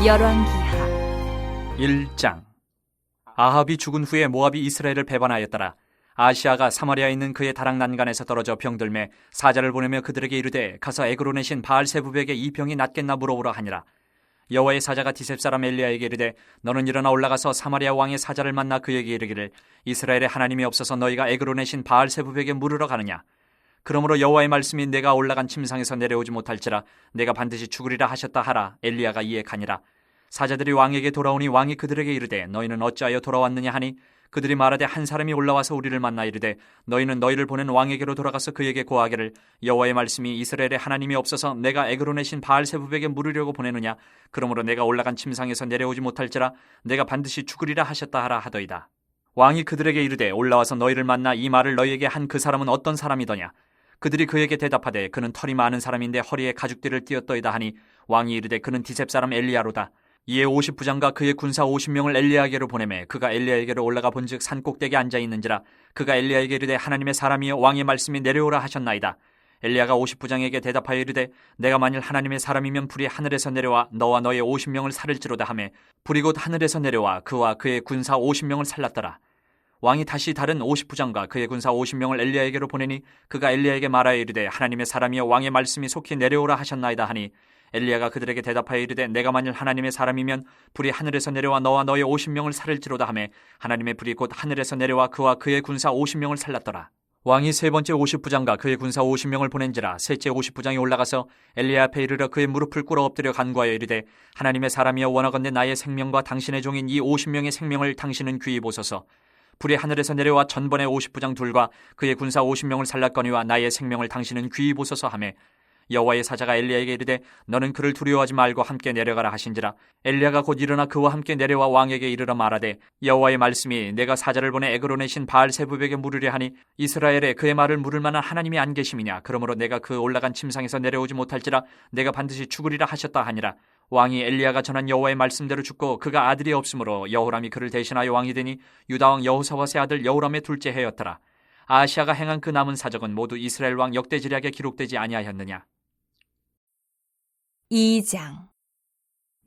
열왕기하 1장. 아합이 죽은 후에 모압이 이스라엘을 배반하였더라. 아시아가 사마리아에 있는 그의 다락 난간에서 떨어져 병들매 사자를 보내며 그들에게 이르되 가서 에그론의 신 바알세부백에 이 병이 낫겠나 물어보라 하니라. 여호와의 사자가 디셉 사람 엘리야에게 이르되 너는 일어나 올라가서 사마리아 왕의 사자를 만나 그에게 이르기를 이스라엘의 하나님이 없어서 너희가 에그론의 신 바알세부백에 물으러 가느냐. 그러므로 여호와의 말씀이 내가 올라간 침상에서 내려오지 못할지라 내가 반드시 죽으리라 하셨다 하라. 엘리야가 이에 가니라. 사자들이 왕에게 돌아오니 왕이 그들에게 이르되 너희는 어찌하여 돌아왔느냐 하니 그들이 말하되 한 사람이 올라와서 우리를 만나 이르되 너희는 너희를 보낸 왕에게로 돌아가서 그에게 고하기를 여호와의 말씀이 이스라엘의 하나님이 없어서 내가 에그론의 신 바알세부백에 물으려고 보내느냐. 그러므로 내가 올라간 침상에서 내려오지 못할지라 내가 반드시 죽으리라 하셨다 하라 하더이다. 왕이 그들에게 이르되 올라와서 너희를 만나 이 말을 너희에게 한 그 사람은 어떤 사람이더냐. 그들이 그에게 대답하되 그는 털이 많은 사람인데 허리에 가죽띠를 띄었더이다 하니 왕이 이르되 그는 디셉 사람 엘리야로다. 이에 50부장과 그의 군사 50명을 엘리야에게로 보내매 그가 엘리야에게로 올라가 본즉 산 꼭대기에 앉아있는지라. 그가 엘리야에게 이르되 하나님의 사람이여 왕의 말씀이 내려오라 하셨나이다. 엘리야가 50부장에게 대답하여 이르되 내가 만일 하나님의 사람이면 불이 하늘에서 내려와 너와 너의 50명을 살릴지로다 하매 불이 곧 하늘에서 내려와 그와 그의 군사 50명을 살랐더라. 왕이 다시 다른 50부장과 그의 군사 50명을 엘리야에게로 보내니 그가 엘리야에게 말하여 이르되 하나님의 사람이여 왕의 말씀이 속히 내려오라 하셨나이다 하니 엘리야가 그들에게 대답하여 이르되 내가 만일 하나님의 사람이면 불이 하늘에서 내려와 너와 너의 50명을 살릴지로다 하매 하나님의 불이 곧 하늘에서 내려와 그와 그의 군사 50명을 살랐더라. 왕이 세 번째 50부장과 그의 군사 50명을 보낸지라 셋째 50부장이 올라가서 엘리야 앞에 이르러 그의 무릎을 꿇어 엎드려 간구하여 이르되 하나님의 사람이여 원하건대 나의 생명과 당신의 종인 이 50명의 생명을 당신은 귀히 보소서. 불이 하늘에서 내려와 전번의 50부장 둘과 그의 군사 50명을 살랐거니와 나의 생명을 당신은 귀히 보소서 하매 여호와의 사자가 엘리야에게 이르되 너는 그를 두려워하지 말고 함께 내려가라 하신지라. 엘리야가 곧 일어나 그와 함께 내려와 왕에게 이르러 말하되 여호와의 말씀이 내가 사자를 보내 에그론의 신 바알세부백에 물으려 하니 이스라엘에 그의 말을 물을 만한 하나님이 안 계심이냐. 그러므로 내가 그 올라간 침상에서 내려오지 못할지라 내가 반드시 죽으리라 하셨다 하니라. 왕이 엘리야가 전한 여호와의 말씀대로 죽고 그가 아들이 없으므로 여호람이 그를 대신하여 왕이 되니 유다왕 여호사밧의 아들 여호람의 둘째 해였더라. 아시아가 행한 그 남은 사적은 모두 이스라엘 왕 역대지략에 기록되지 아니하였느냐. 2장.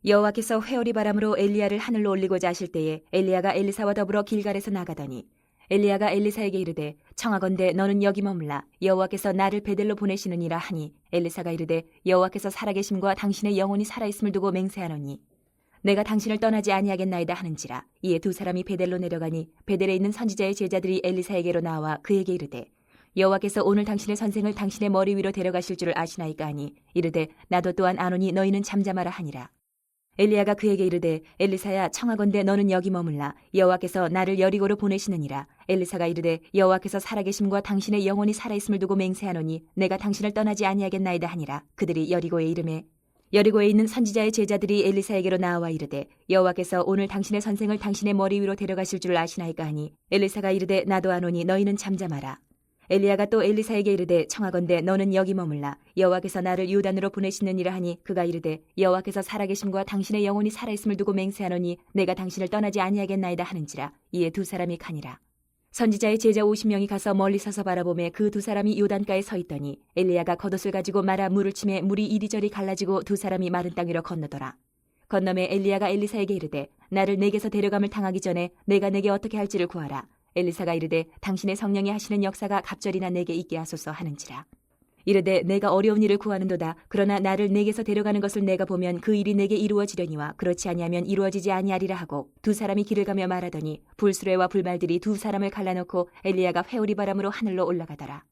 여호와께서 회오리 바람으로 엘리야를 하늘로 올리고자 하실 때에 엘리야가 엘리사와 더불어 길갈에서 나가더니 엘리야가 엘리사에게 이르되 청하건대 너는 여기 머물라 여호와께서 나를 베델로 보내시느니라 하니 엘리사가 이르되 여호와께서 살아계심과 당신의 영혼이 살아있음을 두고 맹세하노니 내가 당신을 떠나지 아니하겠나이다 하는지라. 이에 두 사람이 베델로 내려가니 베델에 있는 선지자의 제자들이 엘리사에게로 나와 그에게 이르되 여호와께서 오늘 당신의 선생을 당신의 머리 위로 데려가실 줄을 아시나이까 하니 이르되 나도 또한 아노니 너희는 잠잠하라 하니라. 엘리야가 그에게 이르되 엘리사야 청하건대 너는 여기 머물라 여호와께서 나를 여리고로 보내시느니라. 엘리사가 이르되 여호와께서 살아계심과 당신의 영혼이 살아있음을 두고 맹세하노니 내가 당신을 떠나지 아니하겠나이다 하니라. 그들이 여리고에 이르매 여리고에 있는 선지자의 제자들이 엘리사에게로 나와 이르되 여호와께서 오늘 당신의 선생을 당신의 머리 위로 데려가실 줄을 아시나이까 하니 엘리사가 이르되 나도 아노니 너희는 잠잠하라. 엘리야가 또 엘리사에게 이르되 청하건대 너는 여기 머물라 여호와께서 나를 요단으로 보내시느니라 하니 그가 이르되 여호와께서 살아계심과 당신의 영혼이 살아있음을 두고 맹세하노니 내가 당신을 떠나지 아니하겠나이다 하는지라. 이에 두 사람이 가니라. 선지자의 제자 50명이 가서 멀리 서서 바라보매 그 두 사람이 요단가에 서 있더니 엘리야가 겉옷을 가지고 말아 물을 치매 물이 이리저리 갈라지고 두 사람이 마른 땅 위로 건너더라. 건너매 엘리야가 엘리사에게 이르되 나를 내게서 데려감을 당하기 전에 내가 내게 어떻게 할지를 구하라. 엘리사가 이르되 당신의 성령이 하시는 역사가 갑절이나 내게 있게 하소서 하는지라. 이르되 내가 어려운 일을 구하는도다. 그러나 나를 내게서 데려가는 것을 내가 보면 그 일이 내게 이루어지려니와 그렇지 아니하면 이루어지지 아니하리라 하고 두 사람이 길을 가며 말하더니 불수레와 불말들이 두 사람을 갈라놓고 엘리야가 회오리 바람으로 하늘로 올라가더라.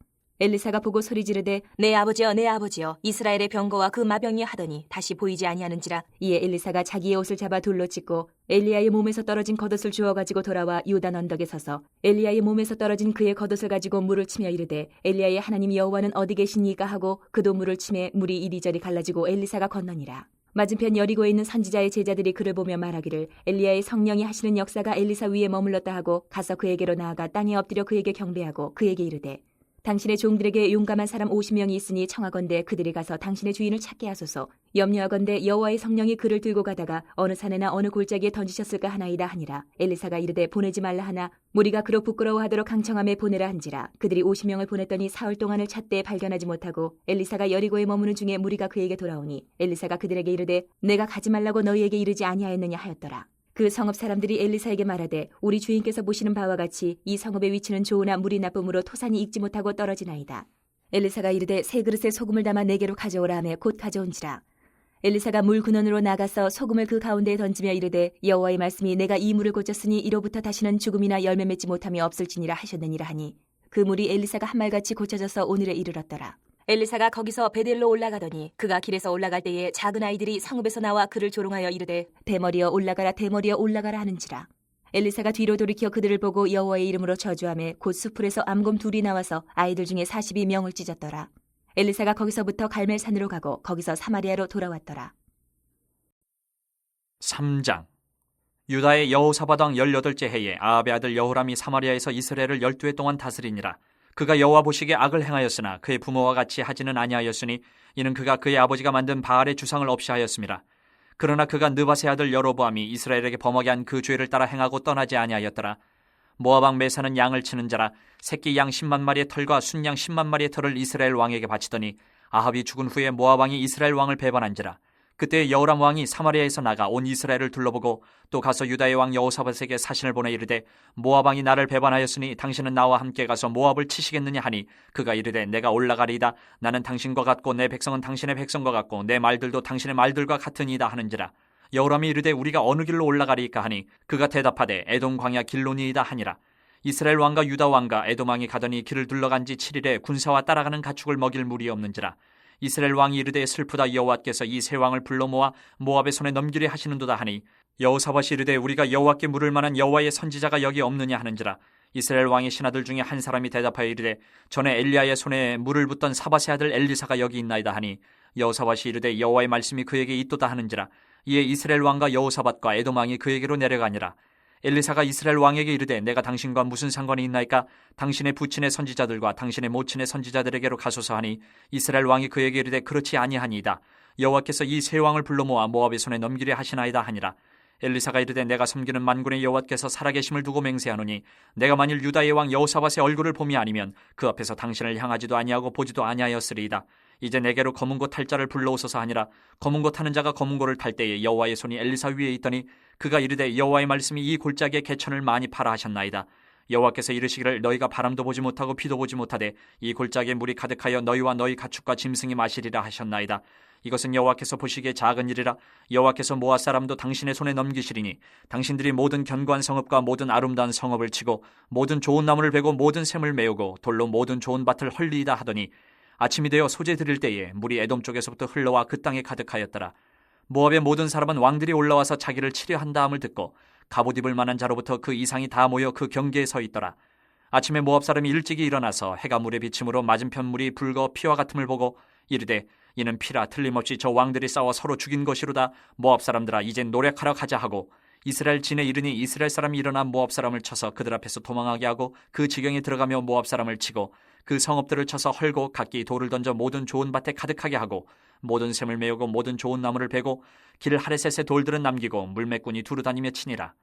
엘리사가 보고 소리 지르되 내 아버지여 내 아버지여 이스라엘의 병거와 그 마병이 하더니 다시 보이지 아니하는지라. 이에 엘리사가 자기의 옷을 잡아 돌로 찢고 엘리야의 몸에서 떨어진 겉옷을 주워가지고 돌아와 요단 언덕에 서서 엘리야의 몸에서 떨어진 그의 겉옷을 가지고 물을 치며 이르되 엘리야의 하나님 여호와는 어디 계시니까 하고 그도 물을 치매 물이 이리저리 갈라지고 엘리사가 건너니라. 맞은편 여리고에 있는 선지자의 제자들이 그를 보며 말하기를 엘리야의 성령이 하시는 역사가 엘리사 위에 머물렀다 하고 가서 그에게로 나아가 땅에 엎드려 그에게 경배하고 그에게 이르되 당신의 종들에게 용감한 사람 50명이 있으니 청하건대 그들이 가서 당신의 주인을 찾게 하소서. 염려하건대 여호와의 성령이 그를 들고 가다가 어느 산에나 어느 골짜기에 던지셨을까 하나이다 하니라. 엘리사가 이르되 보내지 말라 하나 무리가 그로 부끄러워하도록 강청함에 보내라 한지라. 그들이 50명을 보냈더니 사흘 동안을 찾되 발견하지 못하고 엘리사가 여리고에 머무는 중에 무리가 그에게 돌아오니 엘리사가 그들에게 이르되 내가 가지 말라고 너희에게 이르지 아니하였느냐 하였더라. 그 성읍 사람들이 엘리사에게 말하되 우리 주인께서 보시는 바와 같이 이 성읍의 위치는 좋으나 물이 나쁨으로 토산이 익지 못하고 떨어지나이다. 엘리사가 이르되 세 그릇에 소금을 담아 내게로 가져오라 하며 곧 가져온지라. 엘리사가 물 근원으로 나가서 소금을 그 가운데에 던지며 이르되 여호와의 말씀이 내가 이 물을 고쳤으니 이로부터 다시는 죽음이나 열매 맺지 못함이 없을지니라 하셨느니라 하니 그 물이 엘리사가 한 말같이 고쳐져서 오늘에 이르렀더라. 엘리사가 거기서 베델로 올라가더니 그가 길에서 올라갈 때에 작은 아이들이 성읍에서 나와 그를 조롱하여 이르되 대머리여 올라가라 대머리여 올라가라 하는지라. 엘리사가 뒤로 돌이켜 그들을 보고 여호와의 이름으로 저주하며 곧 수풀에서 암곰 둘이 나와서 아이들 중에 42명을 찢었더라. 엘리사가 거기서부터 갈멜산으로 가고 거기서 사마리아로 돌아왔더라. 3장. 유다의 여호사밧 왕 18째 해에 아합의 아들 여호람이 사마리아에서 이스라엘을 12해 동안 다스리니라. 그가 여호와 보시기에 악을 행하였으나 그의 부모와 같이 하지는 아니하였으니 이는 그가 그의 아버지가 만든 바알의 주상을 없이 하였음이라. 그러나 그가 느밧의 아들 여로보암이 이스라엘에게 범하게 한 그 죄를 따라 행하고 떠나지 아니하였더라. 모압 왕 메사는 양을 치는 자라 새끼 양 10만 마리의 털과 순양 10만 마리의 털을 이스라엘 왕에게 바치더니 아합이 죽은 후에 모압 왕이 이스라엘 왕을 배반한지라. 그때 여호람 왕이 사마리아에서 나가 온 이스라엘을 둘러보고 또 가서 유다의 왕 여호사밧에게 사신을 보내 이르되 모압 왕이 나를 배반하였으니 당신은 나와 함께 가서 모압을 치시겠느냐 하니 그가 이르되 내가 올라가리이다. 나는 당신과 같고 내 백성은 당신의 백성과 같고 내 말들도 당신의 말들과 같으니이다 하는지라. 여호람이 이르되 우리가 어느 길로 올라가리이까 하니 그가 대답하되 에돔 광야 길로니이다 하니라. 이스라엘 왕과 유다 왕과 에돔 왕이 가더니 길을 둘러간 지 7일에 군사와 따라가는 가축을 먹일 물이 없는지라. 이스라엘 왕이 이르되 슬프다 여호와께서 이 세 왕을 불러 모아 모압의 손에 넘기려 하시는도다 하니 여호사밧이 이르되 우리가 여호와께 물을 만한 여호와의 선지자가 여기 없느냐 하는지라. 이스라엘 왕의 신하들 중에 한 사람이 대답하여 이르되 전에 엘리야의 손에 물을 붓던 사밧의 아들 엘리사가 여기 있나이다 하니 여호사밧이 이르되 여호와의 말씀이 그에게 있도다 하는지라. 이에 이스라엘 왕과 여호사밧과 에돔 왕이 그에게로 내려가니라. 엘리사가 이스라엘 왕에게 이르되 내가 당신과 무슨 상관이 있나이까? 당신의 부친의 선지자들과 당신의 모친의 선지자들에게로 가소서 하니 이스라엘 왕이 그에게 이르되 그렇지 아니하니이다. 여호와께서 이 세 왕을 불러 모아 모압의 손에 넘기려 하시나이다 하니라. 엘리사가 이르되 내가 섬기는 만군의 여호와께서 살아계심을 두고 맹세하노니 내가 만일 유다의 왕 여호사밧의 얼굴을 봄이 아니면 그 앞에서 당신을 향하지도 아니하고 보지도 아니하였으리이다. 이제 내게로 검은 고 탈 자를 불러오소서 하니라. 검은 고 타는 자가 검은 고를 탈 때에 여호와의 손이 엘리사 위에 있더니 그가 이르되 여호와의 말씀이 이 골짜기에 개천을 많이 팔아 하셨나이다. 여호와께서 이르시기를 너희가 바람도 보지 못하고 비도 보지 못하되 이 골짜기에 물이 가득하여 너희와 너희 가축과 짐승이 마시리라 하셨나이다. 이것은 여호와께서 보시기에 작은 일이라. 여호와께서 모압 사람도 당신의 손에 넘기시리니 당신들이 모든 견고한 성읍과 모든 아름다운 성읍을 치고 모든 좋은 나무를 베고 모든 샘을 메우고 돌로 모든 좋은 밭을 헐리이다 하더니 아침이 되어 소재 드릴 때에 물이 에돔 쪽에서부터 흘러와 그 땅에 가득하였더라. 모압의 모든 사람은 왕들이 올라와서 자기를 치려 한다함을 듣고 갑옷 입을 만한 자로부터 그 이상이 다 모여 그 경계에 서 있더라. 아침에 모압 사람이 일찍이 일어나서 해가 물에 비침으로 맞은편 물이 붉어 피와 같음을 보고 이르되 이는 피라 틀림없이 저 왕들이 싸워 서로 죽인 것이로다. 모압 사람들아 이젠 노력하러 가자 하고 이스라엘 진에 이르니 이스라엘 사람이 일어나 모압 사람을 쳐서 그들 앞에서 도망하게 하고 그 지경에 들어가며 모압 사람을 치고 그 성읍들을 쳐서 헐고 각기 돌을 던져 모든 좋은 밭에 가득하게 하고 모든 샘을 메우고 모든 좋은 나무를 베고 길 하레셋의 돌들은 남기고 물매꾼이 두루 다니며 치니라.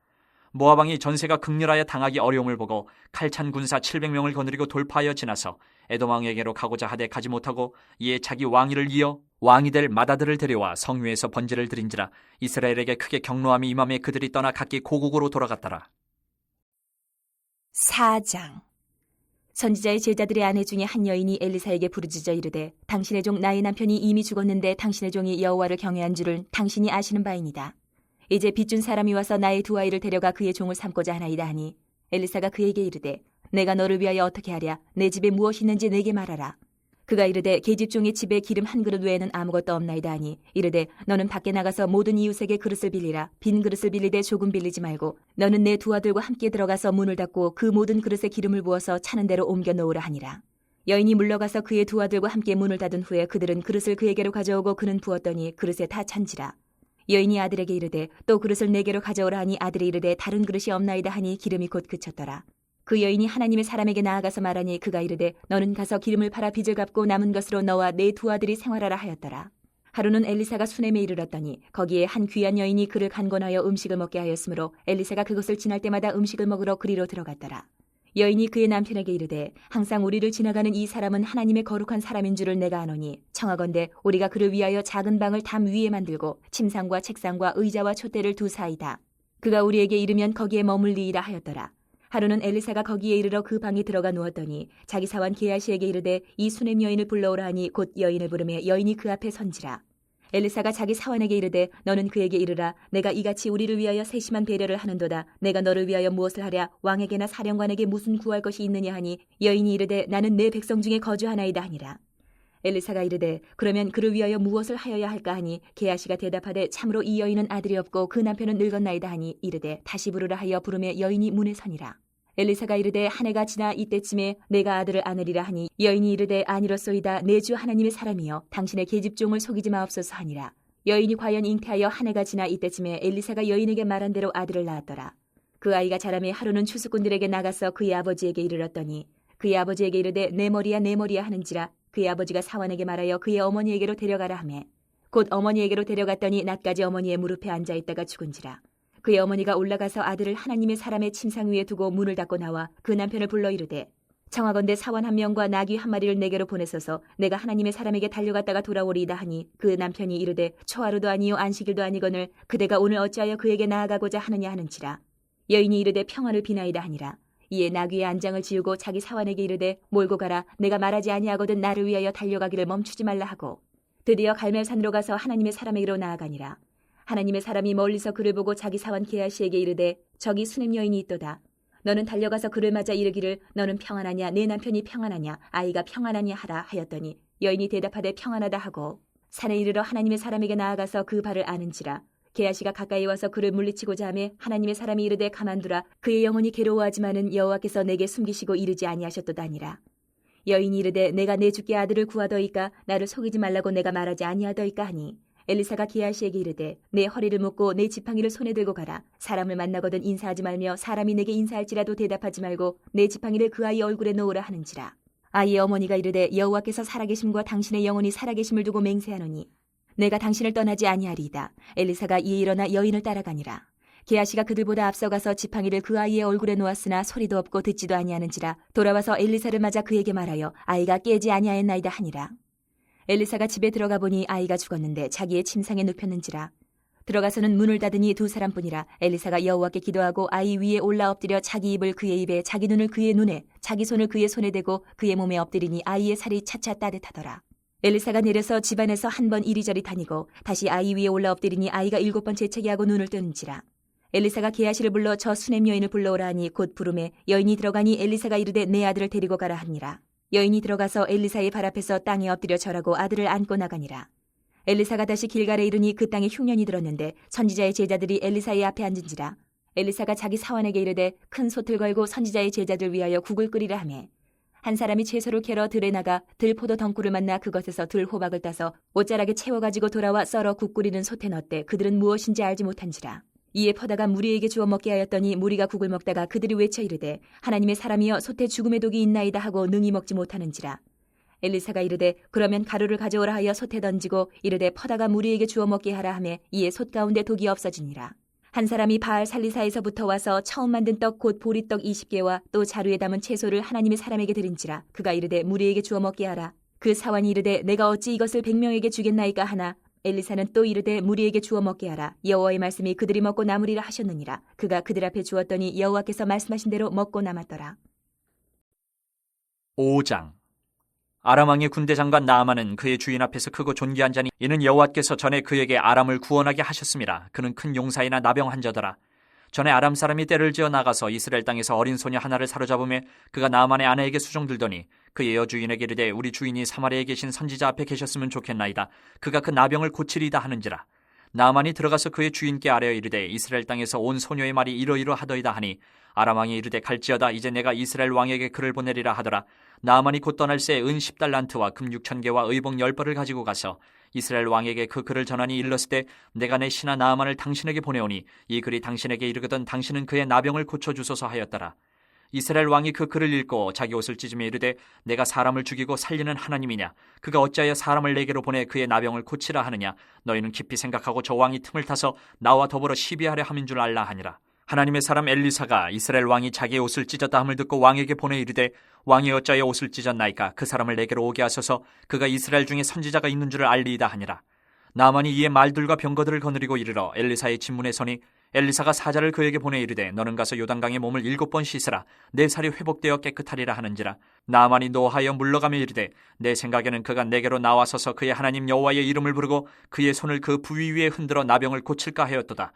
모압 왕이 전세가 극렬하여 당하기 어려움을 보고 칼찬 군사 700명을 거느리고 돌파하여 지나서 에돔 왕에게로 가고자 하되 가지 못하고 이에 자기 왕위를 이어 왕이 될 마다들을 데려와 성위에서 번제를 드린지라. 이스라엘에게 크게 경노함이 임함에 그들이 떠나 각기 고국으로 돌아갔더라. 4장. 선지자의 제자들의 아내 중에 한 여인이 엘리사에게 부르짖어 이르되 당신의 종 나의 남편이 이미 죽었는데 당신의 종이 여호와를 경외한 줄을 당신이 아시는 바이니이다. 이제 빚준 사람이 와서 나의 두 아이를 데려가 그의 종을 삼고자 하나이다 하니 엘리사가 그에게 이르되 내가 너를 위하여 어떻게 하랴? 내 집에 무엇이 있는지 내게 말하라. 그가 이르되 계집종의 집에 기름 한 그릇 외에는 아무것도 없나이다 하니 이르되 너는 밖에 나가서 모든 이웃에게 그릇을 빌리라. 빈 그릇을 빌리되 조금 빌리지 말고 너는 내 두 아들과 함께 들어가서 문을 닫고 그 모든 그릇에 기름을 부어서 차는 대로 옮겨 놓으라 하니라. 여인이 물러가서 그의 두 아들과 함께 문을 닫은 후에 그들은 그릇을 그에게로 가져오고 그는 부었더니 그릇에 다 찬지라. 여인이 아들에게 이르되 또 그릇을 내게로 가져오라 하니 아들이 이르되 다른 그릇이 없나이다 하니 기름이 곧 그쳤더라. 그 여인이 하나님의 사람에게 나아가서 말하니 그가 이르되 너는 가서 기름을 팔아 빚을 갚고 남은 것으로 너와 네 두 아들이 생활하라 하였더라. 하루는 엘리사가 수넴에 이르렀더니 거기에 한 귀한 여인이 그를 간곤하여 음식을 먹게 하였으므로 엘리사가 그곳을 지날 때마다 음식을 먹으러 그리로 들어갔더라. 여인이 그의 남편에게 이르되 항상 우리를 지나가는 이 사람은 하나님의 거룩한 사람인 줄을 내가 아노니 청하건대 우리가 그를 위하여 작은 방을 담 위에 만들고 침상과 책상과 의자와 촛대를 두사이다. 그가 우리에게 이르면 거기에 머물리이라 하였더라. 하루는 엘리사가 거기에 이르러 그 방에 들어가 누웠더니 자기 사환 게하시에게 이르되 이 수넴 여인을 불러오라 하니 곧 여인을 부르매 여인이 그 앞에 선지라. 엘리사가 자기 사환에게 이르되 너는 그에게 이르라 내가 이같이 우리를 위하여 세심한 배려를 하는도다. 내가 너를 위하여 무엇을 하랴 왕에게나 사령관에게 무슨 구할 것이 있느냐 하니 여인이 이르되 나는 내 백성 중에 거주하나이다 하니라. 엘리사가 이르되 그러면 그를 위하여 무엇을 하여야 할까 하니 게하시가 대답하되 참으로 이 여인은 아들이 없고 그 남편은 늙었나이다 하니 이르되 다시 부르라 하여 부르매 여인이 문에 서니라. 엘리사가 이르되 한 해가 지나 이때쯤에 내가 아들을 안으리라 하니 여인이 이르되 아니로소이다. 내 주 하나님의 사람이여 당신의 계집종을 속이지 마옵소서 하니라. 여인이 과연 잉태하여 한 해가 지나 이때쯤에 엘리사가 여인에게 말한 대로 아들을 낳았더라. 그 아이가 자라매 하루는 추수꾼들에게 나가서 그의 아버지에게 이르렀더니 그의 아버지에게 이르되 내 머리야 내 머리야 하는지라. 그의 아버지가 사환에게 말하여 그의 어머니에게로 데려가라 하매 곧 어머니에게로 데려갔더니 낮까지 어머니의 무릎에 앉아있다가 죽은지라. 그의 어머니가 올라가서 아들을 하나님의 사람의 침상 위에 두고 문을 닫고 나와 그 남편을 불러 이르되 청하건대 사원 한 명과 나귀 한 마리를 내게로 보내소서 내가 하나님의 사람에게 달려갔다가 돌아오리이다 하니 그 남편이 이르되 초하루도 아니요 안식일도 아니거늘 그대가 오늘 어찌하여 그에게 나아가고자 하느냐 하는지라. 여인이 이르되 평화를 비나이다 하니라. 이에 나귀의 안장을 지우고 자기 사환에게 이르되 몰고 가라. 내가 말하지 아니하거든 나를 위하여 달려가기를 멈추지 말라 하고 드디어 갈멜산으로 가서 하나님의 사람에게로 나아가니라. 하나님의 사람이 멀리서 그를 보고 자기 사환 게하시에게 이르되 저기 수넴 여인이 있도다. 너는 달려가서 그를 맞아 이르기를 너는 평안하냐 내 남편이 평안하냐 아이가 평안하냐 하라 하였더니 여인이 대답하되 평안하다 하고 산에 이르러 하나님의 사람에게 나아가서 그 발을 아는지라. 게하시가 가까이 와서 그를 물리치고자 하매 하나님의 사람이 이르되 가만두라. 그의 영혼이 괴로워하지만은 여호와께서 내게 숨기시고 이르지 아니하셨도다 하니라. 여인이 이르되 내가 내 주께 아들을 구하더이까 나를 속이지 말라고 내가 말하지 아니하더이까 하니 엘리사가 게하시에게 이르되 내 허리를 묶고 내 지팡이를 손에 들고 가라. 사람을 만나거든 인사하지 말며 사람이 내게 인사할지라도 대답하지 말고 내 지팡이를 그 아이 얼굴에 놓으라 하는지라. 아이의 어머니가 이르되 여호와께서 살아계심과 당신의 영혼이 살아계심을 두고 맹세하노니 내가 당신을 떠나지 아니하리이다. 엘리사가 이에 일어나 여인을 따라가니라. 게하시가 그들보다 앞서가서 지팡이를 그 아이의 얼굴에 놓았으나 소리도 없고 듣지도 아니하는지라. 돌아와서 엘리사를 맞아 그에게 말하여 아이가 깨지 아니하였나이다 하니라. 엘리사가 집에 들어가 보니 아이가 죽었는데 자기의 침상에 눕혔는지라. 들어가서는 문을 닫으니 두 사람뿐이라. 엘리사가 여호와께 기도하고 아이 위에 올라 엎드려 자기 입을 그의 입에 자기 눈을 그의 눈에 자기 손을 그의 손에 대고 그의 몸에 엎드리니 아이의 살이 차차 따뜻하더라. 엘리사가 내려서 집안에서 한 번 이리저리 다니고 다시 아이 위에 올라 엎드리니 아이가 7번 재채기하고 눈을 뜨는지라. 엘리사가 게하시를 불러 저 수넴 여인을 불러오라 하니 곧 부르매 여인이 들어가니 엘리사가 이르되 내 아들을 데리고 가라 하니라. 여인이 들어가서 엘리사의 발 앞에서 땅에 엎드려 절하고 아들을 안고 나가니라. 엘리사가 다시 길갈에 이르니 그 땅에 흉년이 들었는데 선지자의 제자들이 엘리사의 앞에 앉은지라. 엘리사가 자기 사환에게 이르되 큰 솥을 걸고 선지자의 제자들 위하여 국을 끓이라 하매 한 사람이 채소를 캐러 들에 나가 들포도 덩굴을 만나 그것에서 들 호박을 따서 옷자락에 채워가지고 돌아와 썰어 국 끓이는 솥에 넣었대. 그들은 무엇인지 알지 못한지라. 이에 퍼다가 무리에게 주어 먹게 하였더니 무리가 국을 먹다가 그들이 외쳐 이르되 하나님의 사람이여 솥에 죽음의 독이 있나이다 하고 능히 먹지 못하는지라. 엘리사가 이르되 그러면 가루를 가져오라 하여 솥에 던지고 이르되 퍼다가 무리에게 주어 먹게 하라 하매 이에 솥 가운데 독이 없어지니라. 한 사람이 바알 살리사에서부터 와서 처음 만든 떡 곧 보리떡 20개와 또 자루에 담은 채소를 하나님의 사람에게 드린지라. 그가 이르되 무리에게 주어 먹게 하라. 그 사환이 이르되 내가 어찌 이것을 100명에게 주겠나이까 하나 엘리사는 또 이르되 무리에게 주어 먹게 하라. 여호와의 말씀이 그들이 먹고 남으리라 하셨느니라. 그가 그들 앞에 주었더니 여호와께서 말씀하신 대로 먹고 남았더라. 5장. 아람 왕의 군대 장관 나아만은 그의 주인 앞에서 크고 존귀한 자니 이는 여호와께서 전에 그에게 아람을 구원하게 하셨습니다. 그는 큰 용사이나 나병한 자더라. 전에 아람 사람이 떼를 지어 나가서 이스라엘 땅에서 어린 소녀 하나를 사로잡으며 그가 나아만의 아내에게 수종들더니 그의 여주인에게 이르되 우리 주인이 사마리아에 계신 선지자 앞에 계셨으면 좋겠나이다. 그가 그 나병을 고치리다 하는지라. 나아만이 들어가서 그의 주인께 아뢰어 이르되 이스라엘 땅에서 온 소녀의 말이 이러이러하더이다 하니 아람 왕이 이르되 갈지어다. 이제 내가 이스라엘 왕에게 글을 보내리라 하더라. 나아만이 곧 떠날 새 은 10달란트와 금 6,000개와 의복 10벌을 가지고 가서 이스라엘 왕에게 그 글을 전하니 일렀을 때 내가 내 신하 나아만을 당신에게 보내오니 이 글이 당신에게 이르거든 당신은 그의 나병을 고쳐주소서 하였더라. 이스라엘 왕이 그 글을 읽고 자기 옷을 찢으며 이르되 내가 사람을 죽이고 살리는 하나님이냐? 그가 어찌하여 사람을 내게로 보내 그의 나병을 고치라 하느냐? 너희는 깊이 생각하고 저 왕이 틈을 타서 나와 더불어 시비하려 함인 줄 알라 하니라. 하나님의 사람 엘리사가 이스라엘 왕이 자기의 옷을 찢었다 함을 듣고 왕에게 보내 이르되 왕이 어찌하여 옷을 찢었나이까? 그 사람을 내게로 오게 하소서. 그가 이스라엘 중에 선지자가 있는 줄을 알리이다 하니라. 나만이 이에 말들과 병거들을 거느리고 이르러 엘리사의 진문에 서니 엘리사가 사자를 그에게 보내 이르되 너는 가서 요단강에 몸을 7번 씻으라. 내 살이 회복되어 깨끗하리라 하는지라. 나만이 노하여 물러가며 이르되 내 생각에는 그가 내게로 나와서서 그의 하나님 여호와의 이름을 부르고 그의 손을 그 부위 위에 흔들어 나병을 고칠까 하였도다.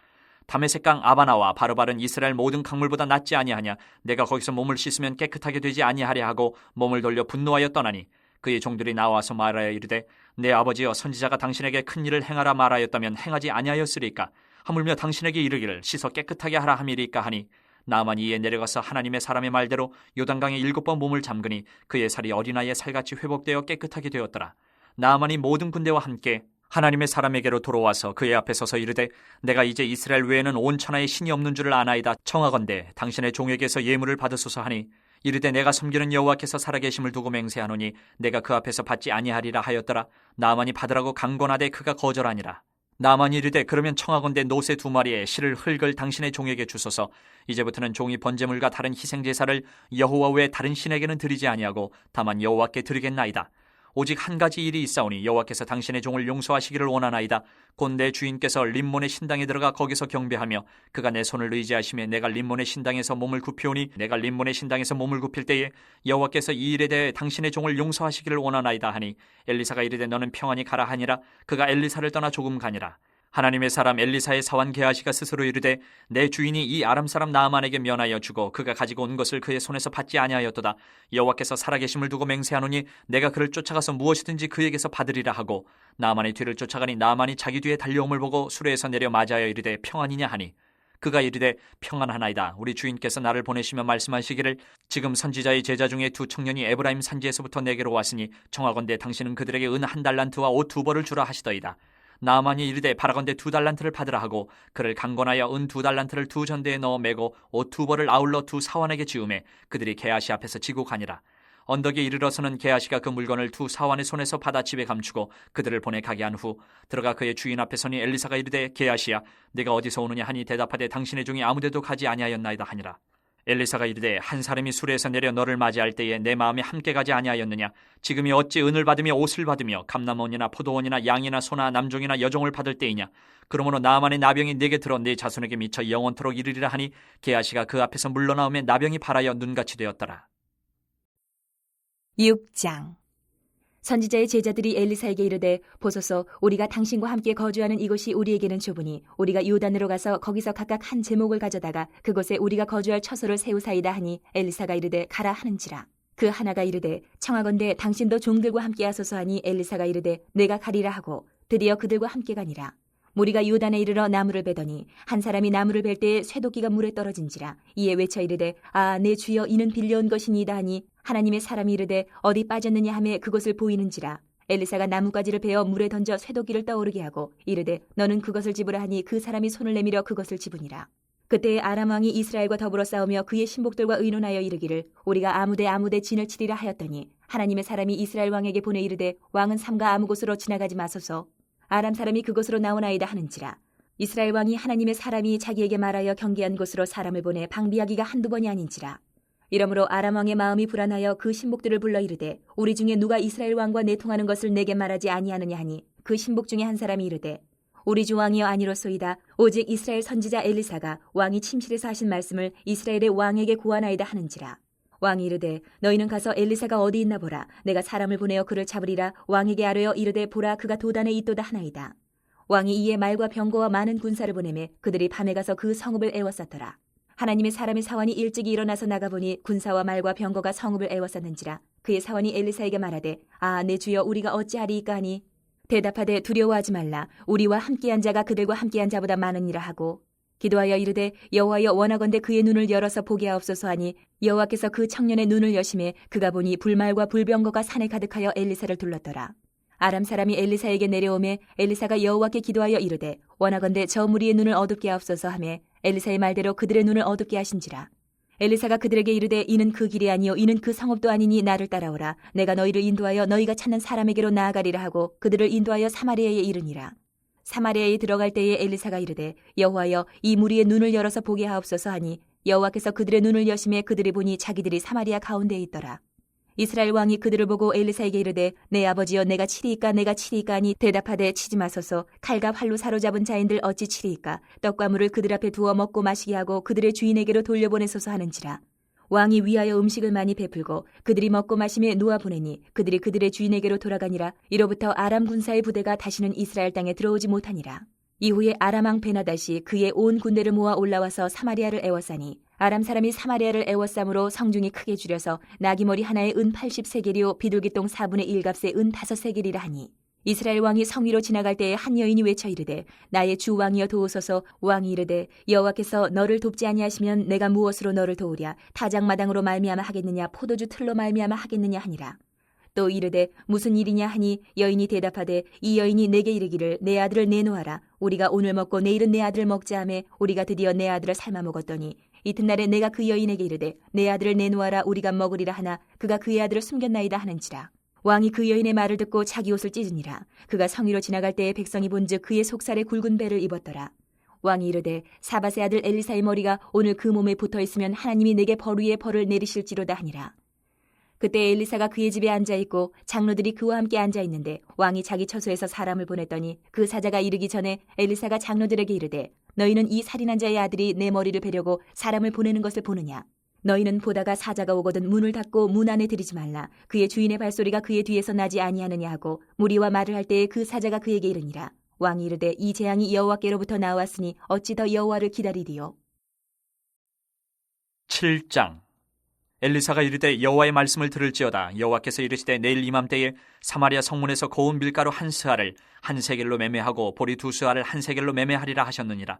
다메섹강 아바나와 바르바른 이스라엘 모든 강물보다 낫지 아니하냐? 내가 거기서 몸을 씻으면 깨끗하게 되지 아니하랴 하고 몸을 돌려 분노하여 떠나니 그의 종들이 나와서 말하여 이르되 내 아버지여 선지자가 당신에게 큰 일을 행하라 말하였다면 행하지 아니하였으리까? 하물며 당신에게 이르기를 씻어 깨끗하게 하라 함이리까 하니 나만이 이에 내려가서 하나님의 사람의 말대로 요단강에 7번 몸을 잠그니 그의 살이 어린아이의 살같이 회복되어 깨끗하게 되었더라. 나만이 모든 군대와 함께 하나님의 사람에게로 돌아와서 그의 앞에 서서 이르되 내가 이제 이스라엘 외에는 온 천하에 신이 없는 줄을 아나이다. 청하건대 당신의 종에게서 예물을 받으소서 하니 이르되 내가 섬기는 여호와께서 살아계심을 두고 맹세하노니 내가 그 앞에서 받지 아니하리라 하였더라. 나만이 받으라고 강권하되 그가 거절하니라. 나만이 이르되 그러면 청하건대 노새 2마리에 실을 흙을 당신의 종에게 주소서. 이제부터는 종이 번제물과 다른 희생제사를 여호와 외 다른 신에게는 드리지 아니하고 다만 여호와께 드리겠나이다. 오직 한 가지 일이 있사오니 여호와께서 당신의 종을 용서하시기를 원하나이다. 곧 내 주인께서 림몬의 신당에 들어가 거기서 경배하며 그가 내 손을 의지하시며 내가 림몬의 신당에서 몸을 굽히오니 내가 림몬의 신당에서 몸을 굽힐 때에 여호와께서 이 일에 대해 당신의 종을 용서하시기를 원하나이다 하니 엘리사가 이르되 너는 평안히 가라 하니라. 그가 엘리사를 떠나 조금 가니라. 하나님의 사람 엘리사의 사환 게하시가 스스로 이르되 내 주인이 이 아람 사람 나아만에게 면하여 주고 그가 가지고 온 것을 그의 손에서 받지 아니하였도다. 여호와께서 살아계심을 두고 맹세하노니 내가 그를 쫓아가서 무엇이든지 그에게서 받으리라 하고 나아만의 뒤를 쫓아가니 나아만이 자기 뒤에 달려옴을 보고 수레에서 내려 맞아여 이르되 평안이냐 하니 그가 이르되 평안하나이다. 우리 주인께서 나를 보내시며 말씀하시기를 지금 선지자의 제자 중에 2 청년이 에브라임 산지에서부터 내게로 왔으니 청하건대 당신은 그들에게 은 1달란트와 옷 2벌을 주라 하시더이다. 나아만이 이르되 바라건대 2달란트를 받으라 하고 그를 강권하여 은 2달란트를 2전대에 넣어 매고 옷 2벌을 아울러 2 사환에게 지우매 그들이 게하시 앞에서 지고 가니라. 언덕에 이르러서는 게하시가 그 물건을 2 사환의 손에서 받아 집에 감추고 그들을 보내 가게 한 후 들어가 그의 주인 앞에 서니 엘리사가 이르되 게하시야 네가 어디서 오느냐 하니 대답하되 당신의 종이 아무데도 가지 아니하였나이다 하니라. 엘리사가 이르되 한 사람이 수레에서 내려 너를 맞이할 때에 내 마음이 함께 가지 아니하였느냐? 지금이 어찌 은을 받으며 옷을 받으며 감람원이나 포도원이나 양이나 소나 남종이나 여종을 받을 때이냐? 그러므로 나아만의 나병이 내게 들어 네 자손에게 미쳐 영원토록 이르리라 하니 게하시가 그 앞에서 물러나오며 나병이 발하여 눈같이 되었더라. 6장. 선지자의 제자들이 엘리사에게 이르되 보소서 우리가 당신과 함께 거주하는 이곳이 우리에게는 좁으니 우리가 요단으로 가서 거기서 각각 한 제목을 가져다가 그곳에 우리가 거주할 처소를 세우사이다 하니 엘리사가 이르되 가라 하는지라. 그 하나가 이르되 청하건대 당신도 종들과 함께 하소서 하니 엘리사가 이르되 내가 가리라 하고 드디어 그들과 함께 가니라. 무리가 요단에 이르러 나무를 베더니 한 사람이 나무를 벨 때에 쇠도끼가 물에 떨어진지라. 이에 외쳐 이르되 아 내 주여 이는 빌려온 것이니이다 하니 하나님의 사람이 이르되 어디 빠졌느냐 하매 그곳을 보이는지라. 엘리사가 나뭇가지를 베어 물에 던져 쇠도끼를 떠오르게 하고 이르되 너는 그것을 집으라 하니 그 사람이 손을 내밀어 그것을 집으니라. 그때에 아람 왕이 이스라엘과 더불어 싸우며 그의 신복들과 의논하여 이르기를 우리가 아무데 진을 치리라 하였더니 하나님의 사람이 이스라엘 왕에게 보내 이르되 왕은 삼가 아무 곳으로 지나가지 마소서. 아람 사람이 그곳으로 나오나이다 하는지라. 이스라엘 왕이 하나님의 사람이 자기에게 말하여 경계한 곳으로 사람을 보내 방비하기가 한두 번이 아닌지라. 이러므로 아람 왕의 마음이 불안하여 그 신복들을 불러 이르되 우리 중에 누가 이스라엘 왕과 내통하는 것을 내게 말하지 아니하느냐 하니 그 신복 중에 한 사람이 이르되 우리 주 왕이여 아니로소이다. 오직 이스라엘 선지자 엘리사가 왕이 침실에서 하신 말씀을 이스라엘의 왕에게 고하나이다 하는지라. 왕이 이르되 너희는 가서 엘리사가 어디 있나 보라. 내가 사람을 보내어 그를 잡으리라. 왕에게 아뢰어 이르되 보라 그가 도단에 있도다 하나이다. 왕이 이에 말과 병거와 많은 군사를 보내매 그들이 밤에 가서 그 성읍을 에워쌌더라. 하나님의 사람의 사환이 일찍이 일어나서 나가보니 군사와 말과 병거가 성읍을 에워쌌는지라. 그의 사환이 엘리사에게 말하되 아 내 주여 우리가 어찌하리이까 하니 대답하되 두려워하지 말라. 우리와 함께한 자가 그들과 함께한 자보다 많으니라 하고 기도하여 이르되 여호와여 원하건대 그의 눈을 열어서 보게 하옵소서 하니 여호와께서 그 청년의 눈을 여심해 그가 보니 불말과 불병거가 산에 가득하여 엘리사를 둘렀더라. 아람 사람이 엘리사에게 내려오매 엘리사가 여호와께 기도하여 이르되 원하건대 저 무리의 눈을 어둡게 하옵소서 하매 엘리사의 말대로 그들의 눈을 어둡게 하신지라. 엘리사가 그들에게 이르되 이는 그 길이 아니요 이는 그 성읍도 아니니 나를 따라오라. 내가 너희를 인도하여 너희가 찾는 사람에게로 나아가리라 하고 그들을 인도하여 사마리아에 이르니라. 사마리아에 들어갈 때에 엘리사가 이르되 여호와여 이 무리의 눈을 열어서 보게 하옵소서 하니 여호와께서 그들의 눈을 여심해 그들이 보니 자기들이 사마리아 가운데에 있더라. 이스라엘 왕이 그들을 보고 엘리사에게 이르되 내 아버지여 내가 치리이까 내가 치리이까 하니 대답하되 치지 마소서. 칼과 활로 사로잡은 자인들 어찌 치리이까. 떡과 물을 그들 앞에 두어 먹고 마시게 하고 그들의 주인에게로 돌려보내소서 하는지라. 왕이 위하여 음식을 많이 베풀고 그들이 먹고 마시며 놓아 보내니 그들이 그들의 주인에게로 돌아가니라. 이로부터 아람 군사의 부대가 다시는 이스라엘 땅에 들어오지 못하니라. 이후에 아람 왕 베나다시 그의 온 군대를 모아 올라와서 사마리아를 애워싸니 아람 사람이 사마리아를 애워싸므로 성중이 크게 줄여서 나귀머리 하나에 은 80세겔이요 비둘기똥 4분의 1값에 은 5세겔이라 하니 이스라엘 왕이 성 위로 지나갈 때에 한 여인이 외쳐 이르되 나의 주 왕이여 도우소서. 왕이 이르되 여호와께서 너를 돕지 아니하시면 내가 무엇으로 너를 도우랴. 타작마당으로 말미암아 하겠느냐 포도주 틀로 말미암아 하겠느냐 하니라. 또 이르되 무슨 일이냐 하니 여인이 대답하되 이 여인이 내게 이르기를 내 아들을 내놓아라. 우리가 오늘 먹고 내일은 내 아들을 먹자 하매 우리가 드디어 내 아들을 삶아 먹었더니 이튿날에 내가 그 여인에게 이르되 내 아들을 내놓아라 우리가 먹으리라 하나 그가 그의 아들을 숨겼나이다 하는지라. 왕이 그 여인의 말을 듣고 자기 옷을 찢으니라. 그가 성 위로 지나갈 때에 백성이 본즉 그의 속살에 굵은 배를 입었더라. 왕이 이르되 사밧의 아들 엘리사의 머리가 오늘 그 몸에 붙어있으면 하나님이 내게 벌 위에 벌을 내리실지로다 하니라. 그때 엘리사가 그의 집에 앉아있고 장로들이 그와 함께 앉아있는데 왕이 자기 처소에서 사람을 보냈더니 그 사자가 이르기 전에 엘리사가 장로들에게 이르되 너희는 이 살인한 자의 아들이 내 머리를 베려고 사람을 보내는 것을 보느냐. 너희는 보다가 사자가 오거든 문을 닫고 문 안에 들이지 말라. 그의 주인의 발소리가 그의 뒤에서 나지 아니하느냐 하고 무리와 말을 할 때에 그 사자가 그에게 이르니라. 왕이 이르되 이 재앙이 여호와께로부터 나왔으니 어찌 더 여호와를 기다리리요. 7장. 엘리사가 이르되 여호와의 말씀을 들을지어다. 여호와께서 이르시되 내일 이맘때에 사마리아 성문에서 고운 밀가루 한 스아를 한 세겔로 매매하고 보리 두 스아를 한 세겔로 매매하리라 하셨느니라.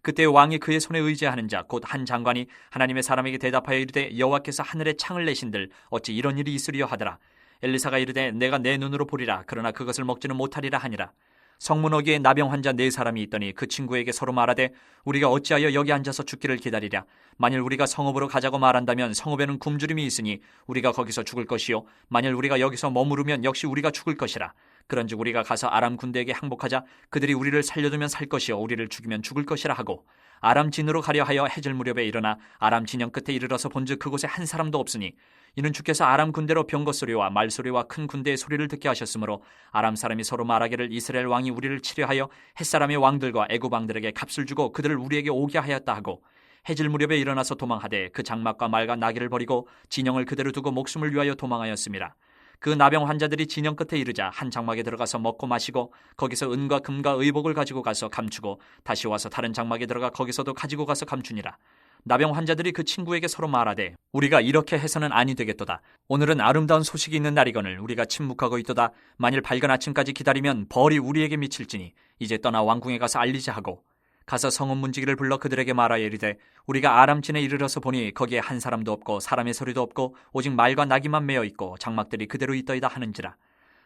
그때 왕이 그의 손에 의지하는 자 곧 한 장관이 하나님의 사람에게 대답하여 이르되 여호와께서 하늘에 창을 내신들 어찌 이런 일이 있으리요 하더라. 엘리사가 이르되 내가 내 눈으로 보리라. 그러나 그것을 먹지는 못하리라 하니라. 성문 어귀에 나병 환자 4사람이 있더니 그 친구에게 서로 말하되 우리가 어찌하여 여기 앉아서 죽기를 기다리랴. 만일 우리가 성읍으로 가자고 말한다면 성읍에는 굶주림이 있으니 우리가 거기서 죽을 것이요 만일 우리가 여기서 머무르면 역시 우리가 죽을 것이라. 그런즉 우리가 가서 아람 군대에게 항복하자. 그들이 우리를 살려두면 살 것이요 우리를 죽이면 죽을 것이라 하고 아람 진으로 가려 하여 해질 무렵에 일어나 아람 진영 끝에 이르러서 본즉 그곳에 한 사람도 없으니 이는 주께서 아람 군대로 병거 소리와 말소리와 큰 군대의 소리를 듣게 하셨으므로 아람 사람이 서로 말하기를 이스라엘 왕이 우리를 치려하여 햇사람의 왕들과 애굽 왕들에게 값을 주고 그들을 우리에게 오게 하였다 하고 해질 무렵에 일어나서 도망하되 그 장막과 말과 나귀를 버리고 진영을 그대로 두고 목숨을 위하여 도망하였습니다. 그 나병 환자들이 진영 끝에 이르자 한 장막에 들어가서 먹고 마시고 거기서 은과 금과 의복을 가지고 가서 감추고 다시 와서 다른 장막에 들어가 거기서도 가지고 가서 감추니라. 나병 환자들이 그 친구에게 서로 말하되 우리가 이렇게 해서는 아니 되겠도다. 오늘은 아름다운 소식이 있는 날이거늘 우리가 침묵하고 있도다. 만일 밝은 아침까지 기다리면 벌이 우리에게 미칠지니 이제 떠나 왕궁에 가서 알리자 하고 가서 성읍 문지기를 불러 그들에게 말하여 이르되 우리가 아람진에 이르러서 보니 거기에 한 사람도 없고 사람의 소리도 없고 오직 말과 나귀만 매어 있고 장막들이 그대로 있더이다 하는지라.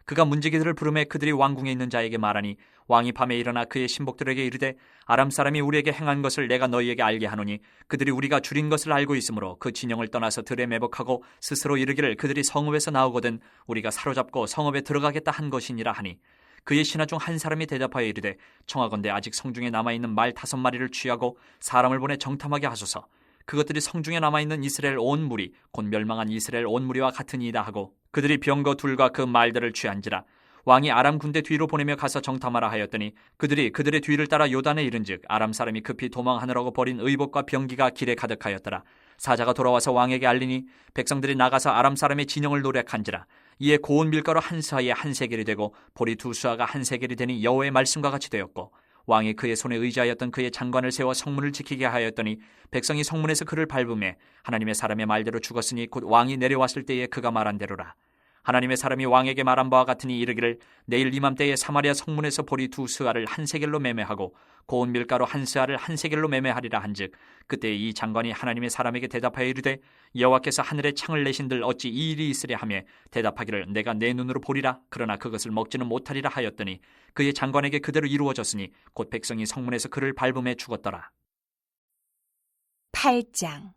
그가 문지기들을 부르매 그들이 왕궁에 있는 자에게 말하니 왕이 밤에 일어나 그의 신복들에게 이르되 아람 사람이 우리에게 행한 것을 내가 너희에게 알게 하노니 그들이 우리가 줄인 것을 알고 있으므로 그 진영을 떠나서 들에 매복하고 스스로 이르기를 그들이 성읍에서 나오거든 우리가 사로잡고 성읍에 들어가겠다 한 것이니라 하니 그의 신하 중 한 사람이 대답하여 이르되 청하건대 아직 성중에 남아있는 말 5마리를 취하고 사람을 보내 정탐하게 하소서. 그것들이 성중에 남아있는 이스라엘 온 무리 곧 멸망한 이스라엘 온 무리와 같으니이다 하고 그들이 병거 둘과 그 말들을 취한지라. 왕이 아람 군대 뒤로 보내며 가서 정탐하라 하였더니 그들이 그들의 뒤를 따라 요단에 이른즉 아람 사람이 급히 도망하느라고 버린 의복과 병기가 길에 가득하였더라. 사자가 돌아와서 왕에게 알리니 백성들이 나가서 아람 사람의 진영을 노략한지라. 이에 고운 밀가루 한 스아에 한 세겔이 되고 보리 2스아가 한 세겔이 되니 여호와의 말씀과 같이 되었고 왕이 그의 손에 의지하였던 그의 장관을 세워 성문을 지키게 하였더니 백성이 성문에서 그를 밟음에 하나님의 사람의 말대로 죽었으니 곧 왕이 내려왔을 때에 그가 말한 대로라. 하나님의 사람이 왕에게 말한 바와 같으니 이르기를 내일 이맘때에 사마리아 성문에서 보리 2스아를 한 세겔로 매매하고 고운 밀가루 한 스아를 한 세겔로 매매하리라 한즉 그때 이 장관이 하나님의 사람에게 대답하여 이르되 여호와께서 하늘에 창을 내신들 어찌 이 일이 있으랴 하며 대답하기를 내가 내 눈으로 보리라. 그러나 그것을 먹지는 못하리라 하였더니 그의 장관에게 그대로 이루어졌으니 곧 백성이 성문에서 그를 밟음에 죽었더라. 8장.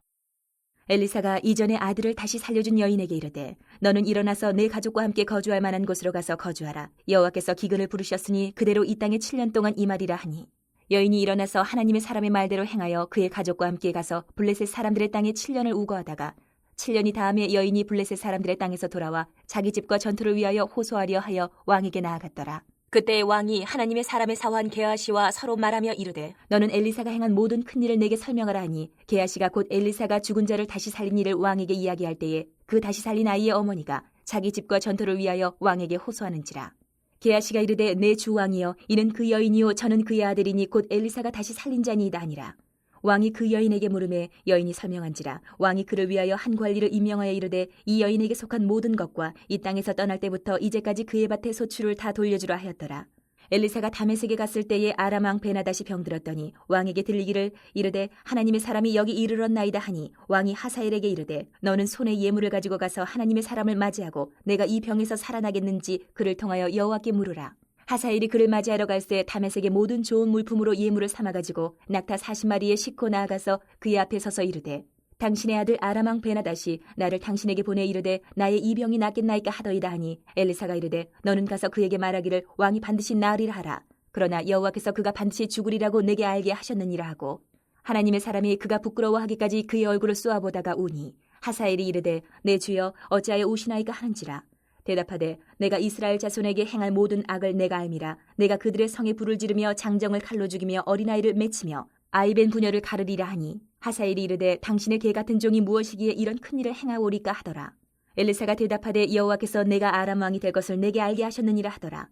엘리사가 이전에 아들을 다시 살려준 여인에게 이르되 너는 일어나서 내 가족과 함께 거주할 만한 곳으로 가서 거주하라. 여호와께서 기근을 부르셨으니 그대로 이 땅에 7년 동안 임하리라 하니 여인이 일어나서 하나님의 사람의 말대로 행하여 그의 가족과 함께 가서 블레셋 사람들의 땅에 7년을 우거하다가 7년이 다음에 여인이 블레셋 사람들의 땅에서 돌아와 자기 집과 전투를 위하여 호소하려 하여 왕에게 나아갔더라. 그때 왕이 하나님의 사람의 사환 게하시와 서로 말하며 이르되 너는 엘리사가 행한 모든 큰 일을 내게 설명하라 하니 게하시가 곧 엘리사가 죽은 자를 다시 살린 일을 왕에게 이야기할 때에 그 다시 살린 아이의 어머니가 자기 집과 전투를 위하여 왕에게 호소하는지라. 게하시가 이르되 내 주 왕이여 이는 그 여인이요 저는 그의 아들이니 곧 엘리사가 다시 살린 자니이다 하니라. 왕이 그 여인에게 물으매 여인이 설명한지라. 왕이 그를 위하여 한 관리를 임명하여 이르되 이 여인에게 속한 모든 것과 이 땅에서 떠날 때부터 이제까지 그의 밭의 소출을 다 돌려주라 하였더라. 엘리사가 다메섹에 갔을 때에 아람 왕 베나다시 병들었더니 왕에게 들리기를 이르되 하나님의 사람이 여기 이르렀나이다 하니 왕이 하사엘에게 이르되 너는 손에 예물을 가지고 가서 하나님의 사람을 맞이하고 내가 이 병에서 살아나겠는지 그를 통하여 여호와께 물으라. 하사엘이 그를 맞이하러 갈새 다메섹의 모든 좋은 물품으로 예물을 삼아가지고 낙타 40마리에 싣고 나아가서 그의 앞에 서서 이르되 당신의 아들 아람 왕 베나다시 나를 당신에게 보내 이르되 나의 이 병이 낫겠나이까 하더이다 하니 엘리사가 이르되 너는 가서 그에게 말하기를 왕이 반드시 나으리라 하라. 그러나 여호와께서 그가 반드시 죽으리라고 내게 알게 하셨느니라 하고 하나님의 사람이 그가 부끄러워하기까지 그의 얼굴을 쏘아보다가 우니 하사엘이 이르되 내 주여 어찌하여 우시나이까 하는지라. 대답하되 내가 이스라엘 자손에게 행할 모든 악을 내가 알미라. 내가 그들의 성에 불을 지르며 장정을 칼로 죽이며 어린아이를 맺히며 아이벤 부녀를 가르리라 하니 하사엘이 이르되 당신의 개 같은 종이 무엇이기에 이런 큰일을 행하오리까 하더라. 엘리사가 대답하되 여호와께서 내가 아람 왕이 될 것을 내게 알게 하셨느니라 하더라.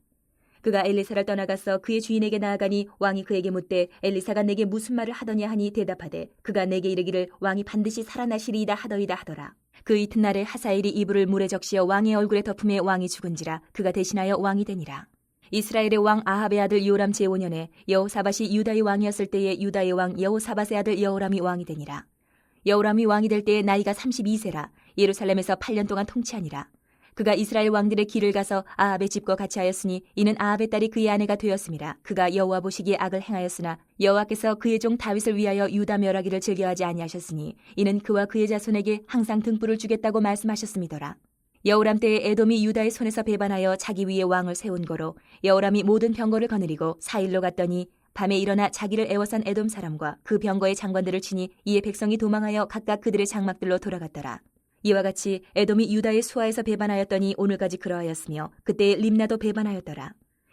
그가 엘리사를 떠나가서 그의 주인에게 나아가니 왕이 그에게 묻되 엘리사가 내게 무슨 말을 하더냐 하니 대답하되 그가 내게 이르기를 왕이 반드시 살아나시리이다 하더이다 하더라. 그 이튿날에 하사엘이 이불을 물에 적시어 왕의 얼굴에 덮음에 왕이 죽은지라 그가 대신하여 왕이 되니라. 이스라엘의 왕 아합의 아들 요람 제5년에 여호사밧이 유다의 왕이었을 때에 유다의 왕 여호사밧의 아들 여호람이 왕이 되니라. 여호람이 왕이 될 때에 나이가 32세라 예루살렘에서 8년 동안 통치하니라. 그가 이스라엘 왕들의 길을 가서 아합의 집과 같이 하였으니 이는 아합의 딸이 그의 아내가 되었음이라. 그가 여호와 보시기에 악을 행하였으나 여호와께서 그의 종 다윗을 위하여 유다 멸하기를 즐겨하지 아니하셨으니 이는 그와 그의 자손에게 항상 등불을 주겠다고 말씀하셨음이더라. 여호람 때에 에돔이 유다의 손에서 배반하여 자기 위에 왕을 세운 거로 여호람이 모든 병거를 거느리고 사일로 갔더니 밤에 일어나 자기를 애워싼 에돔 사람과 그 병거의 장관들을 치니 이에 백성이 도망하여 각각 그들의 장막들로 돌아갔더라. 이와 같이 에돔이 유다의 수하에서 배반하였더니 오늘까지 그러하였으며 그때에 림나도 배반하였더라.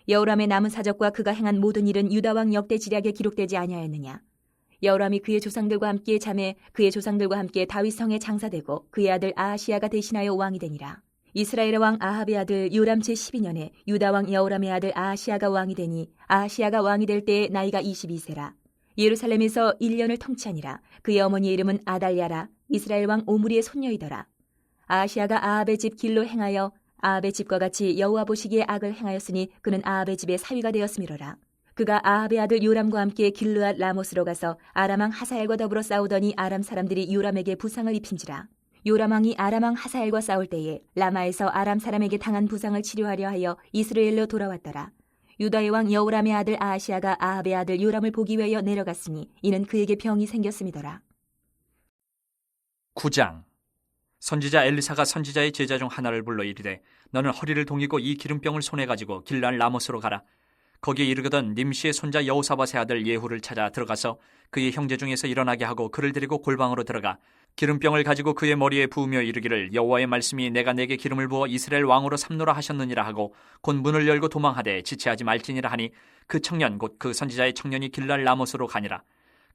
여호람의 남은 사적과 그가 행한 모든 일은 유다 왕 역대 지략에 기록되지 아니하였느냐. 여호람이 그의 조상들과 함께 잠에 그의 조상들과 함께 다윗 성에 장사되고 그의 아들 아하시야가 대신하여 왕이 되니라. 이스라엘의 왕 아합의 아들 요람 제12년에 유다 왕 여호람의 아들 아하시야가 왕이 되니 아하시야가 왕이 될 때에 나이가 22세라. 예루살렘에서 1년을 통치하니라. 그의 어머니의 이름은 아달랴라. 이스라엘 왕 오므리의 손녀이더라. 아하시야가 아합의 집 길로 행하여 아합의 집과 같이 여호와 보시기에 악을 행하였으니 그는 아합의 집의 사위가 되었음이로라. 그가 아합의 아들 요람과 함께 길르앗 라못으로 가서 아람 왕 하사엘과 더불어 싸우더니 아람 사람들이 요람에게 부상을 입힌지라. 요람 왕이 아람 왕 하사엘과 싸울 때에 라마에서 아람 사람에게 당한 부상을 치료하려 하여 이스라엘로 돌아왔더라. 유다의 왕 여호람의 아들 아하시야가 아합의 아들 요람을 보기 위하여 내려갔으니 이는 그에게 병이 생겼음이더라. 9장. 선지자 엘리사가 선지자의 제자 중 하나를 불러 이르되 너는 허리를 동이고 이 기름병을 손에 가지고 길르앗 라못으로 가라. 거기에 이르거든 님시의 손자 여호사밧의 아들 예후를 찾아 들어가서 그의 형제 중에서 일어나게 하고 그를 데리고 골방으로 들어가 기름병을 가지고 그의 머리에 부으며 이르기를 여호와의 말씀이 내가 내게 기름을 부어 이스라엘 왕으로 삼노라 하셨느니라 하고 곧 문을 열고 도망하되 지체하지 말지니라 하니 그 청년 곧 그 선지자의 청년이 길르앗 라못으로 가니라.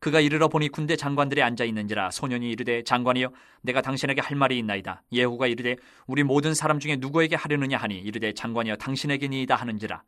그가 이르러 보니 군대 장관들이 앉아 있는지라 소년이 이르되 장관이여 내가 당신에게 할 말이 있나이다. 예후가 이르되 우리 모든 사람 중에 누구에게 하려느냐 하니 이르되 장관이여 당신에게니이다 하는지라.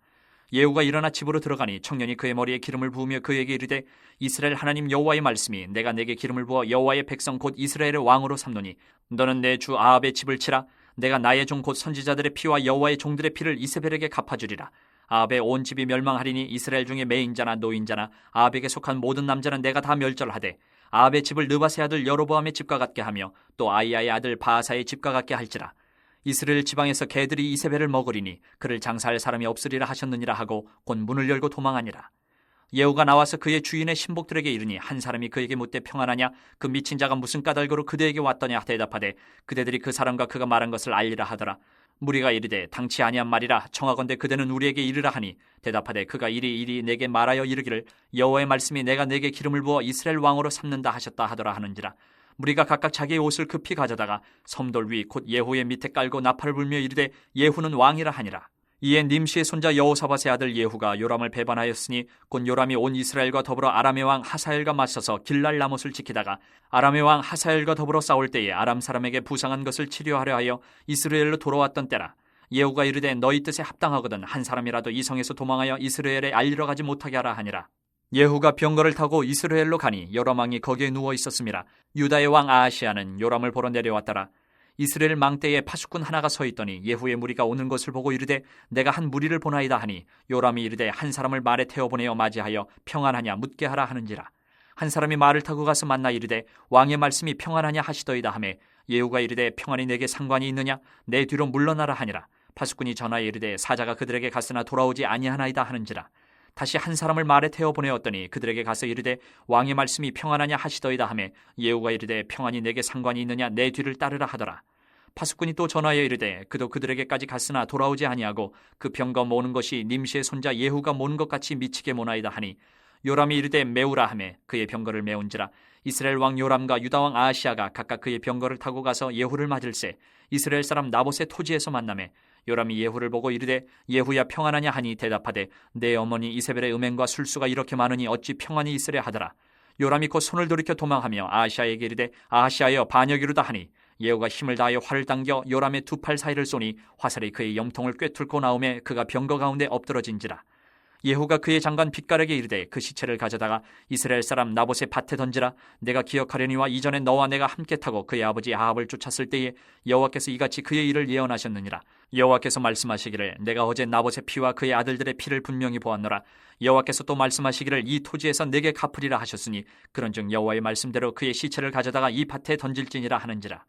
예후가 일어나 집으로 들어가니 청년이 그의 머리에 기름을 부으며 그에게 이르되 이스라엘 하나님 여호와의 말씀이 내가 내게 기름을 부어 여호와의 백성 곧 이스라엘의 왕으로 삼노니 너는 내 주 아합의 집을 치라. 내가 나의 종 곧 선지자들의 피와 여호와의 종들의 피를 이세벨에게 갚아주리라. 아합의 온 집이 멸망하리니 이스라엘 중에 매인자나 노인자나 아합에게 속한 모든 남자는 내가 다 멸절하되 아합의 집을 느바세 아들 여로보암의 집과 같게 하며 또 아이야의 아들 바하사의 집과 같게 할지라. 이스라엘 지방에서 개들이 이세벨을 먹으리니 그를 장사할 사람이 없으리라 하셨느니라 하고 곧 문을 열고 도망하니라. 예후가 나와서 그의 주인의 신복들에게 이르니 한 사람이 그에게 묻되 평안하냐 그 미친 자가 무슨 까닭으로 그대에게 왔더냐 대답하되 그대들이 그 사람과 그가 말한 것을 알리라 하더라. 무리가 이르되 당치 아니한 말이라 청하건대 그대는 우리에게 이르라 하니 대답하되 그가 이리 내게 말하여 이르기를 여호와의 말씀이 내가 내게 기름을 부어 이스라엘 왕으로 삼는다 하셨다 하더라 하는지라. 무리가 각각 자기의 옷을 급히 가져다가 섬돌 위 곧 예후의 밑에 깔고 나팔을 불며 이르되 예후는 왕이라 하니라. 이에 님시의 손자 여호사밧의 아들 예후가 요람을 배반하였으니 곧 요람이 온 이스라엘과 더불어 아람의 왕 하사엘과 맞서서 길랄 라못을 지키다가 아람의 왕 하사엘과 더불어 싸울 때에 아람 사람에게 부상한 것을 치료하려 하여 이스라엘로 돌아왔던 때라. 예후가 이르되 너희 뜻에 합당하거든 한 사람이라도 이 성에서 도망하여 이스라엘에 알리러 가지 못하게 하라 하니라. 예후가 병거를 타고 이스라엘로 가니 요람 왕이 거기에 누워 있었음이라. 유다의 왕 아하시야는 요람을 보러 내려왔더라. 이스라엘 망대에 파수꾼 하나가 서 있더니 예후의 무리가 오는 것을 보고 이르되 내가 한 무리를 보나이다 하니 요람이 이르되 한 사람을 말에 태워보내어 맞이하여 평안하냐 묻게 하라 하는지라. 한 사람이 말을 타고 가서 만나 이르되 왕의 말씀이 평안하냐 하시더이다 하매 예후가 이르되 평안이 내게 상관이 있느냐 내 뒤로 물러나라 하니라. 파수꾼이 전하에 이르되 사자가 그들에게 갔으나 돌아오지 아니하나이다 하는지라. 다시 한 사람을 말에 태워 보내었더니 그들에게 가서 이르되 왕의 말씀이 평안하냐 하시더이다 하매 예후가 이르되 평안이 내게 상관이 있느냐 내 뒤를 따르라 하더라. 파수꾼이 또 전하여 이르되 그도 그들에게까지 갔으나 돌아오지 아니하고 그 병거 모는 것이 님시의 손자 예후가 모는 것 같이 미치게 모나이다 하니 요람이 이르되 메우라 하매 그의 병거를 메운지라. 이스라엘 왕 요람과 유다 왕 아하시야가 각각 그의 병거를 타고 가서 예후를 맞을새 이스라엘 사람 나봇의 토지에서 만나매 요람이 예후를 보고 이르되 예후야 평안하냐 하니 대답하되 내 어머니 이세벨의 음행과 술수가 이렇게 많으니 어찌 평안이 있으랴 하더라. 요람이 곧 손을 돌이켜 도망하며 아하시야에게 이르되 아하시야여 반역이로다 하니 예후가 힘을 다하여 활을 당겨 요람의 두 팔 사이를 쏘니 화살이 그의 염통을 꿰뚫고 나오매 그가 병거 가운데 엎드러진지라. 예후가 그의 장관 빗가락에 이르되 그 시체를 가져다가 이스라엘 사람 나봇의 밭에 던지라. 내가 기억하려니와 이전에 너와 내가 함께 타고 그의 아버지 아합을 쫓았을 때에 여호와께서 이같이 그의 일을 예언하셨느니라. 여호와께서 말씀하시기를 내가 어제 나봇의 피와 그의 아들들의 피를 분명히 보았노라. 여호와께서 또 말씀하시기를 이 토지에서 내게 갚으리라 하셨으니 그런즉 여호와의 말씀대로 그의 시체를 가져다가 이 밭에 던질지니라 하는지라.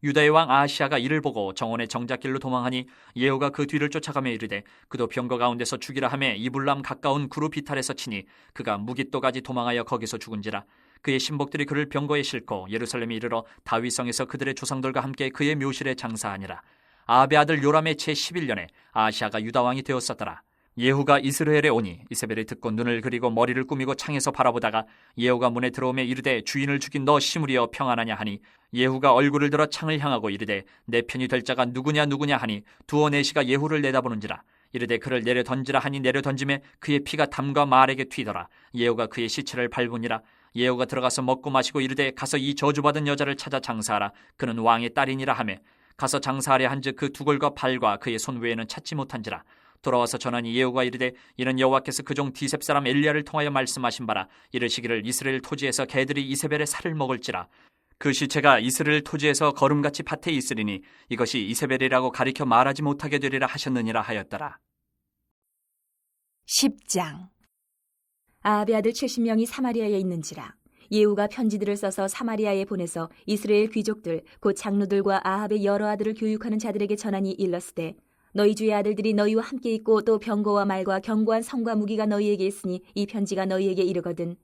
유다의 왕 아하시야가 이를 보고 정원의 정작길로 도망하니 예후가 그 뒤를 쫓아가며 이르되 그도 병거 가운데서 죽이라 하매 이불람 가까운 구루 비탈에서 치니 그가 무깃도까지 도망하여 거기서 죽은지라. 그의 신복들이 그를 병거에 싣고 예루살렘에 이르러 다윗성에서 그들의 조상들과 함께 그의 묘실에 장사하니라. 아합의 아들 요람의 제 11년에 아하시야가 유다 왕이 되었었더라. 예후가 이스라엘에 오니 이세벨이 듣고 눈을 그리고 머리를 꾸미고 창에서 바라보다가 예후가 문에 들어오며 이르되 주인을 죽인 너 시므리여 평안하냐 하니 예후가 얼굴을 들어 창을 향하고 이르되 내 편이 될 자가 누구냐 하니 두어 내시가 예후를 내다보는지라. 이르되 그를 내려 던지라 하니 내려 던짐에 그의 피가 담과 말에게 튀더라. 예후가 그의 시체를 밟으니라. 예후가 들어가서 먹고 마시고 이르되 가서 이 저주받은 여자를 찾아 장사하라. 그는 왕의 딸이니라 하매 가서 장사하려 한즉 그 두골과 발과 그의 손 외에는 찾지 못한지라. 돌아와서 전하니 예후가 이르되 이는 여호와께서 그종 디셉 사람 엘리야를 통하여 말씀하신 바라. 이르시기를 이스라엘 토지에서 개들이 이세벨의 살을 먹을지라. 그 시체가 이스라엘 토지에서 거름같이 밭에 있으리니 이것이 이세벨이라고 가리켜 말하지 못하게 되리라 하셨느니라 하였더라. 10장. 아합의 아들 70명이 사마리아에 있는지라. 예후가 편지들을 써서 사마리아에 보내서 이스라엘 귀족들 곧 장로들과 아합의 여러 아들을 교육하는 자들에게 전하니 일렀으되 너희 주의 아들들이 너희와 함께 있고 또 병거와 말과 견고한 성과 무기가 너희에게 있으니 이 편지가 너희에게 이르거든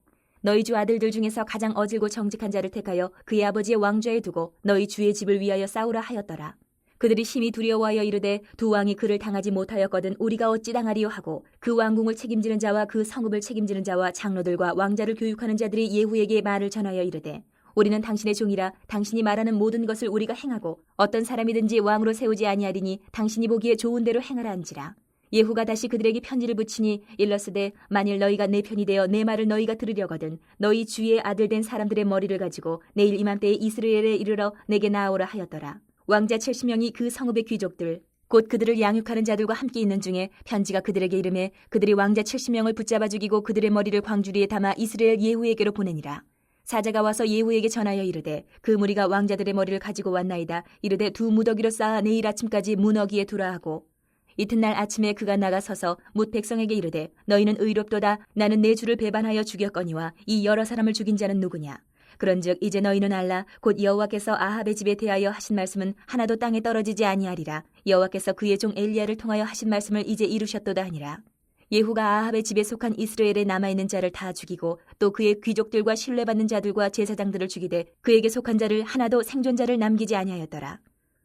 너희 주 아들들 중에서 가장 어질고 정직한 자를 택하여 그의 아버지의 왕좌에 두고 너희 주의 집을 위하여 싸우라 하였더라. 그들이 심히 두려워하여 이르되 두 왕이 그를 당하지 못하였거든 우리가 어찌 당하리요 하고 그 왕궁을 책임지는 자와 그 성읍을 책임지는 자와 장로들과 왕자를 교육하는 자들이 예후에게 말을 전하여 이르되 우리는 당신의 종이라 당신이 말하는 모든 것을 우리가 행하고 어떤 사람이든지 왕으로 세우지 아니하리니 당신이 보기에 좋은 대로 행하라 한지라. 예후가 다시 그들에게 편지를 붙이니 일렀으되 만일 너희가 내 편이 되어 내 말을 너희가 들으려거든 너희 주의 아들 된 사람들의 머리를 가지고 내일 이맘때에 이스라엘에 이르러 내게 나아오라 하였더라. 왕자 70명이 그 성읍의 귀족들 곧 그들을 양육하는 자들과 함께 있는 중에 편지가 그들에게 이르매 그들이 왕자 70명을 붙잡아 죽이고 그들의 머리를 광주리에 담아 이스라엘 예후에게로 보내니라. 사자가 와서 예후에게 전하여 이르되 그 무리가 왕자들의 머리를 가지고 왔나이다. 이르되 두 무더기로 쌓아 내일 아침까지 문어기에 두라 하고 이튿날 아침에 그가 나가서서 뭇 백성에게 이르되 너희는 의롭도다. 나는 내 주를 배반하여 죽였거니와 이 여러 사람을 죽인 자는 누구냐. 그런즉 이제 너희는 알라. 곧 여호와께서 아합의 집에 대하여 하신 말씀은 하나도 땅에 떨어지지 아니하리라. 여호와께서 그의 종 엘리야를 통하여 하신 말씀을 이제 이루셨도다 하니라. 예후가 아합의 집에 속한 이스라엘에 남아있는 자를 다 죽이고 또 그의 귀족들과 신뢰받는 자들과 제사장들을 죽이되 그에게 속한 자를 하나도 생존자를 남기지 아니하였더라.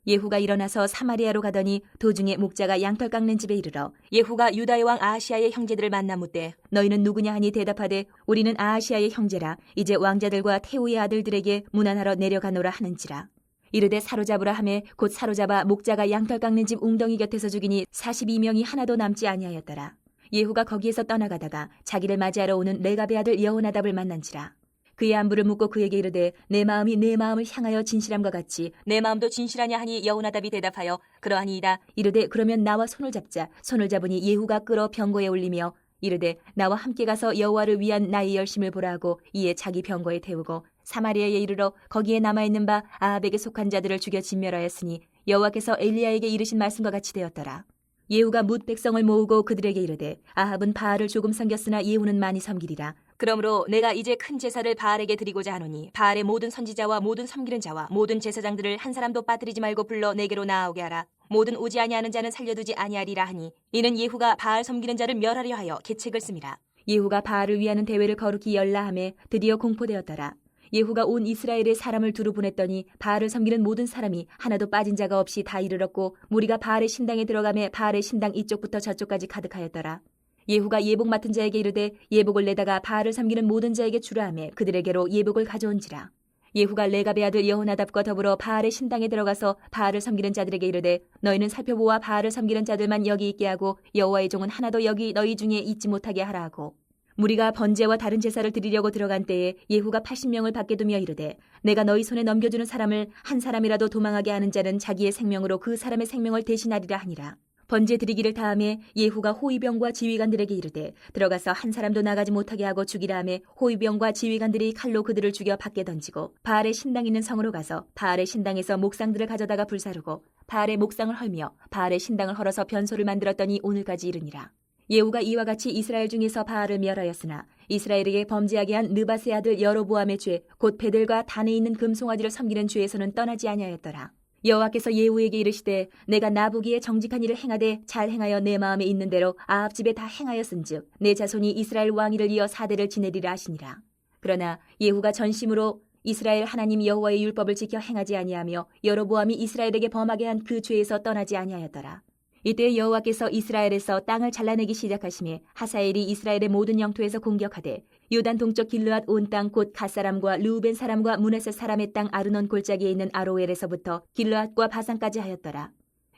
예후가 일어나서 사마리아로 가더니 도중에 목자가 양털 깎는 집에 이르러 예후가 유다의 왕 아하시아의 형제들을 만나 묻되 너희는 누구냐 하니 대답하되 우리는 아하시아의 형제라. 이제 왕자들과 태우의 아들들에게 문안하러 내려가노라 하는지라. 이르되 사로잡으라 하매 곧 사로잡아 목자가 양털 깎는 집 웅덩이 곁에서 죽이니 42명이 하나도 남지 아니하였더라. 예후가 거기에서 떠나가다가 자기를 맞이하러 오는 레갑의 아들 여호나답을 만난지라. 그의 안부를 묻고 그에게 이르되 내 마음이 내 마음을 향하여 진실함과 같이 내 마음도 진실하냐 하니 여호나답이 대답하여 그러하니이다. 이르되 그러면 나와 손을 잡자. 손을 잡으니 예후가 끌어 병거에 올리며 이르되 나와 함께 가서 여호와를 위한 나의 열심을 보라 하고 이에 자기 병거에 태우고 사마리아에 이르러 거기에 남아있는 바 아합에게 속한 자들을 죽여 진멸하였으니 여호와께서 엘리야에게 이르신 말씀과 같이 되었더라. 예후가 뭇 백성을 모으고 그들에게 이르되 아합은 바알을 조금 섬겼으나 예후는 많이 섬기리라. 그러므로 내가 이제 큰 제사를 바알에게 드리고자 하노니 바알의 모든 선지자와 모든 섬기는 자와 모든 제사장들을 한 사람도 빠뜨리지 말고 불러 내게로 나아오게 하라. 모든 오지 아니하는 자는 살려두지 아니하리라 하니 이는 예후가 바알 섬기는 자를 멸하려 하여 계책을 씁니다. 예후가 바알을 위하는 대회를 거룩히 열라하매 드디어 공포되었더라. 예후가 온 이스라엘의 사람을 두루 보냈더니 바알을 섬기는 모든 사람이 하나도 빠진 자가 없이 다 이르렀고 무리가 바알의 신당에 들어가매 바알의 신당 이쪽부터 저쪽까지 가득하였더라. 예후가 예복 맡은 자에게 이르되 예복을 내다가 바알을 섬기는 모든 자에게 주라 하매 그들에게로 예복을 가져온지라. 예후가 레갑의 아들 여호나답과 더불어 바알의 신당에 들어가서 바알을 섬기는 자들에게 이르되 너희는 살펴보아 바알을 섬기는 자들만 여기 있게 하고 여호와의 종은 하나도 여기 너희 중에 있지 못하게 하라 하고 무리가 번제와 다른 제사를 드리려고 들어간 때에 예후가 80명을 밖에 두며 이르되 내가 너희 손에 넘겨주는 사람을 한 사람이라도 도망하게 하는 자는 자기의 생명으로 그 사람의 생명을 대신하리라 하니라. 번제 드리기를 다음에 예후가 호위병과 지휘관들에게 이르되 들어가서 한 사람도 나가지 못하게 하고 죽이라 하매 호위병과 지휘관들이 칼로 그들을 죽여 밖에 던지고 바알의 신당 있는 성으로 가서 바알의 신당에서 목상들을 가져다가 불사르고 바알의 목상을 헐며 바알의 신당을 헐어서 변소를 만들었더니 오늘까지 이르니라. 예후가 이와 같이 이스라엘 중에서 바알을 멸하였으나 이스라엘에게 범죄하게 한 느밧의 아들 여로보암의 죄 곧 베델과 단에 있는 금송아지를 섬기는 죄에서는 떠나지 아니하였더라. 여호와께서 예후에게 이르시되 내가 나보기에 정직한 일을 행하되 잘 행하여 내 마음에 있는 대로 아합 집에 다 행하였은즉 내 자손이 이스라엘 왕위를 이어 4대를 지내리라 하시니라. 그러나 예후가 전심으로 이스라엘 하나님 여호와의 율법을 지켜 행하지 아니하며 여로보암이 이스라엘에게 범하게 한 그 죄에서 떠나지 아니하였더라. 이때 여호와께서 이스라엘에서 땅을 잘라내기 시작하시매 하사엘이 이스라엘의 모든 영토에서 공격하되 요단 동쪽 길르앗 온 땅 곧 갓사람과 르우벤 사람과 므낫세 사람의 땅 아르논 골짜기에 있는 아로엘에서부터 길르앗과 바산까지 하였더라.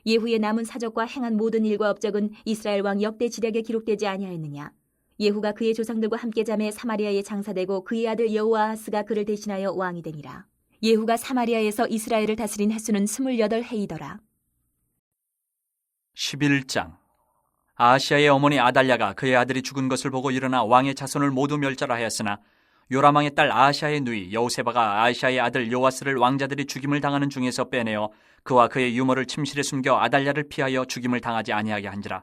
예후의 남은 사적과 행한 모든 일과 업적은 이스라엘 왕 역대 지략에 기록되지 아니하였느냐. 예후가 그의 조상들과 함께 잠에 사마리아에 장사되고 그의 아들 여호아하스가 그를 대신하여 왕이 되니라. 예후가 사마리아에서 이스라엘을 다스린 횟수는 28해이더라. 11장. 아하시아의 어머니 아달랴가 그의 아들이 죽은 것을 보고 일어나 왕의 자손을 모두 멸절하였으나 요람왕의 딸 아하시아의 누이 여호세바가 아하시아의 아들 요아스를 왕자들이 죽임을 당하는 중에서 빼내어 그와 그의 유모를 침실에 숨겨 아달랴를 피하여 죽임을 당하지 아니하게 한지라.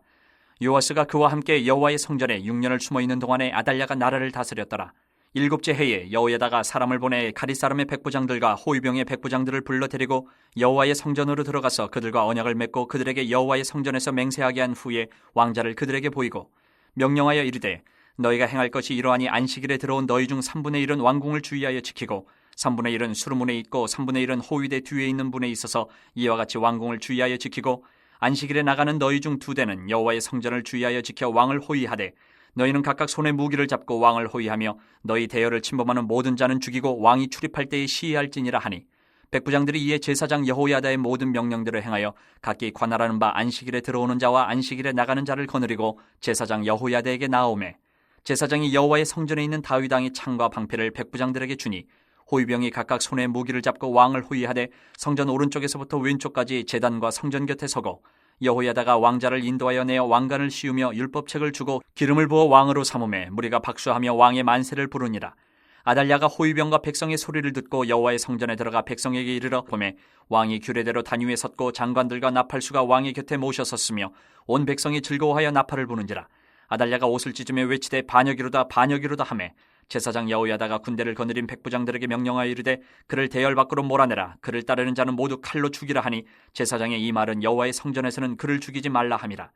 요아스가 그와 함께 여호와의 성전에 6년을 숨어있는 동안에 아달랴가 나라를 다스렸더라. 7째 해에 여호야다가 사람을 보내 가릿 사람의 백부장들과 호위병의 백부장들을 불러 데리고 여호와의 성전으로 들어가서 그들과 언약을 맺고 그들에게 여호와의 성전에서 맹세하게 한 후에 왕자를 그들에게 보이고 명령하여 이르되 너희가 행할 것이 이러하니 안식일에 들어온 너희 중 3분의 1은 왕궁을 주의하여 지키고 3분의 1은 수르문에 있고 3분의 1은 호위대 뒤에 있는 분에 있어서 이와 같이 왕궁을 주의하여 지키고 안식일에 나가는 너희 중 2대는 여호와의 성전을 주의하여 지켜 왕을 호위하되 너희는 각각 손에 무기를 잡고 왕을 호위하며 너희 대열을 침범하는 모든 자는 죽이고 왕이 출입할 때에 시해할지니라 하니 백부장들이 이에 제사장 여호야다의 모든 명령대로 행하여 각기 관할하는 바 안식일에 들어오는 자와 안식일에 나가는 자를 거느리고 제사장 여호야다에게 나아오매 제사장이 여호와의 성전에 있는 다윗왕의 창과 방패를 백부장들에게 주니 호위병이 각각 손에 무기를 잡고 왕을 호위하되 성전 오른쪽에서부터 왼쪽까지 제단과 성전 곁에 서고 여호야다가 왕자를 인도하여 내어 왕관을 씌우며 율법책을 주고 기름을 부어 왕으로 삼음에 무리가 박수하며 왕의 만세를 부르니라. 아달랴가 호위병과 백성의 소리를 듣고 여호와의 성전에 들어가 백성에게 이르러 보매 왕이 규례대로 단 위에 섰고 장관들과 나팔수가 왕의 곁에 모셔섰으며 온 백성이 즐거워하여 나팔을 부는지라. 아달랴가 옷을 찢으며 외치되 반역이로다 반역이로다 하매 제사장 여호야다가 군대를 거느린 백부장들에게 명령하여 이르되 그를 대열 밖으로 몰아내라. 그를 따르는 자는 모두 칼로 죽이라 하니 제사장의 이 말은 여호와의 성전에서는 그를 죽이지 말라 함이라.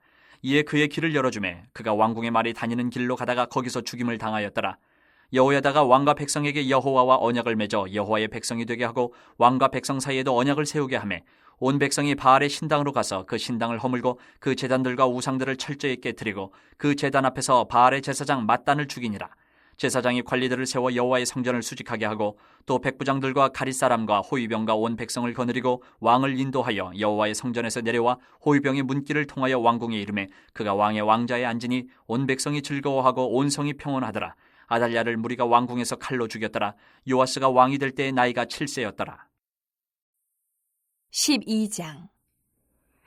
이에 그의 길을 열어주매 그가 왕궁의 말이 다니는 길로 가다가 거기서 죽임을 당하였더라. 여호야다가 왕과 백성에게 여호와와 언약을 맺어 여호와의 백성이 되게 하고 왕과 백성 사이에도 언약을 세우게 하매 온 백성이 바알의 신당으로 가서 그 신당을 허물고 그 제단들과 우상들을 철저히 깨뜨리고 그 제단 앞에서 바알의 제사장 맏단을 죽이니라. 제사장이 관리들을 세워 여호와의 성전을 수직하게 하고 또 백부장들과 가릿사람과 호위병과 온 백성을 거느리고 왕을 인도하여 여호와의 성전에서 내려와 호위병의 문길을 통하여 왕궁에 이르매 그가 왕의 왕자에 앉으니 온 백성이 즐거워하고 온 성이 평온하더라. 아달랴를 무리가 왕궁에서 칼로 죽였더라. 요아스가 왕이 될 때의 나이가 7세였더라. 12장.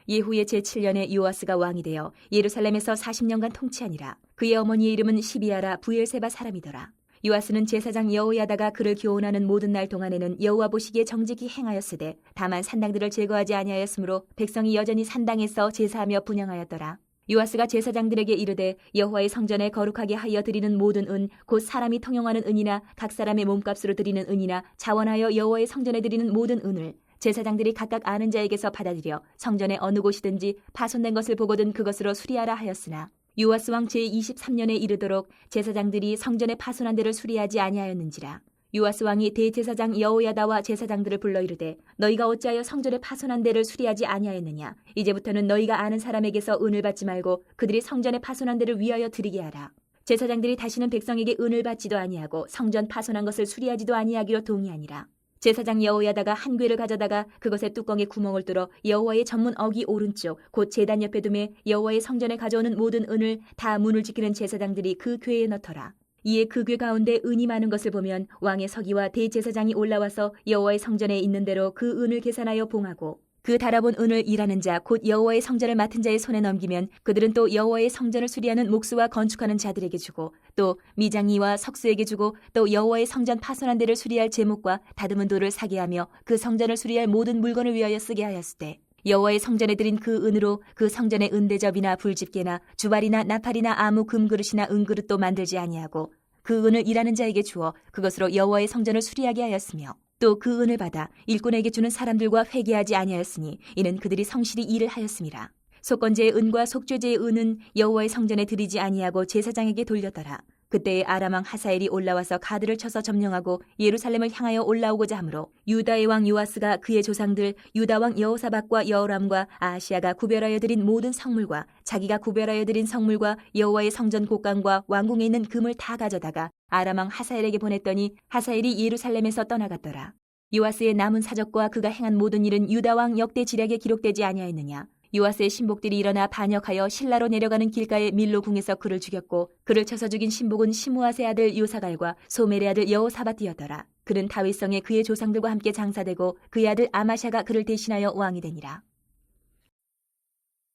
예후의 제7년에 요아스가 왕이 되어 예루살렘에서 40년간 통치하니라. 그의 어머니의 이름은 시비아라 부엘세바 사람이더라. 요아스는 제사장 여호야다가 그를 교훈하는 모든 날 동안에는 여호와 보시기에 정직히 행하였으되 다만 산당들을 제거하지 아니하였으므로 백성이 여전히 산당에서 제사하며 분향하였더라. 요아스가 제사장들에게 이르되 여호와의 성전에 거룩하게 하여 드리는 모든 은 곧 사람이 통용하는 은이나 각 사람의 몸값으로 드리는 은이나 자원하여 여호와의 성전에 드리는 모든 은을 제사장들이 각각 아는 자에게서 받아들여 성전의 어느 곳이든지 파손된 것을 보거든 그것으로 수리하라 하였으나 요아스 왕 제23년에 이르도록 제사장들이 성전의 파손한 데를 수리하지 아니하였는지라. 요아스 왕이 대제사장 여호야다와 제사장들을 불러 이르되 너희가 어찌하여 성전의 파손한 데를 수리하지 아니하였느냐. 이제부터는 너희가 아는 사람에게서 은을 받지 말고 그들이 성전의 파손한 데를 위하여 드리게 하라. 제사장들이 다시는 백성에게 은을 받지도 아니하고 성전 파손한 것을 수리하지도 아니하기로 동의하니라. 제사장 여호야다가 한 궤를 가져다가 그것의 뚜껑에 구멍을 뚫어 여호와의 전문 어기 오른쪽 곧 제단 옆에 두매 여호와의 성전에 가져오는 모든 은을 다 문을 지키는 제사장들이 그 궤에 넣더라. 이에 그 궤 가운데 은이 많은 것을 보면 왕의 서기와 대제사장이 올라와서 여호와의 성전에 있는 대로 그 은을 계산하여 봉하고 그 달아본 은을 일하는 자 곧 여호와의 성전을 맡은 자의 손에 넘기면 그들은 또 여호와의 성전을 수리하는 목수와 건축하는 자들에게 주고 또 미장이와 석수에게 주고 또 여호와의 성전 파손한 데를 수리할 제목과 다듬은 돌을 사게 하며 그 성전을 수리할 모든 물건을 위하여 쓰게 하였으되 여호와의 성전에 드린 그 은으로 그 성전의 은대접이나 불집게나 주발이나 나팔이나 아무 금그릇이나 은그릇도 만들지 아니하고 그 은을 일하는 자에게 주어 그것으로 여호와의 성전을 수리하게 하였으며 또 그 은을 받아 일꾼에게 주는 사람들과 회개하지 아니하였으니 이는 그들이 성실히 일을 하였음이라. 속건제의 은과 속죄제의 은은 여호와의 성전에 드리지 아니하고 제사장에게 돌렸더라. 그때에 아람 왕 하사엘이 올라와서 가드를 쳐서 점령하고 예루살렘을 향하여 올라오고자 하므로 유다의 왕 요아스가 그의 조상들 유다 왕 여호사밧과 여호람과 아하시아가 구별하여 드린 모든 성물과 자기가 구별하여 드린 성물과 여호와의 성전 곡간과 왕궁에 있는 금을 다 가져다가 아람 왕 하사엘에게 보냈더니 하사엘이 예루살렘에서 떠나갔더라. 요아스의 남은 사적과 그가 행한 모든 일은 유다 왕 역대 지략에 기록되지 아니하였느냐. 요아스의 신복들이 일어나 반역하여 실라로 내려가는 길가에 밀로 궁에서 그를 죽였고 그를 쳐서 죽인 신복은 시므아스의 아들 요사갈과 소멜의 아들 여호사밧이었더라. 그는 다윗성에 그의 조상들과 함께 장사되고 그의 아들 아마샤가 그를 대신하여 왕이 되니라.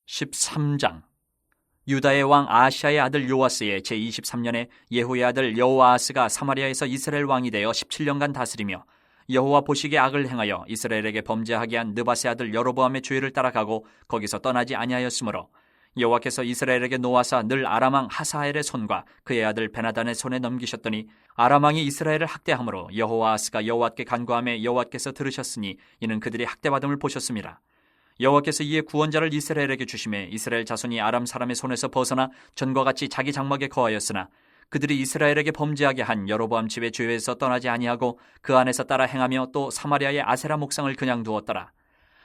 13장. 유다의 왕 아하시아의 아들 요아스의 제23년에 예후의 아들 여호아하스가 사마리아에서 이스라엘 왕이 되어 17년간 다스리며 여호와 보시기에 악을 행하여 이스라엘에게 범죄하게 한 느밧의 아들 여로보암의 죄를 따라가고 거기서 떠나지 아니하였으므로 여호와께서 이스라엘에게 노하사 늘 아람 왕 하사엘의 손과 그의 아들 베나단의 손에 넘기셨더니 아람 왕이 이스라엘을 학대함으로 여호아하스가 여호와께 간구하며 여호와께서 들으셨으니 이는 그들이 학대받음을 보셨습니다. 여호와께서 이에 구원자를 이스라엘에게 주심에 이스라엘 자손이 아람 사람의 손에서 벗어나 전과 같이 자기 장막에 거하였으나 그들이 이스라엘에게 범죄하게 한 여로보암 집의 죄에서 떠나지 아니하고 그 안에서 따라 행하며 또 사마리아의 아세라 목상을 그냥 두었더라.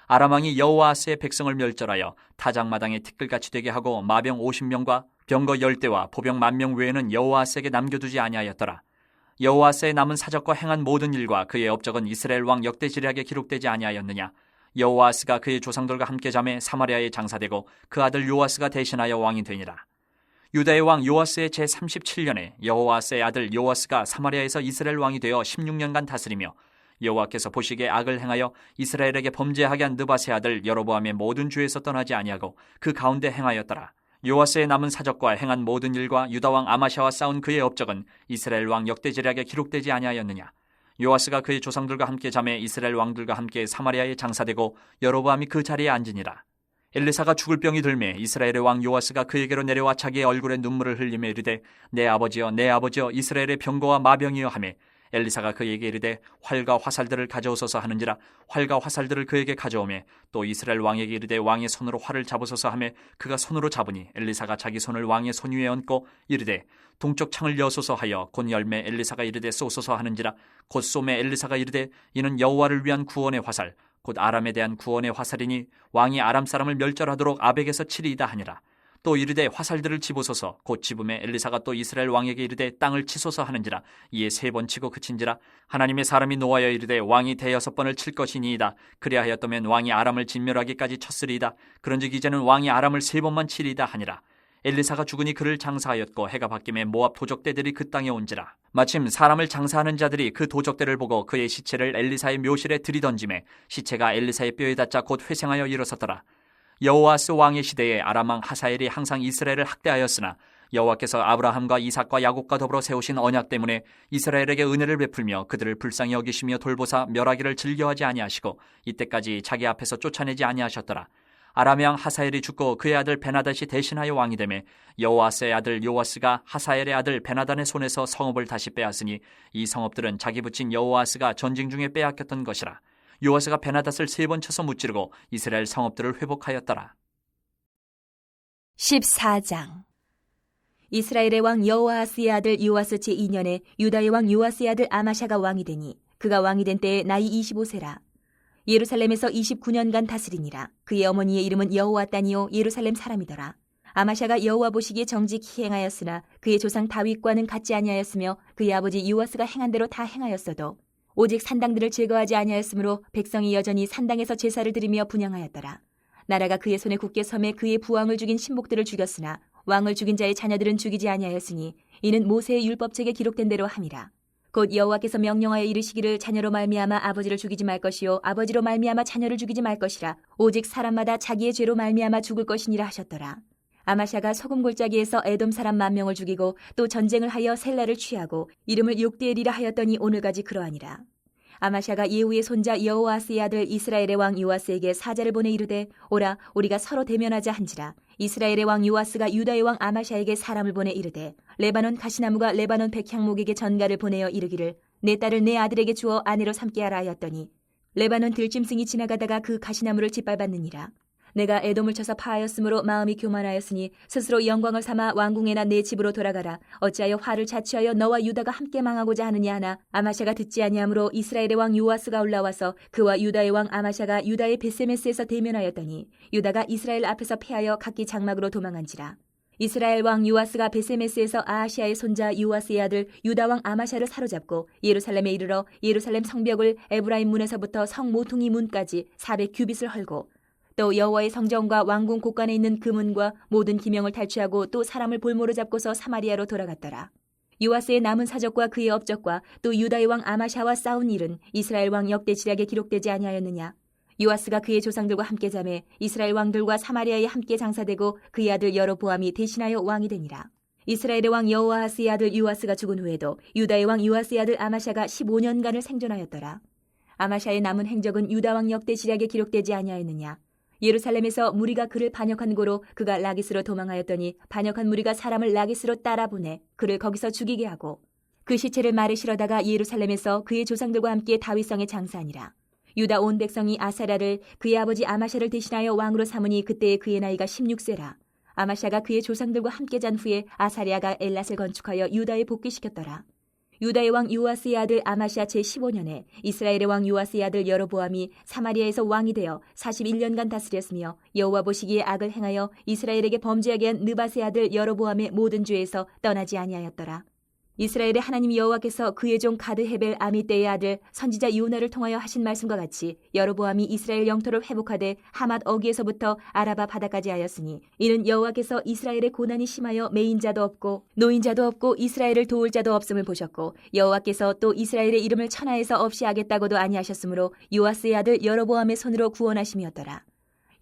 아람 왕이 여호아하스의 백성을 멸절하여 타작마당에 티끌같이 되게 하고 마병 50명과 병거 10대와 보병 10,000명 외에는 여호아하스에게 남겨두지 아니하였더라. 여호아하스의 남은 사적과 행한 모든 일과 그의 업적은 이스라엘 왕 역대 지략에 기록되지 아니하였느냐. 여호아하스가 그의 조상들과 함께 잠에 사마리아에 장사되고 그 아들 요아스가 대신하여 왕이 되니라. 유다의 왕 요아스의 제37년에 여호아스의 아들 요아스가 사마리아에서 이스라엘 왕이 되어 16년간 다스리며 여호와께서 보시기에 악을 행하여 이스라엘에게 범죄하게 한 느밧의 아들 여로보암의 모든 죄에서 떠나지 아니하고 그 가운데 행하였더라. 요아스의 남은 사적과 행한 모든 일과 유다 왕 아마샤와 싸운 그의 업적은 이스라엘 왕 역대 지략에 기록되지 아니하였느냐. 요아스가 그의 조상들과 함께 잠에 이스라엘 왕들과 함께 사마리아에 장사되고 여로보암이 그 자리에 앉으니라. 엘리사가 죽을 병이 들매 이스라엘의 왕 요아스가 그에게로 내려와 자기의 얼굴에 눈물을 흘리며 이르되 내 아버지여 내 아버지여 이스라엘의 병거와 마병이여 하매 엘리사가 그에게 이르되 활과 화살들을 가져오소서 하는지라 활과 화살들을 그에게 가져오매 또 이스라엘 왕에게 이르되 왕의 손으로 활을 잡으소서 하매 그가 손으로 잡으니 엘리사가 자기 손을 왕의 손 위에 얹고 이르되 동쪽 창을 여소서 하여 곧 열매 엘리사가 이르되 쏘소서 하는지라 곧 쏘매 엘리사가 이르되 이는 여호와를 위한 구원의 화살 곧 아람에 대한 구원의 화살이니 왕이 아람 사람을 멸절하도록 아벡에서 치리이다 하니라. 또 이르되 화살들을 집으소서 곧 집음에 엘리사가 또 이스라엘 왕에게 이르되 땅을 치소서 하는지라 이에 3번 치고 그친지라 하나님의 사람이 노하여 이르되 왕이 6번을 칠 것이니이다. 그리하였더면 왕이 아람을 진멸하기까지 쳤으리이다. 그런즉 이제는 왕이 아람을 3번만 치리이다 하니라. 엘리사가 죽으니 그를 장사하였고 해가 바뀌매 모압 도적대들이 그 땅에 온지라. 마침 사람을 장사하는 자들이 그 도적대를 보고 그의 시체를 엘리사의 묘실에 들이던지매 시체가 엘리사의 뼈에 닿자 곧 회생하여 일어섰더라. 여호아스 왕의 시대에 아람 왕 하사엘이 항상 이스라엘을 학대하였으나 여호와께서 아브라함과 이삭과 야곱과 더불어 세우신 언약 때문에 이스라엘에게 은혜를 베풀며 그들을 불쌍히 여기시며 돌보사 멸하기를 즐겨하지 아니하시고 이때까지 자기 앞에서 쫓아내지 아니하셨더라. 아람 왕 하사엘이 죽고 그의 아들 베나닷이 대신하여 왕이 되매 여호아스의 아들 요아스가 하사엘의 아들 베나단의 손에서 성읍을 다시 빼앗으니 이 성읍들은 자기 붙인 여호아스가 전쟁 중에 빼앗겼던 것이라. 요아스가 베나닷을 3번 쳐서 무찌르고 이스라엘 성읍들을 회복하였더라. 14장. 이스라엘의 왕 여호아스의 아들 요아스 제2년에 유다의 왕 요아스의 아들 아마샤가 왕이 되니 그가 왕이 된 때에 나이 25세라. 예루살렘에서 29년간 다스리니라. 그의 어머니의 이름은 여호와따니요 예루살렘 사람이더라. 아마샤가 여호와 보시기에 정직히 행하였으나 그의 조상 다윗과는 같지 아니하였으며 그의 아버지 요아스가 행한 대로 다 행하였어도 오직 산당들을 제거하지 아니하였으므로 백성이 여전히 산당에서 제사를 드리며 분향하였더라. 나라가 그의 손에 굳게 섬에 그의 부왕을 죽인 신복들을 죽였으나 왕을 죽인 자의 자녀들은 죽이지 아니하였으니 이는 모세의 율법책에 기록된 대로 함이라. 곧 여호와께서 명령하여 이르시기를 자녀로 말미암아 아버지를 죽이지 말 것이요 아버지로 말미암아 자녀를 죽이지 말 것이라. 오직 사람마다 자기의 죄로 말미암아 죽을 것이니라 하셨더라. 아마샤가 소금 골짜기에서 에돔 사람 10,000명을 죽이고 또 전쟁을 하여 셀라를 취하고 이름을 욕디엘이라 하였더니 오늘까지 그러하니라. 아마샤가 예후의 손자 여호아스의 아들 이스라엘의 왕 요아스에게 사자를 보내 이르되 오라 우리가 서로 대면하자 한지라. 이스라엘의 왕 요아스가 유다의 왕 아마샤에게 사람을 보내 이르되 레바논 가시나무가 레바논 백향목에게 전가를 보내어 이르기를 내 딸을 내 아들에게 주어 아내로 삼게 하라 하였더니 레바논 들짐승이 지나가다가 그 가시나무를 짓밟았느니라. 내가 에돔을 쳐서 파하였으므로 마음이 교만하였으니 스스로 영광을 삼아 왕궁에나 내 집으로 돌아가라. 어찌하여 화를 자취하여 너와 유다가 함께 망하고자 하느냐 하나 아마샤가 듣지 아니하므로 이스라엘의 왕 요아스가 올라와서 그와 유다의 왕 아마샤가 유다의 베세메스에서 대면하였더니 유다가 이스라엘 앞에서 패하여 각기 장막으로 도망한지라. 이스라엘 왕 요아스가 베세메스에서 아하시아의 손자 요아스의 아들 유다 왕 아마샤를 사로잡고 예루살렘에 이르러 예루살렘 성벽을 에브라임 문에서부터 성 모퉁이 문까지 400규빗을 헐고 또 여호와의 성전과 왕궁 곳간에 있는 금은과 모든 기명을 탈취하고 또 사람을 볼모로 잡고서 사마리아로 돌아갔더라. 요아스의 남은 사적과 그의 업적과 또 유다의 왕 아마샤와 싸운 일은 이스라엘 왕 역대 지략에 기록되지 아니하였느냐. 요아스가 그의 조상들과 함께 잠에 이스라엘 왕들과 사마리아에 함께 장사되고 그의 아들 여로보암이 대신하여 왕이 되니라. 이스라엘의 왕 여호아스의 아들 요아스가 죽은 후에도 유다의 왕 요아스의 아들 아마샤가 15년간을 생존하였더라. 아마샤의 남은 행적은 유다 왕 역대 지략에 기록되지 아니하였느냐. 예루살렘에서 무리가 그를 반역한 고로 그가 라기스로 도망하였더니 반역한 무리가 사람을 라기스로 따라보내 그를 거기서 죽이게 하고 그 시체를 말에 실어다가 예루살렘에서 그의 조상들과 함께 다윗성에 장사하니라. 유다 온 백성이 아사랴를 그의 아버지 아마샤를 대신하여 왕으로 삼으니 그때에 그의 나이가 16세라. 아마샤가 그의 조상들과 함께 잔 후에 아사랴가 엘랏을 건축하여 유다에 복귀시켰더라. 유다의 왕 요아스의 아들 아마샤 제15년에 이스라엘의 왕 요아스의 아들 여로보암이 사마리아에서 왕이 되어 41년간 다스렸으며 여호와 보시기에 악을 행하여 이스라엘에게 범죄하게 한 느밧의 아들 여로보암의 모든 죄에서 떠나지 아니하였더라. 이스라엘의 하나님 여호와께서 그의 종 가드 헤벨 아미떼의 아들 선지자 요나를 통하여 하신 말씀과 같이 여로보암이 이스라엘 영토를 회복하되 하맛 어기에서부터 아라바 바다까지 하였으니 이는 여호와께서 이스라엘의 고난이 심하여 매인 자도 없고 노인 자도 없고 이스라엘을 도울 자도 없음을 보셨고 여호와께서 또 이스라엘의 이름을 천하에서 없이 하겠다고도 아니하셨으므로 요아스의 아들 여로보암의 손으로 구원하심이었더라.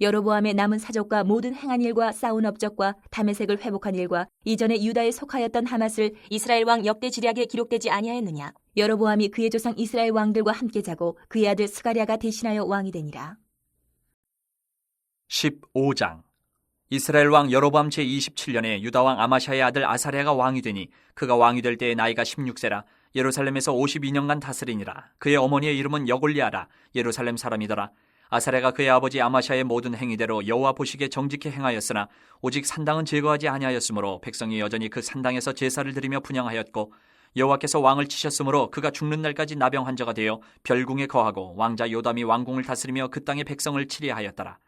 여로보암의 남은 사적과 모든 행한 일과 싸운 업적과 다메섹을 회복한 일과 이전에 유다에 속하였던 하맛을 이스라엘 왕 역대 지략에 기록되지 아니하였느냐. 여로보암이 그의 조상 이스라엘 왕들과 함께 자고 그의 아들 스가랴가 대신하여 왕이 되니라. 15장. 이스라엘 왕 여로보암 제27년에 유다 왕 아마샤의 아들 아사랴가 왕이 되니 그가 왕이 될 때의 나이가 16세라. 예루살렘에서 52년간 다스리니라. 그의 어머니의 이름은 여골리아라. 예루살렘 사람이더라. 아사랴가 그의 아버지 아마샤의 모든 행위대로 여호와 보시기에 정직히 행하였으나 오직 산당은 제거하지 아니하였으므로 백성이 여전히 그 산당에서 제사를 드리며 분향하였고, 여호와께서 왕을 치셨으므로 그가 죽는 날까지 나병 환자가 되어 별궁에 거하고 왕자 요담이 왕궁을 다스리며 그 땅의 백성을 치리하였더라.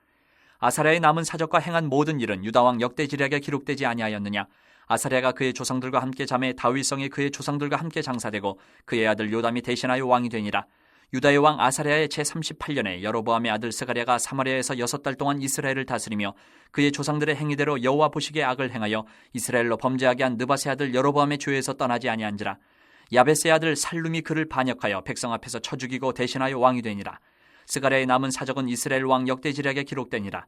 아사랴의 남은 사적과 행한 모든 일은 유다 왕 역대지략에 기록되지 아니하였느냐? 아사랴가 그의 조상들과 함께 잠에 다윗성에 그의 조상들과 함께 장사되고 그의 아들 요담이 대신하여 왕이 되니라. 유다의 왕 아사랴의 제38년에 여로보암의 아들 스가랴가 사마리아에서 6달 동안 이스라엘을 다스리며 그의 조상들의 행위대로 여호와 보시기에 악을 행하여 이스라엘로 범죄하게 한 느밧의 아들 여로보암의 죄에서 떠나지 아니한지라. 야베스의 아들 살룸이 그를 반역하여 백성 앞에서 쳐 죽이고 대신하여 왕이 되니라. 스가랴의 남은 사적은 이스라엘 왕 역대지략에 기록되니라.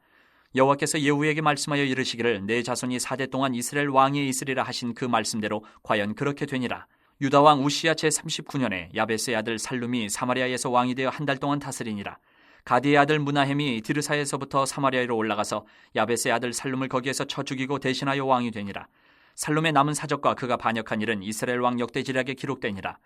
여호와께서 예후에게 말씀하여 이르시기를 내 자손이 4대 동안 이스라엘 왕위에 있으리라 하신 그 말씀대로 과연 그렇게 되니라. 유다 왕 우시야 제39년에 야베스의 아들 살룸이 사마리아에서 왕이 되어 한 달 동안 다스리니라. 가디의 아들 무나헴이 디르사에서부터 사마리아로 올라가서 야베스의 아들 살룸을 거기에서 쳐 죽이고 대신하여 왕이 되니라. 살룸의 남은 사적과 그가 반역한 일은 이스라엘 왕 역대지략에 기록되니라.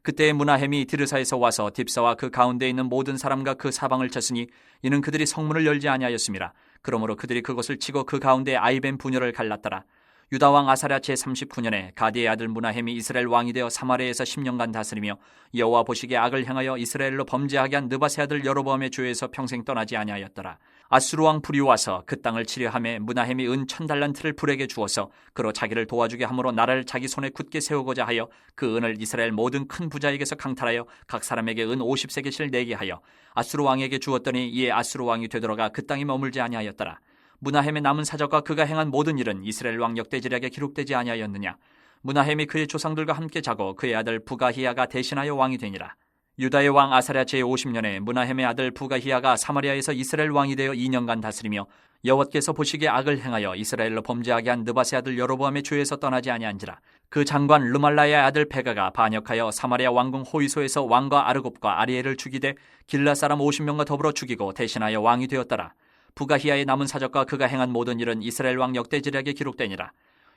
그때 무나헴이 디르사에서 와서 딥사와 그 가운데 있는 모든 사람과 그 사방을 쳤으니 이는 그들이 성문을 열지 아니하였음이라. 그러므로 그들이 그것을 치고 그 가운데 아이벤 분열을 갈랐더라. 유다 왕 아사랴 제39년에 가디의 아들 무나헴이 이스라엘 왕이 되어 사마리아에서 10년간 다스리며 여호와 보시기에 악을 행하여 이스라엘로 범죄하게 한 느밧의 아들 여로보암의 죄에서 평생 떠나지 아니하였더라. 아수르 왕 불이 와서 그 땅을 치려하매 무나헴이 은 1000달란트를 불에게 주어서 그로 자기를 도와주게 함으로 나라를 자기 손에 굳게 세우고자 하여 그 은을 이스라엘 모든 큰 부자에게서 강탈하여 각 사람에게 은 50세겔씩 내게 하여 아수르 왕에게 주었더니 이에 아수르 왕이 되돌아가 그 땅에 머물지 아니하였더라. 무나헴의 남은 사적과 그가 행한 모든 일은 이스라엘 왕 역대지략에 기록되지 아니하였느냐? 무나헴이 그의 조상들과 함께 자고 그의 아들 부가히야가 대신하여 왕이 되니라. 유다의 왕 아사랴 제50년에 무나헴의 아들 부가히야가 사마리아에서 이스라엘 왕이 되어 2년간 다스리며 여호와께서 보시기에 악을 행하여 이스라엘로 범죄하게 한 느밧의 아들 여로보암의 죄에서 떠나지 아니한지라. 그 장관 르말라의 아들 베가가 반역하여 사마리아 왕궁 호이소에서 왕과 아르곱과 아리엘을 죽이되 길라 사람 50명과 더불어 죽이고 대신하여 왕이 되었더라. 부가히야의 남은 사적과 그가 행한 모든 일은 이스라엘 왕 역대지략에 기록되니라.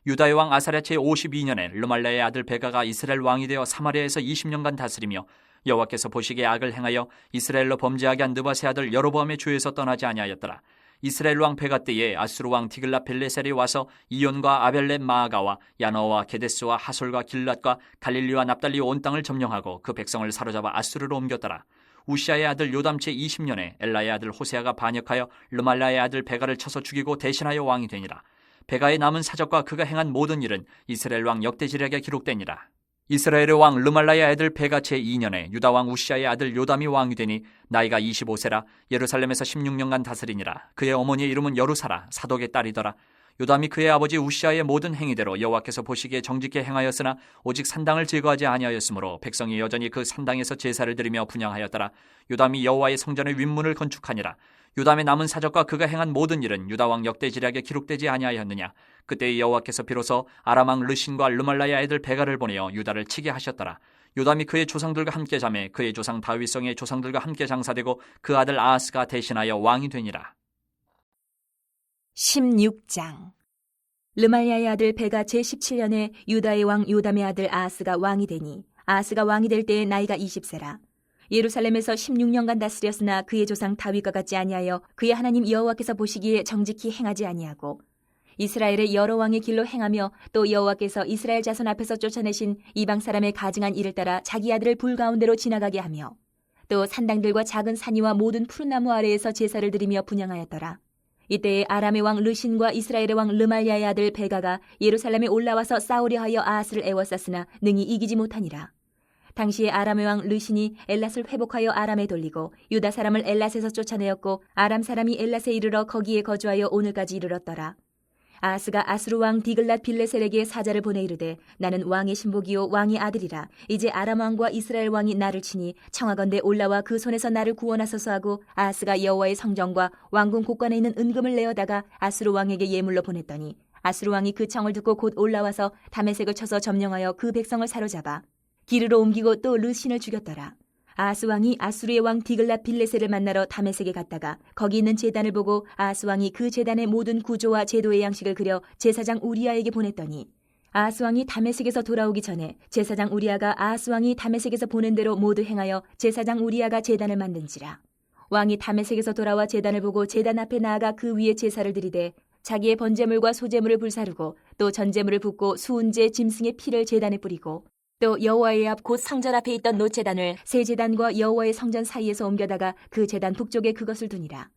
유다의 왕 아사랴 제52년에 르말라의 아들 베가가 이스라엘 왕이 되어 사마리아에서 20년간 다스리며 여호와께서 보시기에 악을 행하여 이스라엘로 범죄하게 한 느밧의 아들 여로보암의 죄에서 떠나지 아니하였더라. 이스라엘 왕 베가 때에 아수르 왕 디글라 빌레셀이 와서 이온과 아벨렛 마아가와 야너와 게데스와 하솔과 길랏과 갈릴리와 납달리 온 땅을 점령하고 그 백성을 사로잡아 아수르로 옮겼더라. 우시아의 아들 요담 제20년에 엘라의 아들 호세아가 반역하여 르말라의 아들 베가를 쳐서 죽이고 대신하여 왕이 되니라. 베가의 남은 사적과 그가 행한 모든 일은 이스라엘 왕 역대지략에 기록되니라. 이스라엘의 왕 르말라의 아들 베가 제2년에 유다 왕 우시아의 아들 요담이 왕이 되니 나이가 25세라. 예루살렘에서 16년간 다스리니라. 그의 어머니의 이름은 여루사라. 사독의 딸이더라. 요담이 그의 아버지 우시아의 모든 행위대로 여호와께서 보시기에 정직히 행하였으나 오직 산당을 제거하지 아니하였으므로 백성이 여전히 그 산당에서 제사를 드리며 분향하였더라. 요담이 여호와의 성전의 윗문을 건축하니라. 요담의 남은 사적과 그가 행한 모든 일은 유다 왕 역대지략에 기록되지 아니하였느냐? 그때 여호와께서 비로소 아람 왕 르신과 르말라의 아들 베가를 보내어 유다를 치게 하셨더라. 요담이 그의 조상들과 함께 잠에 그의 조상 다윗성의 조상들과 함께 장사되고 그 아들 아하스가 대신하여 왕이 되니라. 16장. 르말야의 아들 베가 제17년에 유다의 왕 요담의 아들 아하스가 왕이 되니 아하스가 왕이 될 때에 나이가 20세라. 예루살렘에서 16년간 다스렸으나 그의 조상 다윗과 같지 아니하여 그의 하나님 여호와께서 보시기에 정직히 행하지 아니하고 이스라엘의 여러 왕의 길로 행하며 또 여호와께서 이스라엘 자손 앞에서 쫓아내신 이방 사람의 가증한 일을 따라 자기 아들을 불 가운데로 지나가게 하며 또 산당들과 작은 산이와 모든 푸른 나무 아래에서 제사를 드리며 분향하였더라. 이때에 아람의 왕 르신과 이스라엘의 왕 르말야의 아들 베가가 예루살렘에 올라와서 싸우려 하여 아하스를 애워쌌으나 능히 이기지 못하니라. 당시에 아람의 왕 르신이 엘랏을 회복하여 아람에 돌리고 유다 사람을 엘랏에서 쫓아내었고 아람 사람이 엘랏에 이르러 거기에 거주하여 오늘까지 이르렀더라. 아하스가 아수르 왕 디글랏 빌레셀에게 사자를 보내 이르되 나는 왕의 신복이요 왕의 아들이라. 이제 아람 왕과 이스라엘 왕이 나를 치니 청하건대 올라와 그 손에서 나를 구원하소서 하고 아하스가 여호와의 성전과 왕궁 곳간에 있는 은금을 내어다가 아수르 왕에게 예물로 보냈더니 아수르 왕이 그 청을 듣고 곧 올라와서 다메섹을 쳐서 점령하여 그 백성을 사로잡아 기르로 옮기고 또 르신을 죽였더라. 아하스 왕이 아수르의 왕 디글랏 빌레셀을 만나러 다메섹에 갔다가 거기 있는 제단을 보고 아하스 왕이 그 제단의 모든 구조와 제도의 양식을 그려 제사장 우리아에게 보냈더니 아하스 왕이 다메섹에서 돌아오기 전에 제사장 우리아가 아하스 왕이 다메섹에서 보낸 대로 모두 행하여 제사장 우리아가 제단을 만든지라. 왕이 다메섹에서 돌아와 제단을 보고 제단 앞에 나아가 그 위에 제사를 드리되 자기의 번제물과 소제물을 불사르고 또 전제물을 붓고 수은제 짐승의 피를 제단에 뿌리고 또 여호와의 앞 곧 성전 앞에 있던 놋제단을 새 제단과 여호와의 성전 사이에서 옮겨다가 그 제단 북쪽에 그것을 두니라.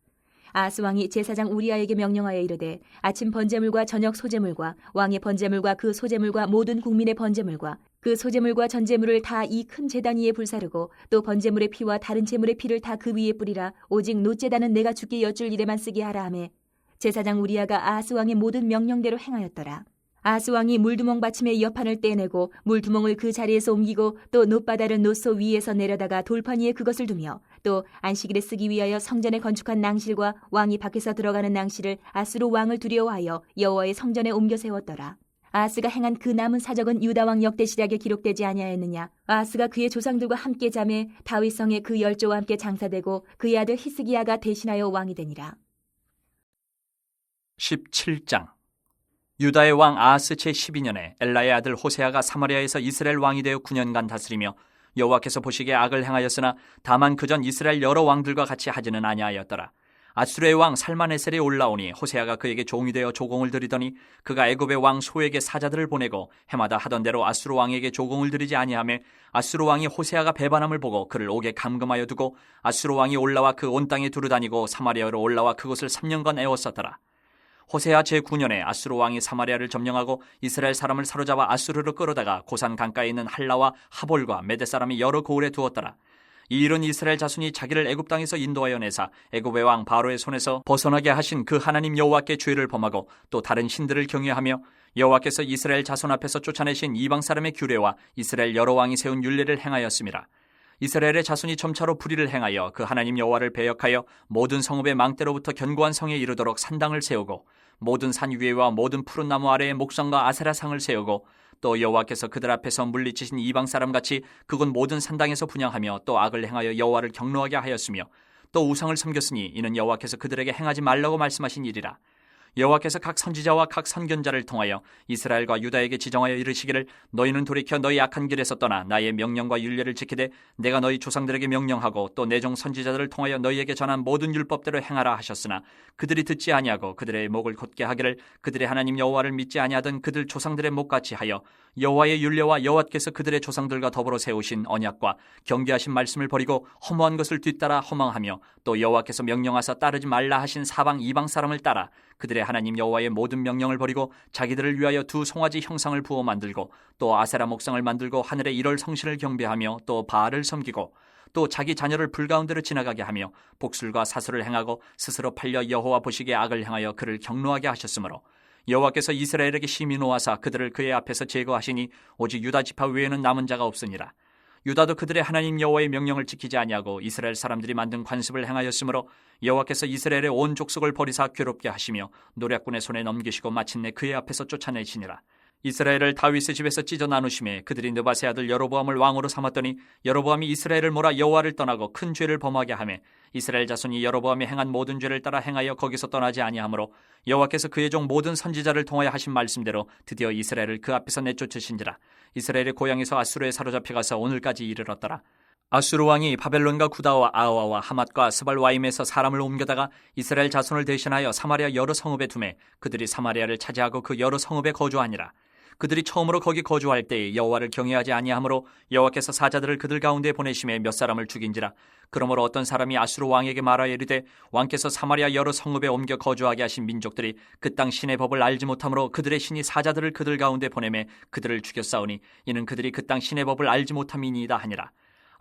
아하스 왕이 제사장 우리아에게 명령하여 이르되 아침 번제물과 저녁 소제물과 왕의 번제물과 그 소제물과 모든 국민의 번제물과 그 소제물과 전제물을 다 이 큰 제단 위에 불사르고 또 번제물의 피와 다른 제물의 피를 다 그 위에 뿌리라. 오직 놋제단은 내가 주께 여쭐 일에만 쓰게 하라 하매 제사장 우리아가 아하스 왕의 모든 명령대로 행하였더라. 아하스 왕이 물두멍 받침의 여판을 떼내고 물두멍을 그 자리에서 옮기고 또 놋바다를 놋소 위에서 내려다가 돌판 위에 그것을 두며 또 안식일에 쓰기 위하여 성전에 건축한 낭실과 왕이 밖에서 들어가는 낭실을 아수르 왕을 두려워하여 여호와의 성전에 옮겨 세웠더라. 아하스가 행한 그 남은 사적은 유다 왕 역대시략에 기록되지 아니하였느냐. 아하스가 그의 조상들과 함께 잠에 다윗성에 그 열조와 함께 장사되고 그의 아들 히스기야가 대신하여 왕이 되니라. 17장. 유다의 왕 아하스 제12년에 엘라의 아들 호세아가 사마리아에서 이스라엘 왕이 되어 9년간 다스리며 여호와께서 보시기에 악을 행하였으나 다만 그전 이스라엘 여러 왕들과 같이 하지는 아니하였더라. 아수르의 왕 살마네셀이 올라오니 호세아가 그에게 종이 되어 조공을 드리더니 그가 애굽의 왕 소에게 사자들을 보내고 해마다 하던 대로 아수르 왕에게 조공을 드리지 아니하며 아수르 왕이 호세아가 배반함을 보고 그를 옥에 감금하여 두고 아수르 왕이 올라와 그 온 땅에 두루다니고 사마리아로 올라와 그곳을 3년간 애웠었더라. 호세아 제9년에 아수르 왕이 사마리아를 점령하고 이스라엘 사람을 사로잡아 아수르로 끌어다가 고산 강가에 있는 할라와 하볼과 메대 사람이 여러 고을에 두었더라. 이 일은 이스라엘 자손이 자기를 애굽 땅에서 인도하여 내사 애굽의 왕 바로의 손에서 벗어나게 하신 그 하나님 여호와께 죄를 범하고 또 다른 신들을 경외하며 여호와께서 이스라엘 자손 앞에서 쫓아내신 이방 사람의 규례와 이스라엘 여러 왕이 세운 율례를 행하였음이라. 이스라엘의 자손이 점차로 불의를 행하여 그 하나님 여호와를 배역하여 모든 성읍의 망대로부터 견고한 성에 이르도록 산당을 세우고 모든 산 위에와 모든 푸른 나무 아래에 목성과 아세라상을 세우고 또 여호와께서 그들 앞에서 물리치신 이방 사람같이 그곳 모든 산당에서 분향하며 또 악을 행하여 여호와를 경노하게 하였으며 또 우상을 섬겼으니 이는 여호와께서 그들에게 행하지 말라고 말씀하신 일이라. 여호와께서 각 선지자와 각 선견자를 통하여 이스라엘과 유다에게 지정하여 이르시기를 너희는 돌이켜 너희 악한 길에서 떠나 나의 명령과 율례를 지키되 내가 너희 조상들에게 명령하고 또 내 종 선지자들을 통하여 너희에게 전한 모든 율법대로 행하라 하셨으나 그들이 듣지 아니하고 그들의 목을 곧게 하기를 그들의 하나님 여호와를 믿지 아니하던 그들 조상들의 목같이 하여 여호와의 율례와 여호와께서 그들의 조상들과 더불어 세우신 언약과 경계하신 말씀을 버리고 허무한 것을 뒤따라 허망하며 또 여호와께서 명령하사 따르지 말라 하신 사방 이방 사람을 따라 그들의 하나님 여호와의 모든 명령을 버리고 자기들을 위하여 두 송아지 형상을 부어 만들고 또 아세라 목상을 만들고 하늘의 일월 성신을 경배하며 또 바알을 섬기고 또 자기 자녀를 불가운데로 지나가게 하며 복술과 사술을 행하고 스스로 팔려 여호와 보시기에 악을 행하여 그를 경노하게 하셨으므로 여호와께서 이스라엘에게 심히 노하사 그들을 그의 앞에서 제거하시니 오직 유다 지파 외에는 남은 자가 없으니라. 유다도 그들의 하나님 여호와의 명령을 지키지 아니하고 이스라엘 사람들이 만든 관습을 행하였으므로 여호와께서 이스라엘의 온 족속을 버리사 괴롭게 하시며 노략군의 손에 넘기시고 마침내 그의 앞에서 쫓아내시니라. 이스라엘을 다윗의 집에서 찢어 나누심에 그들이 느바세 아들 여로보암을 왕으로 삼았더니 여로보암이 이스라엘을 몰아 여호와를 떠나고 큰 죄를 범하게 하매 이스라엘 자손이 여로보암이 행한 모든 죄를 따라 행하여 거기서 떠나지 아니하므로 여호와께서 그의 종 모든 선지자를 통하여 하신 말씀대로 드디어 이스라엘을 그 앞에서 내쫓으신지라. 이스라엘의 고향에서 아수르에 사로잡혀 가서 오늘까지 이르렀더라. 아수르 왕이 바벨론과 구다와 아와와 하맛과 스발와임에서 사람을 옮겨다가 이스라엘 자손을 대신하여 사마리아 여러 성읍에 두매 그들이 사마리아를 차지하고 그 여러 성읍에 거주하니라. 그들이 처음으로 거기 거주할 때에 여호와를 경외하지 아니하므로 여호와께서 사자들을 그들 가운데 보내심에 몇 사람을 죽인지라. 그러므로 어떤 사람이 아수르 왕에게 말하여 이르되 왕께서 사마리아 여러 성읍에 옮겨 거주하게 하신 민족들이 그 땅 신의 법을 알지 못하므로 그들의 신이 사자들을 그들 가운데 보내매 그들을 죽였사오니 이는 그들이 그 땅 신의 법을 알지 못함이니이다 하니라.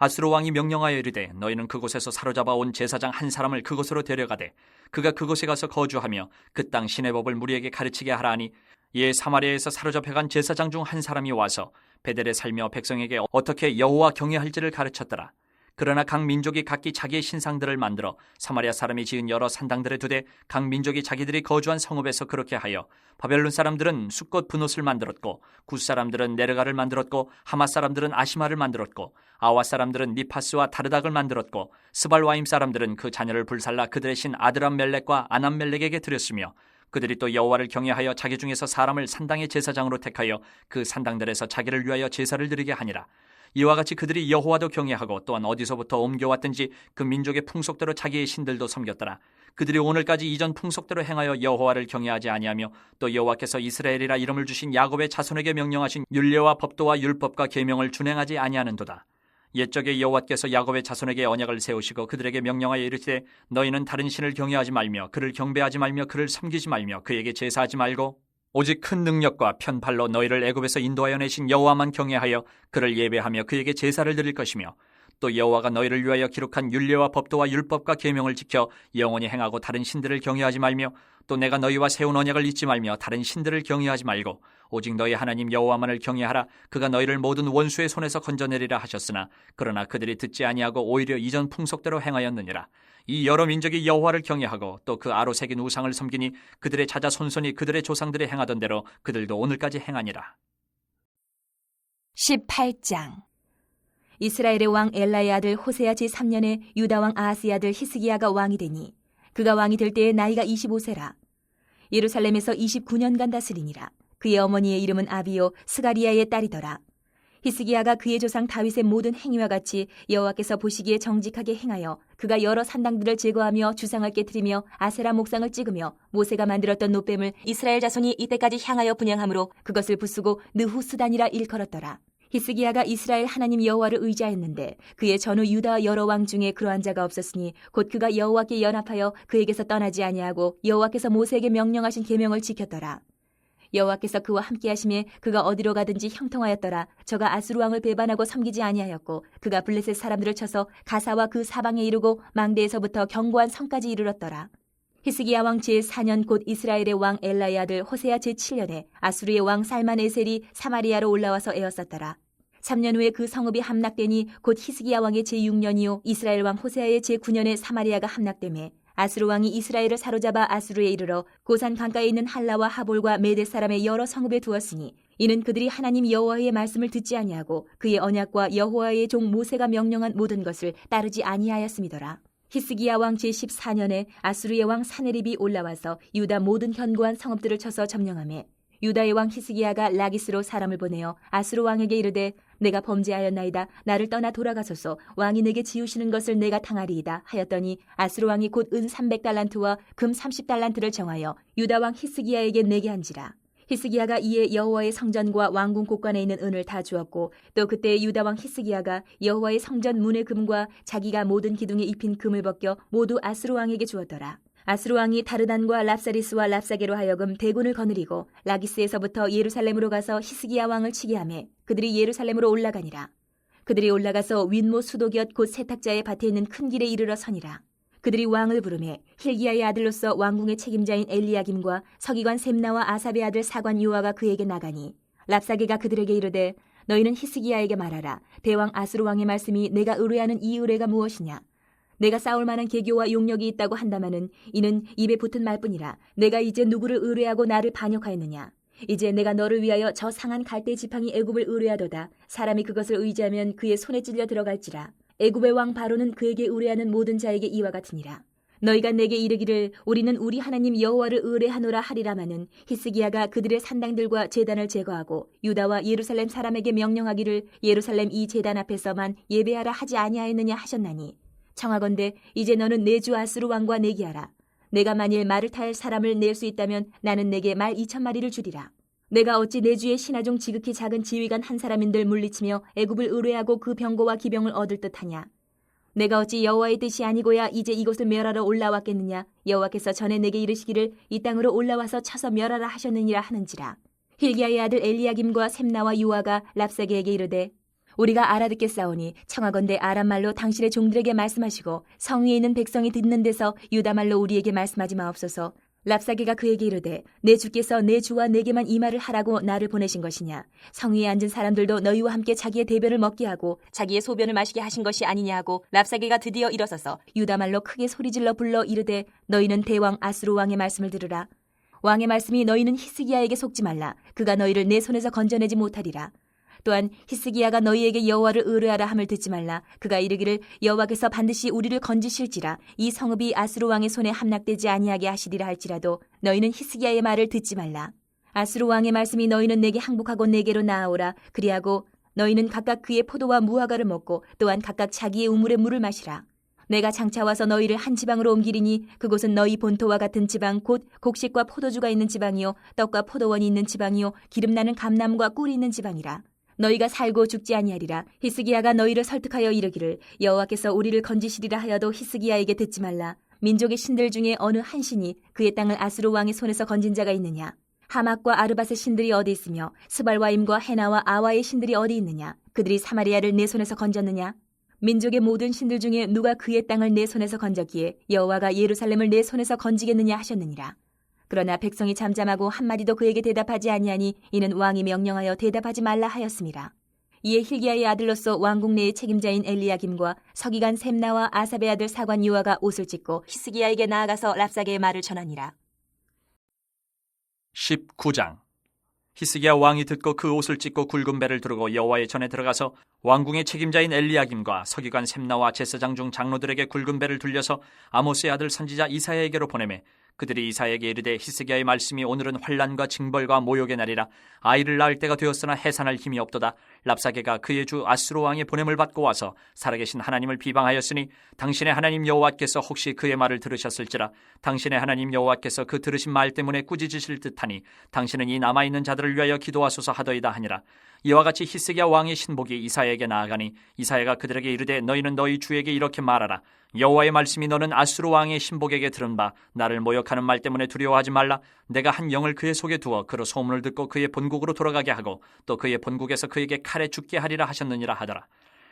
아수르 왕이 명령하여 이르되 너희는 그곳에서 사로잡아 온 제사장 한 사람을 그곳으로 데려가되 그가 그곳에 가서 거주하며 그 땅 신의 법을 무리에게 가르치게 하라 하니 이에 사마리아에서 사로잡혀간 제사장 중 한 사람이 와서 베델에 살며 백성에게 어떻게 여호와 경외할지를 가르쳤더라. 그러나 각 민족이 각기 자기의 신상들을 만들어 사마리아 사람이 지은 여러 산당들에 두되 각 민족이 자기들이 거주한 성읍에서 그렇게 하여 바벨론 사람들은 숫꽃 분옷을 만들었고 굿 사람들은 네르가를 만들었고 하맛 사람들은 아시마를 만들었고 아와 사람들은 니파스와 다르닥을 만들었고 스발와임 사람들은 그 자녀를 불살라 그들의 신 아드람멜렉과 아남멜렉에게 드렸으며 그들이 또 여호와를 경외하여 자기 중에서 사람을 산당의 제사장으로 택하여 그 산당들에서 자기를 위하여 제사를 드리게 하니라. 이와 같이 그들이 여호와도 경외하고 또한 어디서부터 옮겨왔든지 그 민족의 풍속대로 자기의 신들도 섬겼더라. 그들이 오늘까지 이전 풍속대로 행하여 여호와를 경외하지 아니하며 또 여호와께서 이스라엘이라 이름을 주신 야곱의 자손에게 명령하신 율례와 법도와 율법과 계명을 준행하지 아니하는도다. 옛적에 여호와께서 야곱의 자손에게 언약을 세우시고 그들에게 명령하여 이르시되 너희는 다른 신을 경외하지 말며 그를 경배하지 말며 그를 섬기지 말며 그에게 제사하지 말고 오직 큰 능력과 편팔로 너희를 애굽에서 인도하여 내신 여호와만 경외하여 그를 예배하며 그에게 제사를 드릴 것이며 또 여호와가 너희를 위하여 기록한 율례와 법도와 율법과 계명을 지켜 영원히 행하고 다른 신들을 경외하지 말며 또 내가 너희와 세운 언약을 잊지 말며 다른 신들을 경외하지 말고 오직 너희 하나님 여호와만을 경외하라. 그가 너희를 모든 원수의 손에서 건져내리라 하셨으나 그러나 그들이 듣지 아니하고 오히려 이전 풍속대로 행하였느니라. 이 여러 민족이 여호와를 경외하고 또 그 아로 새긴 우상을 섬기니 그들의 자자 손손이 그들의 조상들이 행하던 대로 그들도 오늘까지 행하니라. 18장. 이스라엘의 왕 엘라의 아들 호세아 제3년에 유다 왕 아하스의 아들 히스기야가 왕이 되니 그가 왕이 될 때의 나이가 25세라. 예루살렘에서 29년간 다스리니라. 그의 어머니의 이름은 아비요 스가리야의 딸이더라. 히스기야가 그의 조상 다윗의 모든 행위와 같이 여호와께서 보시기에 정직하게 행하여 그가 여러 산당들을 제거하며 주상을 깨뜨리며 아세라 목상을 찍으며 모세가 만들었던 노뱀을 이스라엘 자손이 이때까지 향하여 분향함으로 그것을 부수고 느후스단이라 일컬었더라. 히스기야가 이스라엘 하나님 여호와를 의지하였는데 그의 전후 유다 여러 왕 중에 그러한 자가 없었으니 곧 그가 여호와께 연합하여 그에게서 떠나지 아니하고 여호와께서 모세에게 명령하신 계명을 지켰더라. 여호와께서 그와 함께하심에 그가 어디로 가든지 형통하였더라. 저가 아수르 왕을 배반하고 섬기지 아니하였고 그가 블레셋 사람들을 쳐서 가사와 그 사방에 이르고 망대에서부터 견고한 성까지 이르렀더라. 히스기야 왕 제4년 곧 이스라엘의 왕 엘라의 아들 호세아 제7년에 아수르의 왕 살만에셀이 사마리아로 올라와서 에워쌌더라. 3년 후에 그 성읍이 함락되니 곧 히스기야 왕의 제6년이요 이스라엘 왕 호세아의 제9년에 사마리아가 함락되매 아수르 왕이 이스라엘을 사로잡아 아수르에 이르러 고산 강가에 있는 할라와 하볼과 메대 사람의 여러 성읍에 두었으니 이는 그들이 하나님 여호와의 말씀을 듣지 아니하고 그의 언약과 여호와의 종 모세가 명령한 모든 것을 따르지 아니하였음이더라. 히스기야 왕 제14년에 아수르의 왕 사네립이 올라와서 유다 모든 견고한 성읍들을 쳐서 점령하며 유다의 왕 히스기야가 라기스로 사람을 보내어 아수르 왕에게 이르되 내가 범죄하였나이다. 나를 떠나 돌아가소서. 왕이 내게 지우시는 것을 내가 당하리이다 하였더니 아수르 왕이 곧 은 300달란트와 금 30달란트를 정하여 유다 왕 히스기야에게 내게 한지라. 히스기야가 이에 여호와의 성전과 왕궁 곳간에 있는 은을 다 주었고 또 그때 유다 왕 히스기야가 여호와의 성전 문의 금과 자기가 모든 기둥에 입힌 금을 벗겨 모두 아수르 왕에게 주었더라. 아수르 왕이 다르단과 랍사리스와 랍사게로 하여금 대군을 거느리고 라기스에서부터 예루살렘으로 가서 히스기야 왕을 치게 하며 그들이 예루살렘으로 올라가니라. 그들이 올라가서 윗모 수도곁 곧 세탁자의 밭에 있는 큰 길에 이르러 서니라. 그들이 왕을 부르매 힐기야의 아들로서 왕궁의 책임자인 엘리야김과 서기관 셈나와 아삽의 아들 사관 요아가 그에게 나가니 랍사게가 그들에게 이르되 너희는 히스기야에게 말하라. 대왕 아수르 왕의 말씀이 내가 의뢰하는 이 의뢰가 무엇이냐. 내가 싸울 만한 계교와 용력이 있다고 한다마는 이는 입에 붙은 말뿐이라. 내가 이제 누구를 의뢰하고 나를 반역하였느냐. 이제 내가 너를 위하여 저 상한 갈대 지팡이 애굽을 의뢰하도다. 사람이 그것을 의지하면 그의 손에 찔려 들어갈지라. 애굽의 왕 바로는 그에게 의뢰하는 모든 자에게 이와 같으니라. 너희가 내게 이르기를 우리는 우리 하나님 여호와를 의뢰하노라 하리라마는 히스기야가 그들의 산당들과 제단을 제거하고 유다와 예루살렘 사람에게 명령하기를 예루살렘 이 제단 앞에서만 예배하라 하지 아니하였느냐 하셨나니 청하건대 이제 너는 내 주 아수르 왕과 내기하라. 내가 만일 말을 탈 사람을 낼 수 있다면 나는 내게 말 2,000마리를 주리라. 내가 어찌 내 주의 신하중 지극히 작은 지휘관 한 사람인들 물리치며 애굽을 의뢰하고 그 병거와 기병을 얻을 듯하냐. 내가 어찌 여호와의 뜻이 아니고야 이제 이곳을 멸하러 올라왔겠느냐. 여호와께서 전에 내게 이르시기를 이 땅으로 올라와서 쳐서 멸하라 하셨느니라 하는지라. 힐기야의 아들 엘리야김과 셈나와 요아가 랍사게에게 이르되 우리가 알아듣겠사오니 청하건대 아람말로 당신의 종들에게 말씀하시고 성위에 있는 백성이 듣는 데서 유다말로 우리에게 말씀하지 마옵소서. 랍사게가 그에게 이르되 내 주께서 내 주와 내게만 이 말을 하라고 나를 보내신 것이냐. 성위에 앉은 사람들도 너희와 함께 자기의 대변을 먹게 하고 자기의 소변을 마시게 하신 것이 아니냐 하고 랍사게가 드디어 일어서서 유다말로 크게 소리질러 불러 이르되 너희는 대왕 아수르 왕의 말씀을 들으라. 왕의 말씀이 너희는 히스기야에게 속지 말라. 그가 너희를 내 손에서 건져내지 못하리라. 또한 히스기야가 너희에게 여호와를 의뢰하라 함을 듣지 말라. 그가 이르기를 여호와께서 반드시 우리를 건지실지라 이 성읍이 아수르 왕의 손에 함락되지 아니하게 하시리라 할지라도 너희는 히스기야의 말을 듣지 말라. 아수르 왕의 말씀이 너희는 내게 항복하고 내게로 나아오라. 그리하고 너희는 각각 그의 포도와 무화과를 먹고 또한 각각 자기의 우물의 물을 마시라. 내가 장차 와서 너희를 한 지방으로 옮기리니 그곳은 너희 본토와 같은 지방 곧 곡식과 포도주가 있는 지방이요 떡과 포도원이 있는 지방이요 기름나는 감나무와 꿀이 있는 지방이라. 너희가 살고 죽지 아니하리라. 히스기야가 너희를 설득하여 이르기를 여호와께서 우리를 건지시리라 하여도 히스기야에게 듣지 말라. 민족의 신들 중에 어느 한 신이 그의 땅을 아수르 왕의 손에서 건진 자가 있느냐? 하맛과 아르밧의 신들이 어디 있으며 스발와임과 헤나와 아와의 신들이 어디 있느냐? 그들이 사마리아를 내 손에서 건졌느냐? 민족의 모든 신들 중에 누가 그의 땅을 내 손에서 건졌기에 여호와가 예루살렘을 내 손에서 건지겠느냐 하셨느니라. 그러나 백성이 잠잠하고 한마디도 그에게 대답하지 아니하니 이는 왕이 명령하여 대답하지 말라 하였음이라. 이에 힐기야의 아들로서 왕궁 내의 책임자인 엘리야김과 서기관 셈나와 아삽의 아들 사관 요아가 옷을 찢고 히스기야에게 나아가서 랍사게의 말을 전하니라. 19장. 히스기야 왕이 듣고 그 옷을 찢고 굵은 배를 두르고 여호와의 전에 들어가서 왕궁의 책임자인 엘리야김과 서기관 셈나와 제사장 중 장로들에게 굵은 배를 둘려서 아모스의 아들 선지자 이사야에게로 보내매 그들이 이사야에게 이르되 히스기야의 말씀이 오늘은 환난과 징벌과 모욕의 날이라. 아이를 낳을 때가 되었으나 해산할 힘이 없도다. 랍사게가 그의 주 아수르 왕의 보냄을 받고 와서 살아계신 하나님을 비방하였으니 당신의 하나님 여호와께서 혹시 그의 말을 들으셨을지라. 당신의 하나님 여호와께서 그 들으신 말 때문에 꾸짖으실 듯하니 당신은 이 남아있는 자들을 위하여 기도하소서 하더이다 하니라. 이와 같이 히스기야 왕의 신복이 이사야에게 나아가니 이사야가 그들에게 이르되 너희는 너희 주에게 이렇게 말하라. 여호와의 말씀이 너는 아수르 왕의 신복에게 들은 바 나를 모욕하는 말 때문에 두려워하지 말라. 내가 한 영을 그의 속에 두어 그로 소문을 듣고 그의 본국으로 돌아가게 하고 또 그의 본국에서 그에게 칼에 죽게 하리라 하셨느니라 하더라.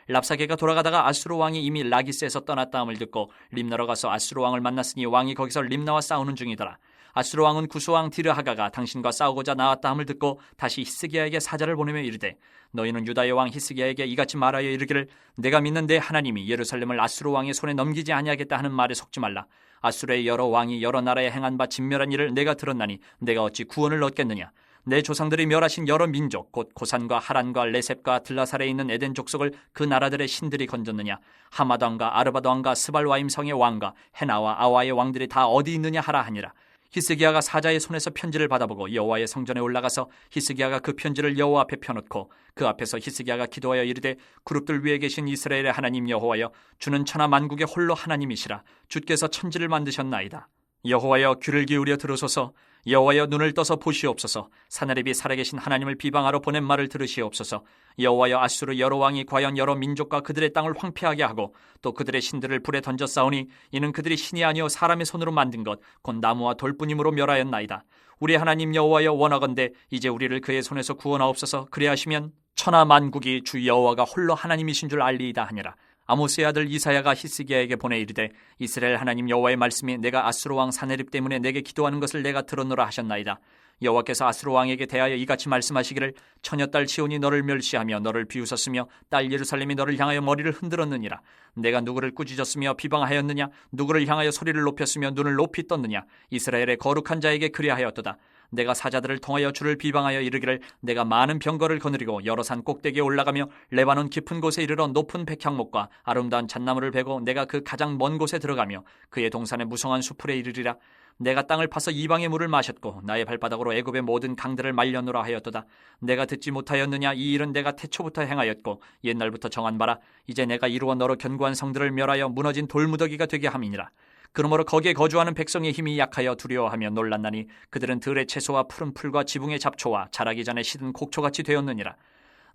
랍사게가 돌아가다가 아수르 왕이 이미 라기스에서 떠났다 함을 듣고 림나로 가서 아수르 왕을 만났으니 왕이 거기서 림나와 싸우는 중이더라. 아수르 왕은 구스왕 디르하가가 당신과 싸우고자 나왔다 함을 듣고 다시 히스기야에게 사자를 보내며 이르되 너희는 유다의 왕 히스기야에게 이같이 말하여 이르기를 내가 믿는 내 하나님이 예루살렘을 아수르 왕의 손에 넘기지 아니하겠다 하는 말에 속지 말라. 아수르의 여러 왕이 여러 나라에 행한 바 진멸한 일을 내가 들었나니 내가 어찌 구원을 얻겠느냐. 내 조상들이 멸하신 여러 민족 곧 고산과 하란과 레셉과 들라살에 있는 에덴 족속을 그 나라들의 신들이 건졌느냐. 하맛 왕과 아르밧 왕과 스발와임 성의 왕과 헤나와 아와의 왕들이 다 어디 있느냐 하라 하니라. 히스기야가 사자의 손에서 편지를 받아보고 여호와의 성전에 올라가서 히스기야가 그 편지를 여호와 앞에 펴놓고 그 앞에서 히스기야가 기도하여 이르되 그룹들 위에 계신 이스라엘의 하나님 여호와여 주는 천하 만국의 홀로 하나님이시라. 주께서 천지를 만드셨나이다. 여호와여 귀를 기울여 들으소서. 여호와여 눈을 떠서 보시옵소서. 사나립이 살아계신 하나님을 비방하러 보낸 말을 들으시옵소서. 여호와여 아수르 여러 왕이 과연 여러 민족과 그들의 땅을 황폐하게 하고 또 그들의 신들을 불에 던져 싸우니 이는 그들이 신이 아니요 사람의 손으로 만든 것 곧 나무와 돌뿐임으로 멸하였나이다. 우리 하나님 여호와여 원하건대 이제 우리를 그의 손에서 구원하옵소서. 그리하시면 천하 만국이 주 여호와가 홀로 하나님이신 줄 알리이다 하니라. 아모스의 아들 이사야가 히스기야에게 보내 이르되 이스라엘 하나님 여호와의 말씀이 내가 아수르 왕 사네립 때문에 내게 기도하는 것을 내가 들었노라 하셨나이다. 여호와께서 아수르 왕에게 대하여 이같이 말씀하시기를 처녀딸 시온이 너를 멸시하며 너를 비웃었으며 딸 예루살렘이 너를 향하여 머리를 흔들었느니라. 내가 누구를 꾸짖었으며 비방하였느냐. 누구를 향하여 소리를 높였으며 눈을 높이 떴느냐. 이스라엘의 거룩한 자에게 그리하였도다. 내가 사자들을 통하여 주를 비방하여 이르기를 내가 많은 병거를 거느리고 여러 산 꼭대기에 올라가며 레바논 깊은 곳에 이르러 높은 백향목과 아름다운 잣나무를 베고 내가 그 가장 먼 곳에 들어가며 그의 동산의 무성한 수풀에 이르리라. 내가 땅을 파서 이방의 물을 마셨고 나의 발바닥으로 애굽의 모든 강들을 말려놓으라 하였도다. 내가 듣지 못하였느냐. 이 일은 내가 태초부터 행하였고 옛날부터 정한 바라. 이제 내가 이루어 너로 견고한 성들을 멸하여 무너진 돌무더기가 되게 함이니라. 그러므로 거기에 거주하는 백성의 힘이 약하여 두려워하며 놀랐나니 그들은 들의 채소와 푸른 풀과 지붕의 잡초와 자라기 전에 시든 곡초같이 되었느니라.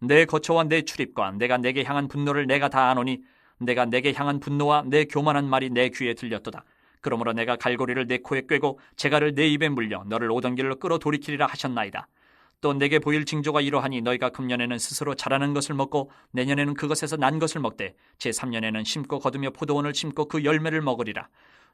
내 거처와 내 출입과 내가 내게 향한 분노를 내가 다 아노니 내가 내게 향한 분노와 내 교만한 말이 내 귀에 들렸도다. 그러므로 내가 갈고리를 내 코에 꿰고 재갈을 내 입에 물려 너를 오던 길로 끌어 돌이키리라 하셨나이다. 또 내게 보일 징조가 이러하니 너희가 금년에는 스스로 자라는 것을 먹고 내년에는 그것에서 난 것을 먹되 제3년에는 심고 거두며 포도원을 심고 그 열매를 먹으리라.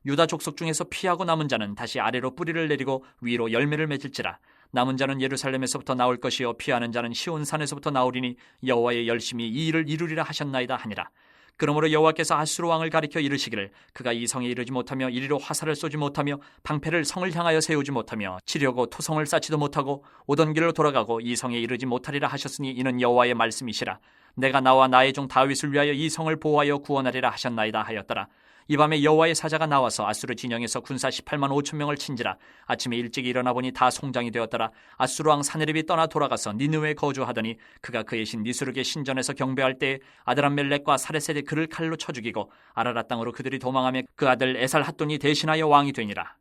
유다 족속 중에서 피하고 남은 자는 다시 아래로 뿌리를 내리고 위로 열매를 맺을지라. 남은 자는 예루살렘에서부터 나올 것이요 피하는 자는 시온산에서부터 나오리니 여호와의 열심히 이 일을 이루리라 하셨나이다 하니라. 그러므로 여호와께서 아수르 왕을 가리켜 이르시기를 그가 이 성에 이르지 못하며 이리로 화살을 쏘지 못하며 방패를 성을 향하여 세우지 못하며 치려고 토성을 쌓지도 못하고 오던 길로 돌아가고 이 성에 이르지 못하리라 하셨으니 이는 여호와의 말씀이시라. 내가 나와 나의 종 다윗을 위하여 이 성을 보호하여 구원하리라 하셨나이다 하였더라. 이 밤에 여호와의 사자가 나와서 아수르 진영에서 군사 18만 5천 명을 친지라. 아침에 일찍 일어나 보니 다 송장이 되었더라. 아수르 왕 사네립이 떠나 돌아가서 니느웨에 거주하더니 그가 그의 신 니스룩의 신전에서 경배할 때에 아드람멜렉과 사레셋이 그를 칼로 쳐 죽이고 아라랏 땅으로 그들이 도망하며 그 아들 에살핫돈이 대신하여 왕이 되니라.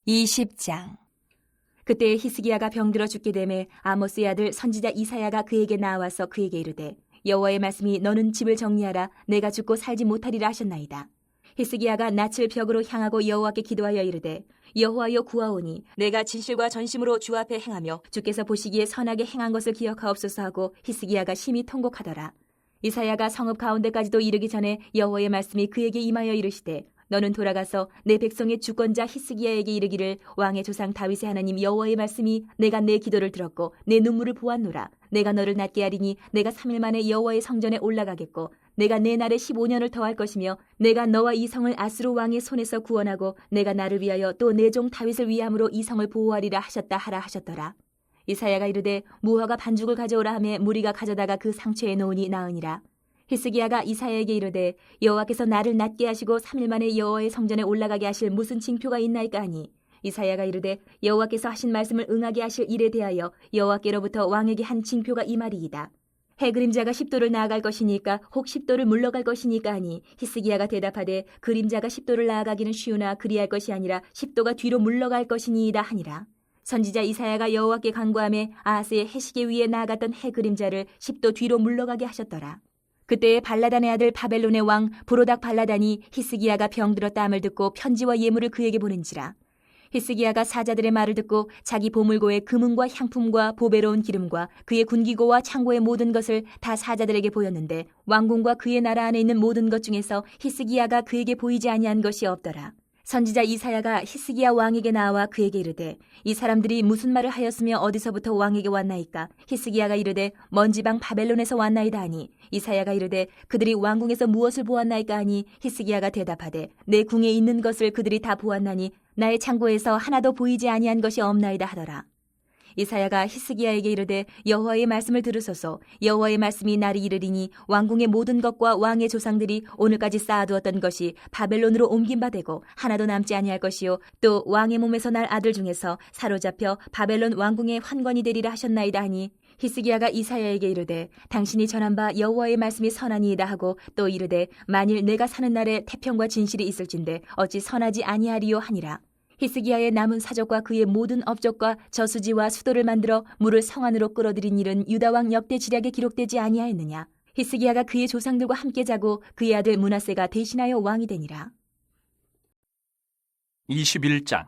20장. 그때 히스기야가 병들어 죽게 되매 아모스의 아들 선지자 이사야가 그에게 나와서 그에게 이르되 여호와의 말씀이 너는 집을 정리하라. 내가 죽고 살지 못하리라 하셨나이다. 히스기야가 낯을 벽으로 향하고 여호와께 기도하여 이르되 여호와여 구하오니 내가 진실과 전심으로 주 앞에 행하며 주께서 보시기에 선하게 행한 것을 기억하옵소서 하고 히스기야가 심히 통곡하더라. 이사야가 성읍 가운데까지도 이르기 전에 여호와의 말씀이 그에게 임하여 이르시되 너는 돌아가서 내 백성의 주권자 히스기야에게 이르기를 왕의 조상 다윗의 하나님 여호와의 말씀이 내가 내 기도를 들었고 내 눈물을 보았노라. 내가 너를 낫게 하리니 내가 3일 만에 여호와의 성전에 올라가겠고 내가 내 날에 15년을 더할 것이며 내가 너와 이 성을 아수르 왕의 손에서 구원하고 내가 나를 위하여 또 내 종 다윗을 위함으로 이 성을 보호하리라 하셨다 하라 하셨더라. 이사야가 이르되 무화과 반죽을 가져오라 하매 무리가 가져다가 그 상처에 놓으니 나으니라. 히스기야가 이사야에게 이르되 여호와께서 나를 낫게 하시고 3일 만에 여호와의 성전에 올라가게 하실 무슨 징표가 있나이까 하니 이사야가 이르되 여호와께서 하신 말씀을 응하게 하실 일에 대하여 여호와께로부터 왕에게 한 징표가 이 말이이다. 해 그림자가 10도를 나아갈 것이니까 혹 10도를 물러갈 것이니까 하니 히스기야가 대답하되 그림자가 10도를 나아가기는 쉬우나 그리할 것이 아니라 10도가 뒤로 물러갈 것이니이다 하니라. 선지자 이사야가 여호와께 간구하며 아하스의 해시계 위에 나아갔던 해 그림자를 10도 뒤로 물러가게 하셨더라. 그때에 발라단의 아들 바벨론의 왕 브로닥 발라단이 히스기야가 병들었다함을 듣고 편지와 예물을 그에게 보낸지라. 히스기야가 사자들의 말을 듣고 자기 보물고의 금은과 향품과 보배로운 기름과 그의 군기고와 창고의 모든 것을 다 사자들에게 보였는데 왕궁과 그의 나라 안에 있는 모든 것 중에서 히스기야가 그에게 보이지 아니한 것이 없더라. 선지자 이사야가 히스기야 왕에게 나와 그에게 이르되 이 사람들이 무슨 말을 하였으며 어디서부터 왕에게 왔나이까? 히스기야가 이르되 먼 지방 바벨론에서 왔나이다 하니 이사야가 이르되 그들이 왕궁에서 무엇을 보았나이까 하니 히스기야가 대답하되 내 궁에 있는 것을 그들이 다 보았나니 나의 창고에서 하나도 보이지 아니한 것이 없나이다 하더라. 이사야가 히스기야에게 이르되 여호와의 말씀을 들으소서. 여호와의 말씀이 날이 이르리니 왕궁의 모든 것과 왕의 조상들이 오늘까지 쌓아두었던 것이 바벨론으로 옮긴 바 되고 하나도 남지 아니할 것이요 또 왕의 몸에서 날 아들 중에서 사로잡혀 바벨론 왕궁의 환관이 되리라 하셨나이다 하니 히스기야가 이사야에게 이르되 당신이 전한 바 여호와의 말씀이 선하니이다 하고 또 이르되 만일 내가 사는 날에 태평과 진실이 있을진데 어찌 선하지 아니하리요 하니라. 히스기야의 남은 사적과 그의 모든 업적과 저수지와 수도를 만들어 물을 성 안으로 끌어들인 일은 유다왕 역대 지략에 기록되지 아니하였느냐. 히스기야가 그의 조상들과 함께 자고 그의 아들 므낫세가 대신하여 왕이 되니라. 21장.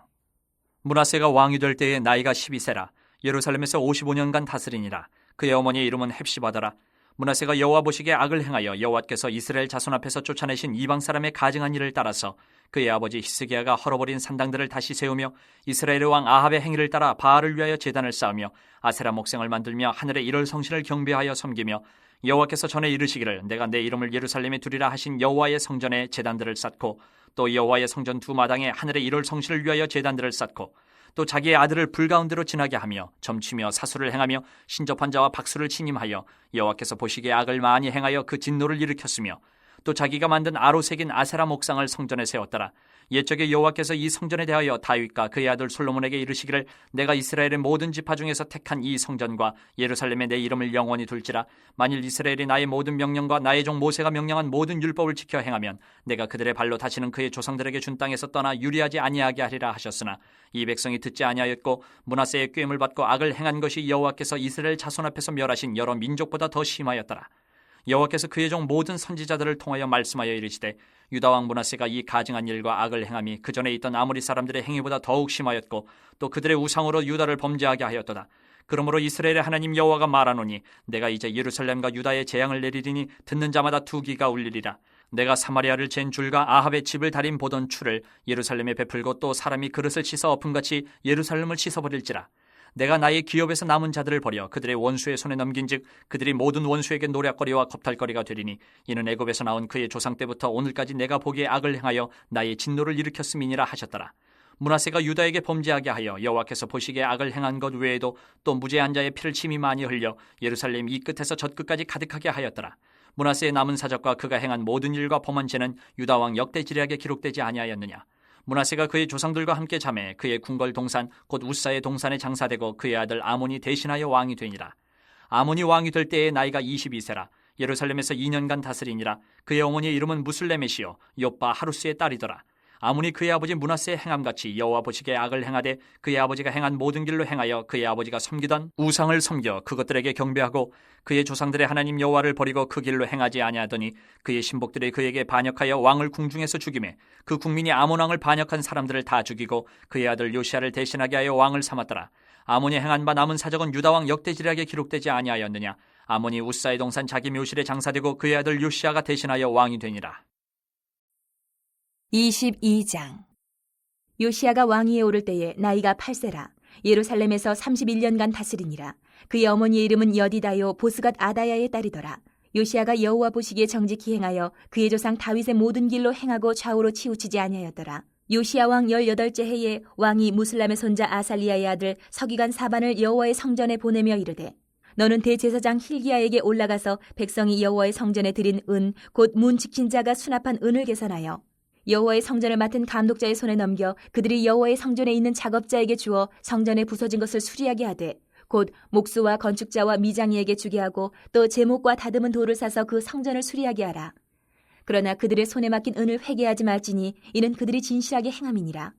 므낫세가 왕이 될 때에 나이가 12세라. 예루살렘에서 55년간 다스리니라. 그의 어머니의 이름은 헵시바더라. 므낫세가 여호와 보시기에 악을 행하여 여호와께서 이스라엘 자손 앞에서 쫓아내신 이방 사람의 가증한 일을 따라서 그의 아버지 히스기야가 헐어버린 산당들을 다시 세우며 이스라엘의 왕 아합의 행위를 따라 바알을 위하여 제단을 쌓으며 아세라 목생을 만들며 하늘의 일월 성신을 경배하여 섬기며 여호와께서 전에 이르시기를 내가 내 이름을 예루살렘에 두리라 하신 여호와의 성전에 제단들을 쌓고 또 여호와의 성전 두 마당에 하늘의 일월 성신을 위하여 제단들을 쌓고 또 자기의 아들을 불 가운데로 지나게 하며 점치며 사수를 행하며 신접한 자와 박수를 침임하여 여호와께서 보시기에 악을 많이 행하여 그 진노를 일으켰으며 또 자기가 만든 아로 새긴 아세라 목상을 성전에 세웠더라. 옛적에 여호와께서 이 성전에 대하여 다윗과 그의 아들 솔로몬에게 이르시기를 내가 이스라엘의 모든 지파 중에서 택한 이 성전과 예루살렘에 내 이름을 영원히 둘지라. 만일 이스라엘이 나의 모든 명령과 나의 종 모세가 명령한 모든 율법을 지켜 행하면 내가 그들의 발로 다시는 그의 조상들에게 준 땅에서 떠나 유리하지 아니하게 하리라 하셨으나 이 백성이 듣지 아니하였고 므낫세의 꾀임을 받고 악을 행한 것이 여호와께서 이스라엘 자손 앞에서 멸하신 여러 민족보다 더 심하였더라. 여호와께서 그의 종 모든 선지자들을 통하여 말씀하여 이르시되 유다 왕 므낫세가 이 가증한 일과 악을 행함이 그 전에 있던 아모리 사람들의 행위보다 더욱 심하였고 또 그들의 우상으로 유다를 범죄하게 하였도다. 그러므로 이스라엘의 하나님 여호와가 말하노니 내가 이제 예루살렘과 유다에 재앙을 내리리니 듣는 자마다 투기가 울리리라. 내가 사마리아를 잰 줄과 아합의 집을 달인 보던 추를 예루살렘에 베풀고 또 사람이 그릇을 씻어 엎음같이 예루살렘을 씻어버릴지라. 내가 나의 기업에서 남은 자들을 버려 그들의 원수의 손에 넘긴즉 그들이 모든 원수에게 노략거리와 겁탈거리가 되리니 이는 애굽에서 나온 그의 조상 때부터 오늘까지 내가 보기에 악을 행하여 나의 진노를 일으켰음이니라 하셨더라. 므낫세가 유다에게 범죄하게 하여 여호와께서 보시기에 악을 행한 것 외에도 또 무죄한 자의 피를 심히 많이 흘려 예루살렘 이 끝에서 저 끝까지 가득하게 하였더라. 므낫세의 남은 사적과 그가 행한 모든 일과 범한 죄는 유다 왕 역대지략에 기록되지 아니하였느냐. 므낫세가 그의 조상들과 함께 잠에 그의 궁궐 동산 곧 우사의 동산에 장사되고 그의 아들 아몬이 대신하여 왕이 되니라. 아몬이 왕이 될 때에 나이가 22세라. 예루살렘에서 2년간 다스리니라. 그의 어머니의 이름은 무슬레메시요 욥바 하루스의 딸이더라. 아몬이 그의 아버지 므낫세의 행함같이 여호와 보시기에 악을 행하되 그의 아버지가 행한 모든 길로 행하여 그의 아버지가 섬기던 우상을 섬겨 그것들에게 경배하고 그의 조상들의 하나님 여호와를 버리고 그 길로 행하지 아니하더니 그의 신복들이 그에게 반역하여 왕을 궁중에서 죽이매 그 국민이 아몬 왕을 반역한 사람들을 다 죽이고 그의 아들 요시아를 대신하게 하여 왕을 삼았더라. 아몬이 행한 바 남은 사적은 유다 왕 역대지략에 기록되지 아니하였느냐. 아몬이 우사의 동산 자기 묘실에 장사되고 그의 아들 요시아가 대신하여 왕이 되니라. 22장. 요시아가 왕위에 오를 때에 나이가 8세라. 예루살렘에서 31년간 다스리니라. 그의 어머니의 이름은 여디다요 보스갓 아다야의 딸이더라. 요시아가 여호와 보시기에 정직히 행하여 그의 조상 다윗의 모든 길로 행하고 좌우로 치우치지 아니하였더라. 요시아 왕 18째 해에 왕이 무슬람의 손자 아살리야의 아들 서기관 사반을 여호와의 성전에 보내며 이르되 너는 대제사장 힐기야에게 올라가서 백성이 여호와의 성전에 드린 은 곧 문 지킨 자가 수납한 은을 계산하여 여호와의 성전을 맡은 감독자의 손에 넘겨 그들이 여호와의 성전에 있는 작업자에게 주어 성전에 부서진 것을 수리하게 하되 곧 목수와 건축자와 미장이에게 주게 하고 또 제목과 다듬은 돌을 사서 그 성전을 수리하게 하라. 그러나 그들의 손에 맡긴 은을 회개하지 말지니 이는 그들이 진실하게 행함이니라.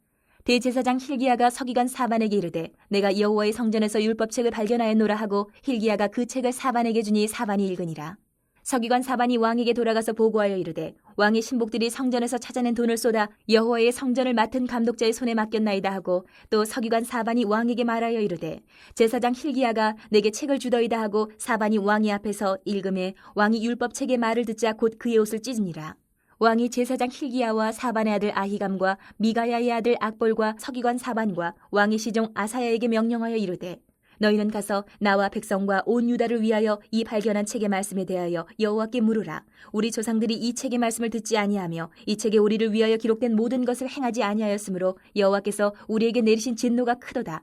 대제사장 힐기야가 서기관 사반에게 이르되 내가 여호와의 성전에서 율법책을 발견하였노라 하고 힐기야가 그 책을 사반에게 주니 사반이 읽으니라. 서기관 사반이 왕에게 돌아가서 보고하여 이르되 왕의 신복들이 성전에서 찾아낸 돈을 쏟아 여호와의 성전을 맡은 감독자의 손에 맡겼나이다 하고 또 서기관 사반이 왕에게 말하여 이르되 제사장 힐기야가 내게 책을 주더이다 하고 사반이 왕의 앞에서 읽음에 왕이 율법책의 말을 듣자 곧 그의 옷을 찢으니라. 왕이 제사장 힐기야와 사반의 아들 아히감과 미가야의 아들 악볼과 서기관 사반과 왕의 시종 아사야에게 명령하여 이르되 너희는 가서 나와 백성과 온 유다를 위하여 이 발견한 책의 말씀에 대하여 여호와께 물으라. 우리 조상들이 이 책의 말씀을 듣지 아니하며 이 책에 우리를 위하여 기록된 모든 것을 행하지 아니하였으므로 여호와께서 우리에게 내리신 진노가 크도다.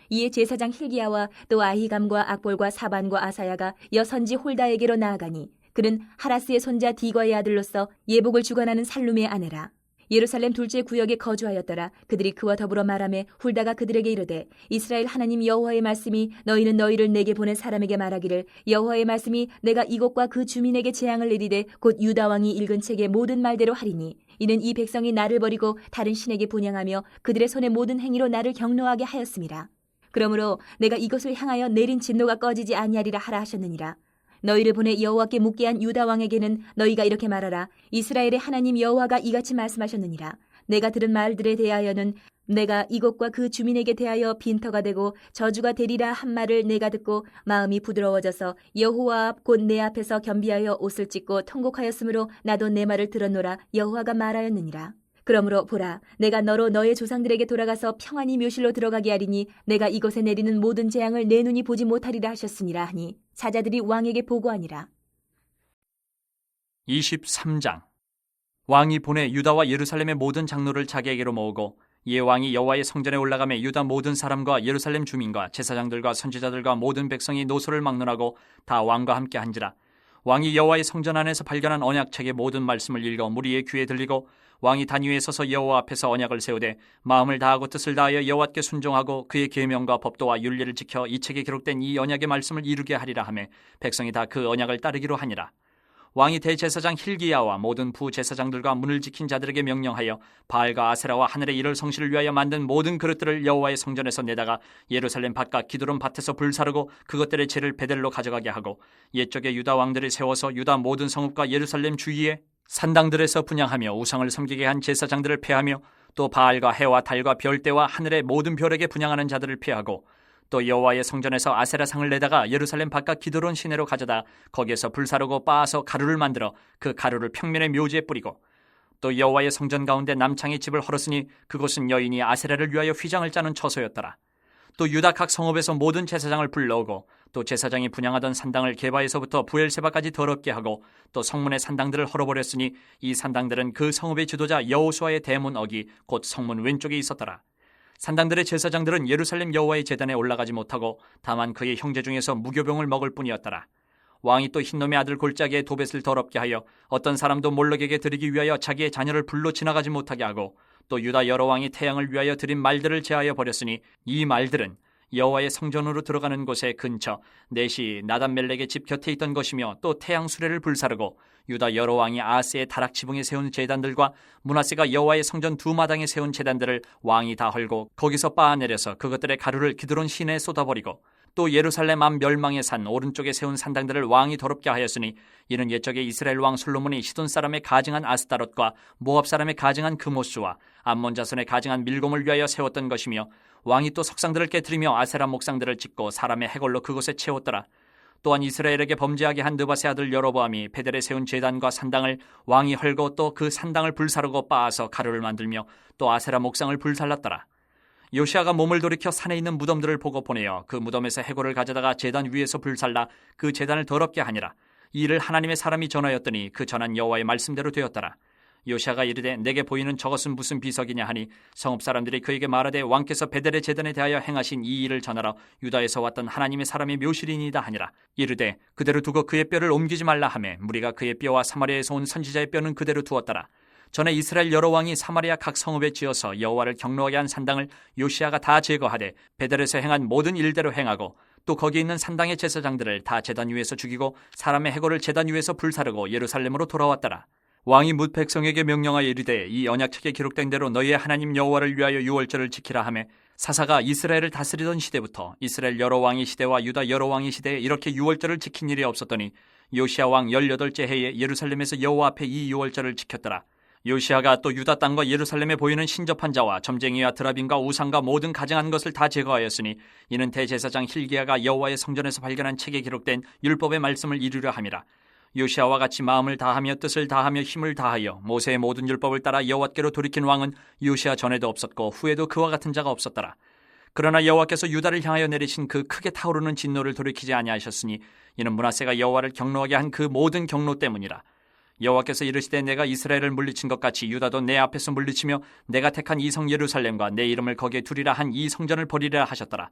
이에 제사장 힐기야와 또 아히감과 악볼과 사반과 아사야가 여선지 홀다에게로 나아가니 그는 하라스의 손자 디과의 아들로서 예복을 주관하는 살룸의 아내라. 예루살렘 둘째 구역에 거주하였더라. 그들이 그와 더불어 말하매 훌다가 그들에게 이르되 이스라엘 하나님 여호와의 말씀이 너희는 너희를 내게 보낸 사람에게 말하기를 여호와의 말씀이 내가 이곳과 그 주민에게 재앙을 내리되 곧 유다 왕이 읽은 책의 모든 말대로 하리니 이는 이 백성이 나를 버리고 다른 신에게 분향하며 그들의 손의 모든 행위로 나를 경노하게 하였음이라. 그러므로 내가 이것을 향하여 내린 진노가 꺼지지 아니하리라 하라 하셨느니라. 너희를 보내 여호와께 묻게 한 유다 왕에게는 너희가 이렇게 말하라. 이스라엘의 하나님 여호와가 이같이 말씀하셨느니라. 내가 들은 말들에 대하여는 내가 이곳과 그 주민에게 대하여 빈터가 되고 저주가 되리라 한 말을 내가 듣고 마음이 부드러워져서 여호와 앞 곧 내 앞에서 겸비하여 옷을 찢고 통곡하였으므로 나도 내 말을 들었노라. 여호와가 말하였느니라. 그러므로 보라, 내가 너로 너의 조상들에게 돌아가서 평안히 묘실로 들어가게 하리니 내가 이곳에 내리는 모든 재앙을 내 눈이 보지 못하리라 하셨으니라 하니 사자들이 왕에게 보고하니라. 23장. 왕이 보내 유다와 예루살렘의 모든 장로를 자기에게로 모으고 이에 왕이 여호와의 성전에 올라가며 유다 모든 사람과 예루살렘 주민과 제사장들과 선지자들과 모든 백성이 노소를 막론하고 다 왕과 함께 한지라. 왕이 여호와의 성전 안에서 발견한 언약책의 모든 말씀을 읽어 무리의 귀에 들리고 왕이 단 위에 서서 여호와 앞에서 언약을 세우되 마음을 다하고 뜻을 다하여 여호와께 순종하고 그의 계명과 법도와 윤리를 지켜 이 책에 기록된 이 언약의 말씀을 이루게 하리라 하며 백성이 다 그 언약을 따르기로 하니라. 왕이 대제사장 힐기야와 모든 부제사장들과 문을 지킨 자들에게 명령하여 바알과 아세라와 하늘의 이를 성실을 위하여 만든 모든 그릇들을 여호와의 성전에서 내다가 예루살렘 바깥 기드론 밭에서 불사르고 그것들의 재를 베델로 가져가게 하고 옛적에 유다 왕들을 세워서 유다 모든 성읍과 예루살렘 주위에 산당들에서 분향하며 우상을 섬기게 한 제사장들을 폐하며 또 바알과 해와 달과 별대와 하늘의 모든 별에게 분향하는 자들을 폐하고 또 여호와의 성전에서 아세라상을 내다가 예루살렘 바깥 기드론 시내로 가져다 거기에서 불사르고 빻아서 가루를 만들어 그 가루를 평면의 묘지에 뿌리고 또 여호와의 성전 가운데 남창의 집을 헐었으니 그곳은 여인이 아세라를 위하여 휘장을 짜는 처소였더라. 또 유다 각 성읍에서 모든 제사장을 불러오고 또 제사장이 분향하던 산당을 게바에서부터 부엘세바까지 더럽게 하고 또 성문의 산당들을 헐어버렸으니 이 산당들은 그 성읍의 지도자 여호수아의 대문 어기 곧 성문 왼쪽에 있었더라. 산당들의 제사장들은 예루살렘 여호와의 제단에 올라가지 못하고 다만 그의 형제 중에서 무교병을 먹을 뿐이었더라. 왕이 또 흰놈의 아들 골짜기에 도벳을 더럽게 하여 어떤 사람도 몰록에게 드리기 위하여 자기의 자녀를 불로 지나가지 못하게 하고 또 유다 여러 왕이 태양을 위하여 드린 말들을 제하여 버렸으니 이 말들은 여호와의 성전으로 들어가는 곳의 근처 넷이 나단멜렉의 집 곁에 있던 것이며 또 태양 수레를 불사르고 유다 여러 왕이 아하스의 다락 지붕에 세운 제단들과 므낫세가 여호와의 성전 두 마당에 세운 제단들을 왕이 다 헐고 거기서 빻아내려서 그것들의 가루를 기드론 시내에 쏟아버리고 또 예루살렘 앞 멸망의 산 오른쪽에 세운 산당들을 왕이 더럽게 하였으니 이는 옛적에 이스라엘 왕 솔로몬이 시돈 사람의 가증한 아스타롯과 모압 사람의 가증한 그모스와 암몬 자손의 가증한 밀곰을 위하여 세웠던 것이며 왕이 또 석상들을 깨뜨리며 아세라 목상들을 짓고 사람의 해골로 그곳에 채웠더라. 또한 이스라엘에게 범죄하게 한 느밧의 아들 여로보암이 베델에 세운 제단과 산당을 왕이 헐고 또 그 산당을 불사르고 빻아서 가루를 만들며 또 아세라 목상을 불살랐더라. 요시아가 몸을 돌이켜 산에 있는 무덤들을 보고 보내어 그 무덤에서 해골을 가져다가 제단 위에서 불살라 그 제단을 더럽게 하니라. 이 일을 하나님의 사람이 전하였더니 그 전한 여호와의 말씀대로 되었더라. 요시아가 이르되 내게 보이는 저것은 무슨 비석이냐 하니 성읍 사람들이 그에게 말하되 왕께서 베델의 제단에 대하여 행하신 이 일을 전하러 유다에서 왔던 하나님의 사람이 묘실이니이다 하니라. 이르되 그대로 두고 그의 뼈를 옮기지 말라 하매 무리가 그의 뼈와 사마리아에서 온 선지자의 뼈는 그대로 두었더라. 전에 이스라엘 여러 왕이 사마리아 각 성읍에 지어서 여호와를 경노하게 한 산당을 요시아가 다 제거하되 베델에서 행한 모든 일대로 행하고 또 거기 있는 산당의 제사장들을 다 제단 위에서 죽이고 사람의 해골을 제단 위에서 불사르고 예루살렘으로 돌아왔더라. 왕이 뭇 백성에게 명령하여 이르되 이 언약책에 기록된 대로 너희의 하나님 여호와를 위하여 유월절을 지키라 하매 사사가 이스라엘을 다스리던 시대부터 이스라엘 여러 왕의 시대와 유다 여러 왕의 시대에 이렇게 유월절을 지킨 일이 없었더니 요시아 왕 18째 해에 예루살렘에서 여호와 앞에 이 유월절을 지켰더라. 요시아가 또 유다 땅과 예루살렘에 보이는 신접한 자와 점쟁이와 드라빔과 우상과 모든 가증한 것을 다 제거하였으니 이는 대제사장 hil기야가 여호와의 성전에서 발견한 책에 기록된 율법의 말씀을 이루려 함이라. 요시아와 같이 마음을 다하며 뜻을 다하며 힘을 다하여 모세의 모든 율법을 따라 여호와께로 돌이킨 왕은 요시아 전에도 없었고 후에도 그와 같은 자가 없었더라. 그러나 여호와께서 유다를 향하여 내리신 그 크게 타오르는 진노를 돌이키지 아니하셨으니 이는 므낫세가 여호와를 경노하게 한 그 모든 경노 때문이라. 여호와께서 이르시되 내가 이스라엘을 물리친 것 같이 유다도 내 앞에서 물리치며 내가 택한 이 성 예루살렘과 내 이름을 거기에 두리라 한 이 성전을 버리라 하셨더라.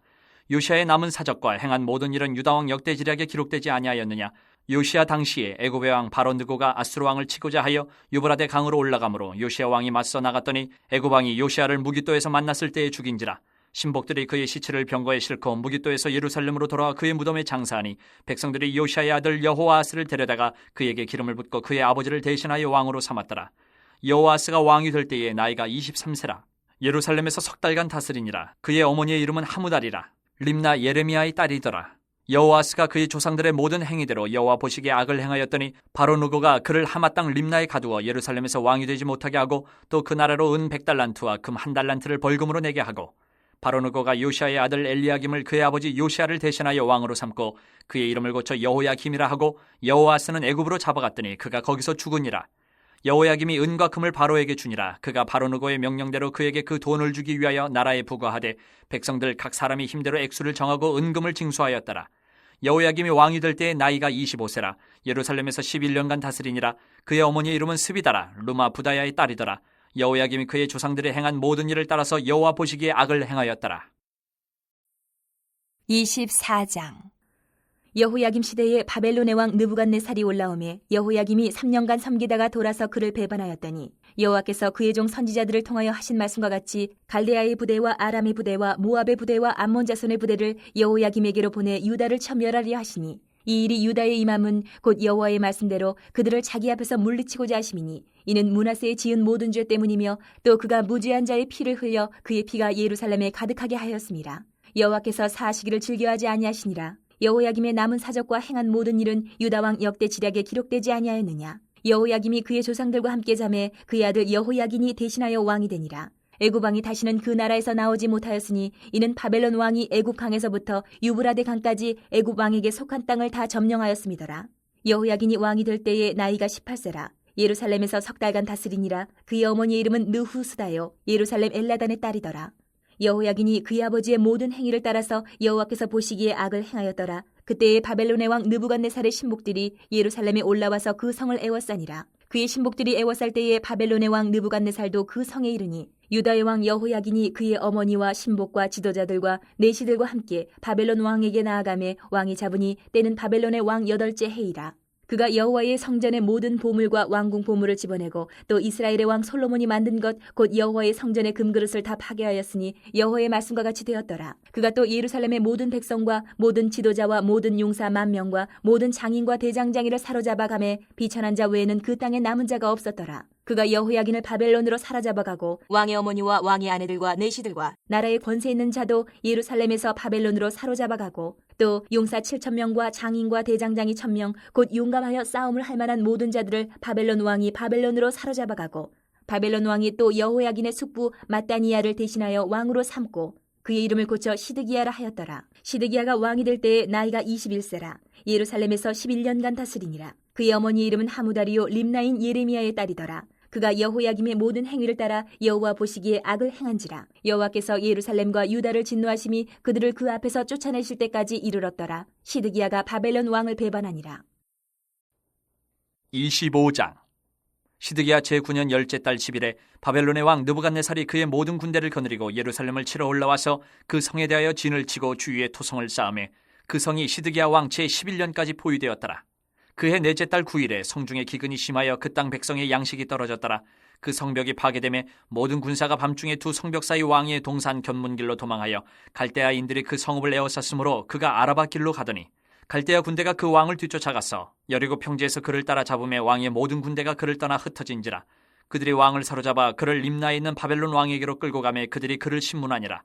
요시아의 남은 사적과 행한 모든 일은 유다왕 역대지략에 기록되지 아니하였느냐. 요시아 당시에 애굽의 왕 바로느고가 아수르 왕을 치고자 하여 유브라데 강으로 올라가므로 요시아 왕이 맞서 나갔더니 애굽 왕이 요시아를 무깃도에서 만났을 때에 죽인지라. 신복들이 그의 시체를 병거에 싣고 무깃도에서 예루살렘으로 돌아와 그의 무덤에 장사하니 백성들이 요시아의 아들 여호아스를 데려다가 그에게 기름을 붓고 그의 아버지를 대신하여 왕으로 삼았더라. 여호아스가 왕이 될 때에 나이가 23세라. 예루살렘에서 석 달간 다스리니라. 그의 어머니의 이름은 하무달이라. 림나 예레미야의 딸이더라. 여호아스가 그의 조상들의 모든 행위대로 여호와 보시기에 악을 행하였더니 바로누고가 그를 하마 땅 림나에 가두어 예루살렘에서 왕이 되지 못하게 하고 또 그 나라로 은 100달란트와 금 1달란트를 벌금으로 내게 하고 바로누고가 요시아의 아들 엘리야김을 그의 아버지 요시아를 대신하여 왕으로 삼고 그의 이름을 고쳐 여호야김이라 하고 여호아스는 애굽으로 잡아갔더니 그가 거기서 죽으니라. 여호야김이 은과 금을 바로에게 주니라. 그가 바로누고의 명령대로 그에게 그 돈을 주기 위하여 나라에 부과하되 백성들 각 사람이 힘대로 액수를 정하고 은금을 징수하였더라. 여호야김이 왕이 될 때에 나이가 25세라. 예루살렘에서 11년간 다스리니라. 그의 어머니의 이름은 스비다라. 루마 부다야의 딸이더라. 여호야김이 그의 조상들이 행한 모든 일을 따라서 여호와 보시기에 악을 행하였더라. 24장. 여호야김 시대에 바벨론의 왕 느부갓네살이 올라오매 여호야김이 3년간 섬기다가 돌아서 그를 배반하였더니 여호와께서 그의 종 선지자들을 통하여 하신 말씀과 같이 갈대아의 부대와 아람의 부대와 모압의 부대와 암몬 자손의 부대를 여호야김에게로 보내 유다를 쳐멸하려 하시니 이 일이 유다의 임함은 곧 여호와의 말씀대로 그들을 자기 앞에서 물리치고자 하심이니 이는 므낫세의 지은 모든 죄 때문이며 또 그가 무죄한 자의 피를 흘려 그의 피가 예루살렘에 가득하게 하였습니다. 여호와께서 사하시기를 즐겨하지 아니하시니라. 여호야김의 남은 사적과 행한 모든 일은 유다왕 역대지략에 기록되지 아니하였느냐. 여호야김이 그의 조상들과 함께 잠에 그의 아들 여호야긴이 대신하여 왕이 되니라. 애굽 왕이 다시는 그 나라에서 나오지 못하였으니 이는 바벨론 왕이 애굽 강에서부터 유브라데 강까지 애굽 왕에게 속한 땅을 다 점령하였음이더라. 여호야긴이 왕이 될 때에 나이가 18세라. 예루살렘에서 석 달간 다스리니라. 그의 어머니의 이름은 느후스다요 예루살렘 엘라단의 딸이더라. 여호야긴이 그의 아버지의 모든 행위를 따라서 여호와께서 보시기에 악을 행하였더라. 그때에 바벨론의 왕 느부갓네살의 신복들이 예루살렘에 올라와서 그 성을 애워싸니라. 그의 신복들이 애워쌀 때에 바벨론의 왕 느부갓네살도 그 성에 이르니 유다의 왕 여호야긴이 그의 어머니와 신복과 지도자들과 내시들과 함께 바벨론 왕에게 나아가매 왕이 잡으니 때는 바벨론의 왕 8째 해이라. 그가 여호와의 성전의 모든 보물과 왕궁 보물을 집어내고 또 이스라엘의 왕 솔로몬이 만든 것 곧 여호와의 성전의 금그릇을 다 파괴하였으니 여호와의 말씀과 같이 되었더라. 그가 또 예루살렘의 모든 백성과 모든 지도자와 모든 용사 10,000명과 모든 장인과 대장장이를 사로잡아 가매 비천한 자 외에는 그 땅에 남은 자가 없었더라. 그가 여호야긴을 바벨론으로 사로잡아가고 왕의 어머니와 왕의 아내들과 내시들과 나라의 권세 있는 자도 예루살렘에서 바벨론으로 사로잡아가고 또 용사 7,000명과 장인과 대장장이 1,000명 곧 용감하여 싸움을 할 만한 모든 자들을 바벨론 왕이 바벨론으로 사로잡아가고 바벨론 왕이 또 여호야긴의 숙부 마따니야를 대신하여 왕으로 삼고 그의 이름을 고쳐 시드기야라 하였더라. 시드기야가 왕이 될 때에 나이가 21세라. 예루살렘에서 11년간 다스리니라. 그의 어머니의 이름은 하무다리요 림나인 예레미야의 딸이더라. 그가 여호야김의 모든 행위를 따라 여호와 보시기에 악을 행한지라. 여호와께서 예루살렘과 유다를 진노하심이 그들을 그 앞에서 쫓아내실 때까지 이르렀더라. 시드기야가 바벨론 왕을 배반하니라. 25장. 시드기야 제9년 10째 달 10일에 바벨론의 왕 느부갓네살이 그의 모든 군대를 거느리고 예루살렘을 치러 올라와서 그 성에 대하여 진을 치고 주위에 토성을 쌓음에 그 성이 시드기야 왕 제11년까지 포위되었더라. 그해 넷째 달 9일에 성중에 기근이 심하여 그 땅 백성의 양식이 떨어졌더라. 그 성벽이 파괴되매 모든 군사가 밤중에 두 성벽 사이 왕의 동산 견문길로 도망하여 갈대아인들이 그 성읍을 에워쌌으므로 그가 아라바 길로 가더니 갈대아 군대가 그 왕을 뒤쫓아가서 여리고 평지에서 그를 따라 잡음에 왕의 모든 군대가 그를 떠나 흩어진지라. 그들이 왕을 사로잡아 그를 림나에 있는 바벨론 왕에게로 끌고 가매 그들이 그를 신문하니라.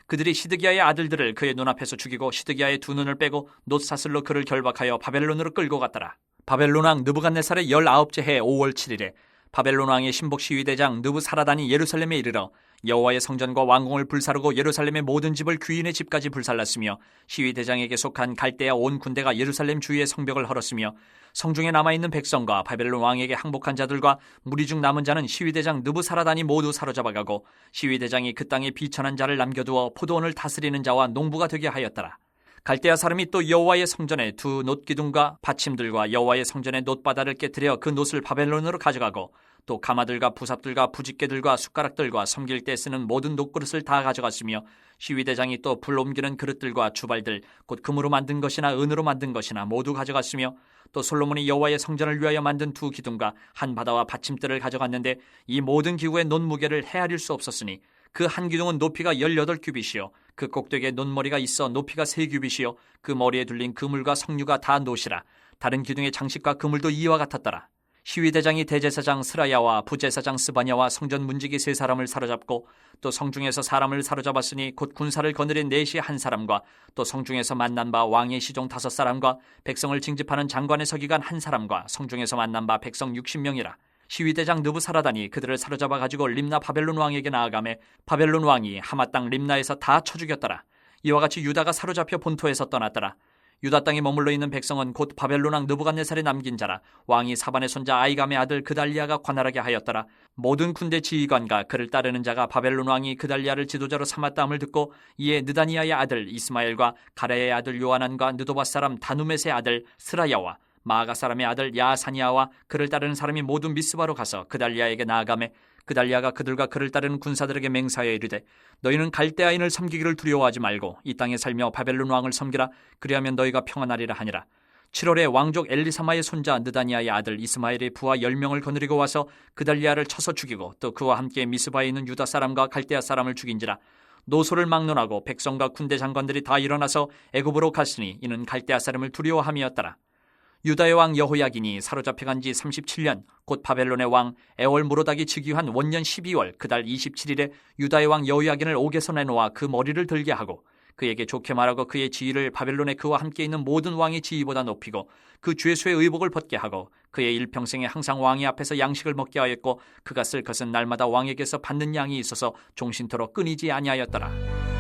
그들이 시드기야의 아들들을 그의 눈앞에서 죽이고 시드기야의 두 눈을 빼고 놋사슬로 그를 결박하여 바벨론으로 끌고 갔더라. 바벨론 왕 느부갓네살의 19째 해 5월 7일에 바벨론 왕의 신복 시위대장 느부사라단이 예루살렘에 이르러 여호와의 성전과 왕궁을 불사르고 예루살렘의 모든 집을 귀인의 집까지 불살랐으며 시위대장에게 속한 갈대아 온 군대가 예루살렘 주위의 성벽을 헐었으며 성중에 남아있는 백성과 바벨론 왕에게 항복한 자들과 무리 중 남은 자는 시위대장 느부사라단이 모두 사로잡아가고 시위대장이 그 땅에 비천한 자를 남겨두어 포도원을 다스리는 자와 농부가 되게 하였더라. 갈대아 사람이 또 여호와의 성전에 두 놋기둥과 받침들과 여호와의 성전의 놋바다를 깨뜨려 그 놋을 바벨론으로 가져가고 또 가마들과 부삽들과 부집개들과 숟가락들과 섬길 때 쓰는 모든 놋그릇을 다 가져갔으며 시위대장이 또 불 옮기는 그릇들과 주발들 곧 금으로 만든 것이나 은으로 만든 것이나 모두 가져갔으며 또 솔로몬이 여호와의 성전을 위하여 만든 두 기둥과 한 바다와 받침들을 가져갔는데 이 모든 기구의 놋 무게를 헤아릴 수 없었으니 그 한 기둥은 높이가 18규빗이요 그 꼭대기에 놋머리가 있어 높이가 3규빗이요 그 머리에 둘린 그물과 석류가 다 놋이라. 다른 기둥의 장식과 그물도 이와 같았더라. 시위대장이 대제사장 스라야와 부제사장 스바냐와 성전 문지기 3사람을 사로잡고 또 성중에서 사람을 사로잡았으니 곧 군사를 거느린 내시 1사람과 또 성중에서 만난 바 왕의 시종 5사람과 백성을 징집하는 장관의 서기관 1사람과 성중에서 만난 바 백성 60명이라. 시위대장 느부사라단이 그들을 사로잡아 가지고 림나 바벨론 왕에게 나아가매 바벨론 왕이 하마 땅 림나에서 다 쳐 죽였더라. 이와 같이 유다가 사로잡혀 본토에서 떠났더라. 유다 땅에 머물러 있는 백성은 곧 바벨론 왕 느부갓네살이 남긴 자라. 왕이 사반의 손자 아이감의 아들 그달리아가 관할하게 하였더라. 모든 군대 지휘관과 그를 따르는 자가 바벨론 왕이 그달리아를 지도자로 삼았다함을 듣고 이에 느다니아의 아들 이스마엘과 가레의 아들 요하난과 느도바 사람 다누멧의 아들 스라야와 마가 사람의 아들 야사니아와 그를 따르는 사람이 모두 미스바로 가서 그달리아에게 나아가매 그달리아가 그들과 그를 따르는 군사들에게 맹세하여 이르되 너희는 갈대아인을 섬기기를 두려워하지 말고 이 땅에 살며 바벨론 왕을 섬기라. 그리하면 너희가 평안하리라 하니라. 7월에 왕족 엘리사마의 손자 느다니아의 아들 이스마엘의 부하 10명을 거느리고 와서 그달리아를 쳐서 죽이고 또 그와 함께 미스바에 있는 유다 사람과 갈대아 사람을 죽인지라. 노소를 막론하고 백성과 군대 장관들이 다 일어나서 애굽으로 갔으니 이는 갈대아 사람을 두려워함이었더라. 유다의 왕 여호야긴이 사로잡혀간 지 37년 곧 바벨론의 왕 에월무로닥이 즉위한 원년 12월 그달 27일에 유다의 왕 여호야긴을 옥에서 내놓아 그 머리를 들게 하고 그에게 좋게 말하고 그의 지위를 바벨론에 그와 함께 있는 모든 왕의 지위보다 높이고 그 죄수의 의복을 벗게 하고 그의 일평생에 항상 왕의 앞에서 양식을 먹게 하였고 그가 쓸 것은 날마다 왕에게서 받는 양이 있어서 종신토록 끊이지 아니하였더라.